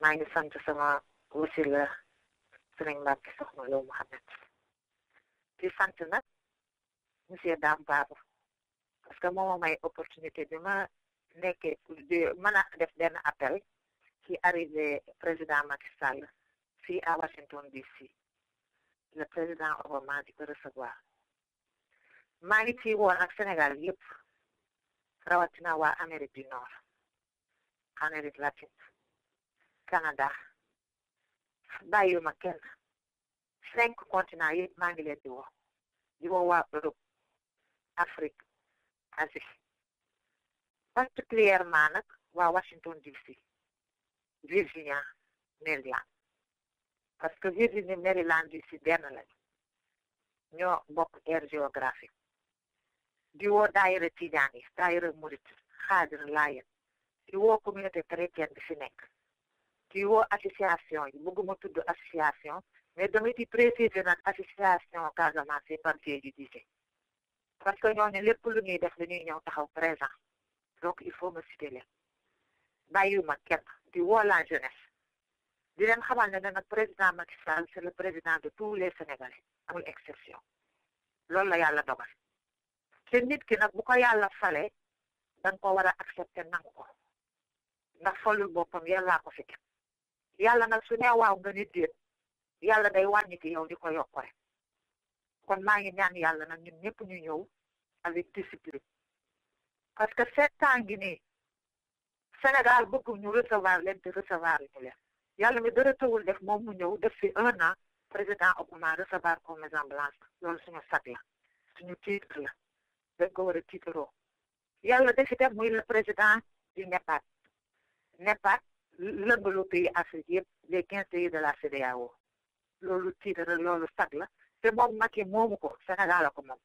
maa ngi sant sama wasila Sëriñ Mbàkke Soxna Lo Muhammad di sant nag monsieur Dame Babou parce que moo ma may opportunité bi ma nekkee mën a def benn appel ci arrivé président Macky Sall fii à Washington DC le président Obama di ko recevoir maa ngi ci woon ak Sénégal yëpp rawatina waa Amérique du Nord Amérique latine Canada bàyyiwuma kenn 5 continents yëpp maa ngi leen di woo waa Europe Afrique Asie particulièrement nag waa Washington DC Virginia Maryland parce que Virginia Maryland DC benn lañu ñoo bokk aire géographique di woo daayira tijaan yi daayira murit xaadir laayeen di woo communauté chrétienne bi fi nekk di woo association yi bëgguma tudd association mais damay di préciser nag association Casamance par Diédhiou Cissé parce que ñooñu lépp lu ñuy def dañuy ñëw taxaw présent donc il faut me citer leen bàyyiwuma kenn di woo la jeunesse di leen xamal ne nag président Macky Sall c'est le président de tous les Sénégalais amul exception loolu la yàlla dogal te nit ki nag bu ko yàlla falee danga ko war a accepter nangu ko ndax falul boppam yàllaa ko fi teg yàlla nag su nee waaw nga nit déet yàlla day wàññi ci yow di ko yokk rek kon maa ngi ñaan yàlla nag ñun ñëpp ñu ñëw avec discipline parce que 7 ans ngi nii Sénégal bëgg ñu recevoir leen te recevoir ñu leen yàlla mi dara tawul def moom mu ñëw def fi 1 an président Obama recevoir comme Maison Blanche loolu suñu sag la suñu titre la dañ ko war a tiitaroo yàlla defi def muy le président du NEPAD lëmbalu pays Afrique yëpp les 15 pays de la CEDEAO loolu titre loolu sag la te moom Macky moomu ko Sénégal la ko moom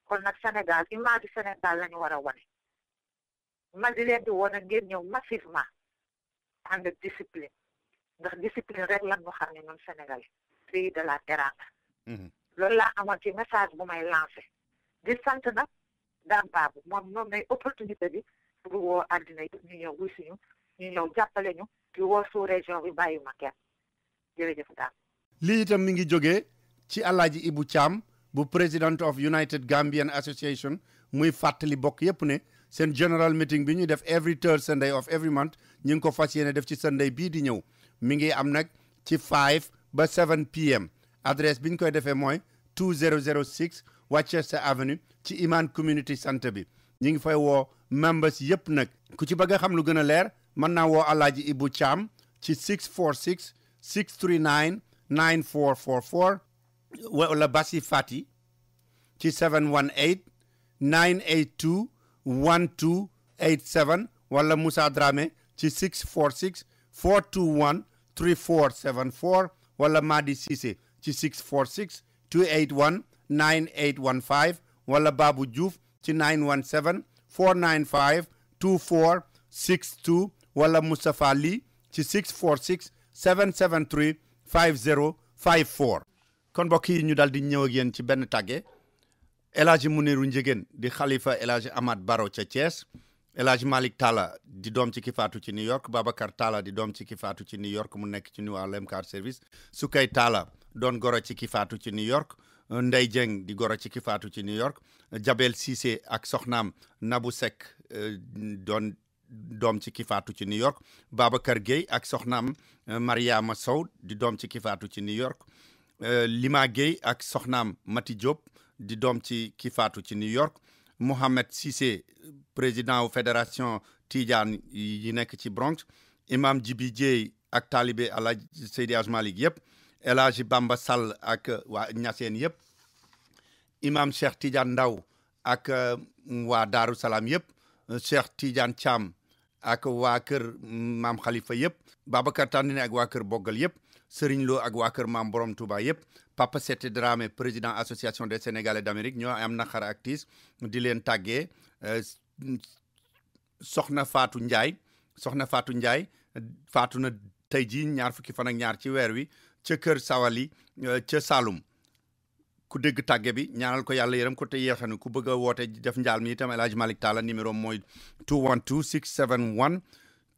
kon nag Sénégal image du Sénégal la ñu war a wane ma di leen di woon ak ngeen ñëw massivement ànd ak discipline ndax discipline rek lan moo xam ne ñun Sénégal pays de la teranga loolu laa amoon ci message bu may lancé di sant nag daam baabu moom nay opportunité bi pour woo àddina yëpp ñu ñëw wuy suñu ñu ñëw jàppale ñu di woo sous région bi bàyyi ma kenn jërëjëf daam lii itam mi ngi jógee ci Alaaji Ibu Thiam bu President of United Gambian Association muy fàttali bokk yépp ne seen general meeting bi ñuy def every third Sunday of every month ñu ngi ko fas yéene def ci Sunday bii di ñëw mi ngi am nag ci 5 ba 7 PM adresse bi ñu koy defee mooy 2006 Worcester Avenue ci Iman Community Center bi ñu ngi fay woo members yépp nag ku ci bëgg a xam lu gën a leer mën naa woo Alaaji Ibu Thiam ci 646 639 9444 wala Basi Fati ci 718 982 1287 wala Moussa Dramé ci 646 421 3474 wala Madi Cissé ci 646 281 9815 wala Babou Diouf ci 917 495 2462 wala Moustapha Ly ci 646 773 5054 kon mbokk yi ñu daal di ñëw ak yéen ci benn tàgge El Hadji Muniru Njegen di xalifa El Hadji Amad Baro ca Thiès El Hadji Malick Talla di doom ci ki faatu ci New York Babacar Talla di doom ci ki faatu ci New York mu nekk ci New Harlem Car Service Sukay Talla doon goro ci ki faatu ci New York Ndey Dieng di goro ci ki faatu ci New York Jabel Cissé ak soxnaam Nabou Seck doon doom ci ki faatu ci New York Babacar Gueye ak soxnaam Mariama Sow di doom ci ki faatu ci New York Lima Gueye ak soxnaam Mati Diop di doom ci ki faatu ci New York Mohamed Cissé président fédération Tidiane yi nekk ci Bronx imam Djibi Dieye ak talibé Alhaji Seydi Hadji Malick yëpp El Hadji Bamba Sall ak waa Ñaseen yëpp imam Cheikh Tidiane Ndaw ak waa Daaru Salaam yëpp Cheikh Tidiane Thiam ak waa kër maam Khalifa yëpp Babacar Tandine ak waa kër Boggal yëpp Serigne Lo ak waa kër maam Borom Touba yëpp Papa Sete Dramé président association des Sénégalais d'Amérique ñoo am naqar ak tiis di leen tàggee Soxna Fatou Ndiaye faatu na tey jii ñaar fukki fan ak ñaar ci weer wi ca kër Sawali ca Saloum ku dégg tàgge bi ñaanal ko yàlla yërëm ko te yeexanu ku bëgg a woote def njaal mi itam El Hadji Malick Talla numéro mooy 212 671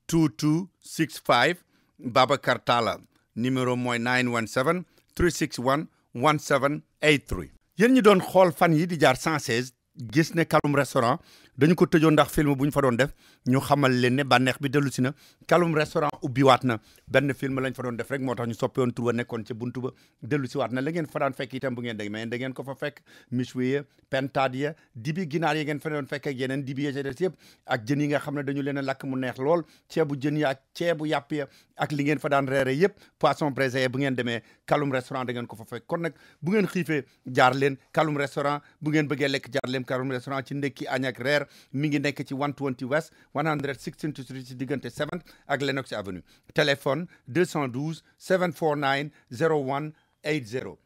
2265 Babacar Talla numéro mooy 917 361 1783 yéen ñi doon xool fan yi di jaar 116 gis ne Kaloum restaurant dañu ko tëjoon ndax film bu ñu fa doon def ñu xamal leen ne bànneex bi dellu si na Kalum restaurant ubbiwaat na benn film lañ fa doon def rek moo tax ñu soppi woon tur ba nekkoon ca buntu ba dellu si waat na la ngeen fa daan fekk itam bu ngeen dégg mais da ngeen ko fa fekk michwiye pentade ya dibi ginaar yi ngeen fa doon fekk ak yeneen dibi ya des yëpp ak jën yi nga xam ne dañu leen a lakk mu neex lool ceebu jën ya ak ceebu yàpp ya ak li ngeen fa daan reere yëpp poisson braisé bu ngeen demee Kalum restaurant da ngeen ko fa fekk kon nag bu ngeen xiifee jaar leen Kalum restaurant bu ngeen bëggee lekk jaar leen Kalum restaurant ci ndekki añ ak reer mi ngi nekk ci 120 West 116th Street ci diggante 7th ak Lenox Avenue téléphone 212 749 0180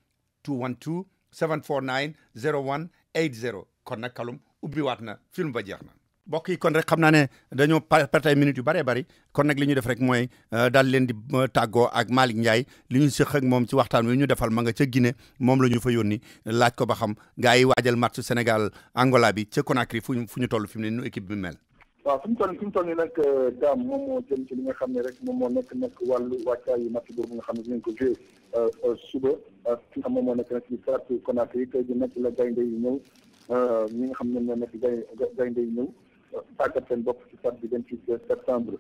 212 749 0180 kon nag Kalum ubbiwaat na film ba jeex na mbokk yi kon rek xam naa ne dañoo perte ay minutes yu bëree bëri kon nag li ñu def rek mooy daal leen di tàggoo ak Malick Ndiaye li ñu séq ak moom ci waxtaan wi ñu defal ma nga ca Guinée moom la ñu fa yónni laaj ko ba xam gars yi waajal match Sénégal Angola bi ca Conakry fu ñu toll fi mu ne nu équipe bi mel. waaw fi mu toll nii nag daam moom moo jëm ci li nga xam ne rek moom moo nekk wàllu wàccaayu match boobu nga xam ne dinañ ko joué suba fi nga xam moom moo nekk nag ci stade Conakry tey ji nag la gaynde yi ñëw ñi nga xam ne ñoo nekk gaynde yi ñëw tàggat seen bopp ci stade bi 28 septembre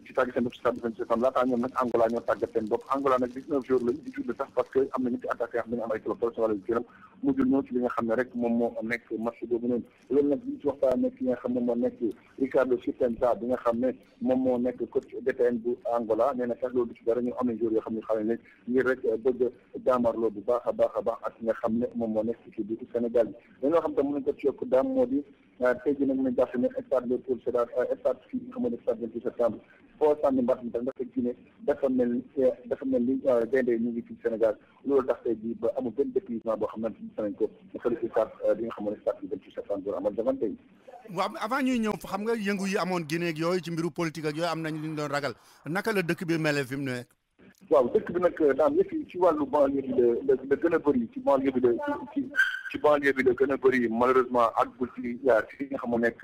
ci tàggat seen bopp ci stade bi 28 septembre laataa ñoom nag Angola ñoo tàggat seen bopp Angola nag 19 jours lañu 18 sax parce que am na ñetti attaqué xam ne am ay tolof wala gërëm mujjul ñëw ci li nga xam ne rek moom moo nekk match boobu noonu loolu nag biñu ci waxtaan nekk ki nga xam ne moo nekk Ricardo Chipenta bi nga xam ne moom moo nekk coach DTN bu Angola nee na sax loolu du ci dara ñu am nañ joueurs yoo xam ne xam ne ngir rek bëgg jaamarloo bu baax a baax ak nga xam ne moom moo nekk ci bu Sénégal bi dañoo xam tam mën nañ ko ci yokk daam moo di tey jii nag mën jàpp ne stade Léopold Sédar stade fii nga xam ne stade 28 septembre foo sànni mbaat mi tax ndax Guinée dafa mel ni gaynde ñu ngi fii Sénégal loolu tax tey jii ba amul benn déplacement boo xam ne gis nañ ko fële ci stade bi nga xam ne stade bi 28 septembre amal jamante yi. waaw avant ñuy ñëw xam nga yëngu yi amoon Guinée ak yooyu ci mbiru politique ak yooyu am nañ li ñu doon ragal naka la dëkk bi mel fi mu ne. waaw dëkk bi nag daan yëf yi ci wàllu banlieue bi la gën a bëri ci banlieue bi la ci banlieue bi la gën a bëri malheureusement àggul ci nga xam moo nekk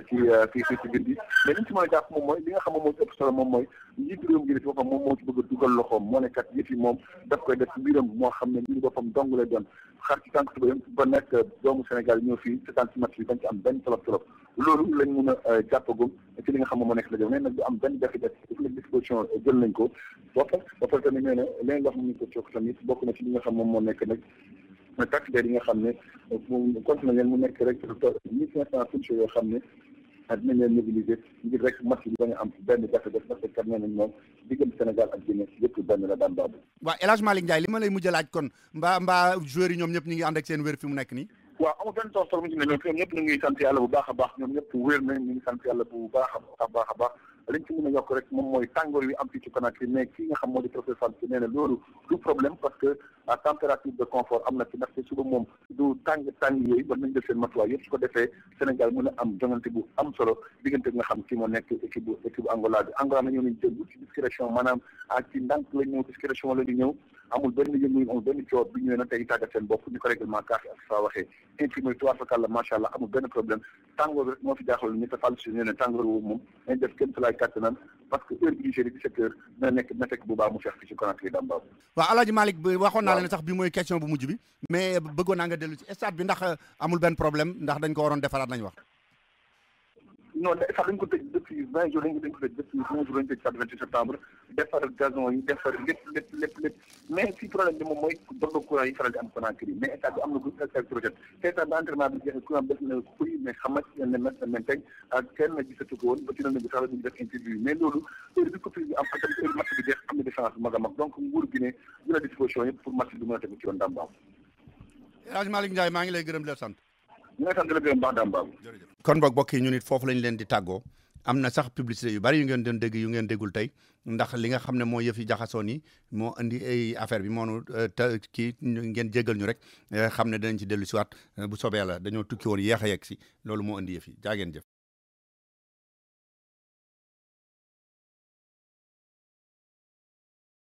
ci biir bi mais li ñu ci mën a jàpp moom mooy li nga xam moom moo ci ëpp solo moom mooy njiitu réew mi ci boppam moom moo ci bëgg a dugal loxoom moo ne kat yëf yi moom daf koy def mbiram moo xam ne mbiru boppam dong lay doon xar ci tànk tuba ba nekk doomu Sénégal ñëw fii seetaan ci match bi bañ ci am benn tolof loolu lañ mun a jàppagum ci li nga xam moom moo nekk la jëm mais nag du am benn jafe-jafe toutes les dispositions jël nañ ko ba pare tamit nee na leneen loo xam ne ñu ko cokk tamit bokk na ci li nga xam moom moo nekk nag taxider yi nga xam ne mu continué leen mu nekk rek 1500 policiers yoo xam ne dinañ leen mobiliser ngir rek match bi bañ a am benn jafe-jafe parce que kat nee nañ moom diggante Sénégal ak Guinée yëpp benn la daan baabu. waaw El Hadj Malick Ndiaye li ma lay mujj a laaj kon mbaa joueurs yi ñoom ñëpp ñu ngi ànd ak seen wér fi mu nekk nii. waaw amul benn tool solo mu ci ne ñoom ñëpp ñu ngi sant yàlla bu baax a baax ñoom ñëpp wér nañ ñu ngi sant yàlla bu baax a baax liñ ci mën a yokk rek moom mooy tàngoor wi am fii ci Conakry mais kii nga xam moo di professeur Fall nee na loolu du problème parce que à température de confort am na ci ndaxte suba moom du tàng yooyu ba nañ def seen matuwaay yëpp su ko defee Sénégal mën a am jongante bu am solo diggante nga xam ci moo nekk équipe bu Angola bi Angola na ñëw nañ jël ci discrétion maanaam ci ndànk la ñëw discrétion la di ñëw amul benn yëngu amul benn coow bi ñëwee na tey tàggat seen bopp ñu ko règlement CAF ak fa waxee infirmier tubaarfakàlla macha allah amul benn problème tàngoor rek moo fi jaaxal ñu te Fall si nee ne tàngoor woowu moom nañ def kenn salaay kàttanam parce que heure bi jeudi 17 heures na fekk bu baax mu feex fi ci Conakry dam baabu waaw Alaaji Malick bi waxoon naa leen sax bi mooy question bu mujj bi mais bëggoon naa nga dellu ci stade bi ndax amul benn problème ndax dañ ko waroon defaraat lañ wax non sax dañ ko tëj depuis 20 jours dañ ko tëj depuis 20 jours dañ ko tëj stade 28 septembre defar gazon yi defar lépp mais si problème bi moom mooy dog courant yi faral di am Conakry mais état bi am na projet te état bi entraînement bi jeex courant def na kuy mais xamat ne men teg ak kenn gisatu ko woon ba ci bi sax la ñu def interview mais loolu heure bi coupure bi am ak tamit heure match bi jeex am na différence bu mag a mag donc nguur gi ne jëla disposition yëpp pour match bi mën a tegu ci yoon daam baaw El Hadj Malick Ndiaye maa ngi lay gërëm di la sant kon boog bokk yi ñu nit foofu lañ leen di tàggoo am na sax publicité yu bari yu ngeen doon dégg yu ngeen déggul tey ndax li nga xam ne moo yëf yi jaxasoo ni moo indi ay affaire bi moonu kii ngeen jéggal ñu rek xam ne danañ ci dellu si waat bu soobee yàlla dañoo tukki woon yéex a yegg si loolu moo indi yëf yi jaa ngeen jëf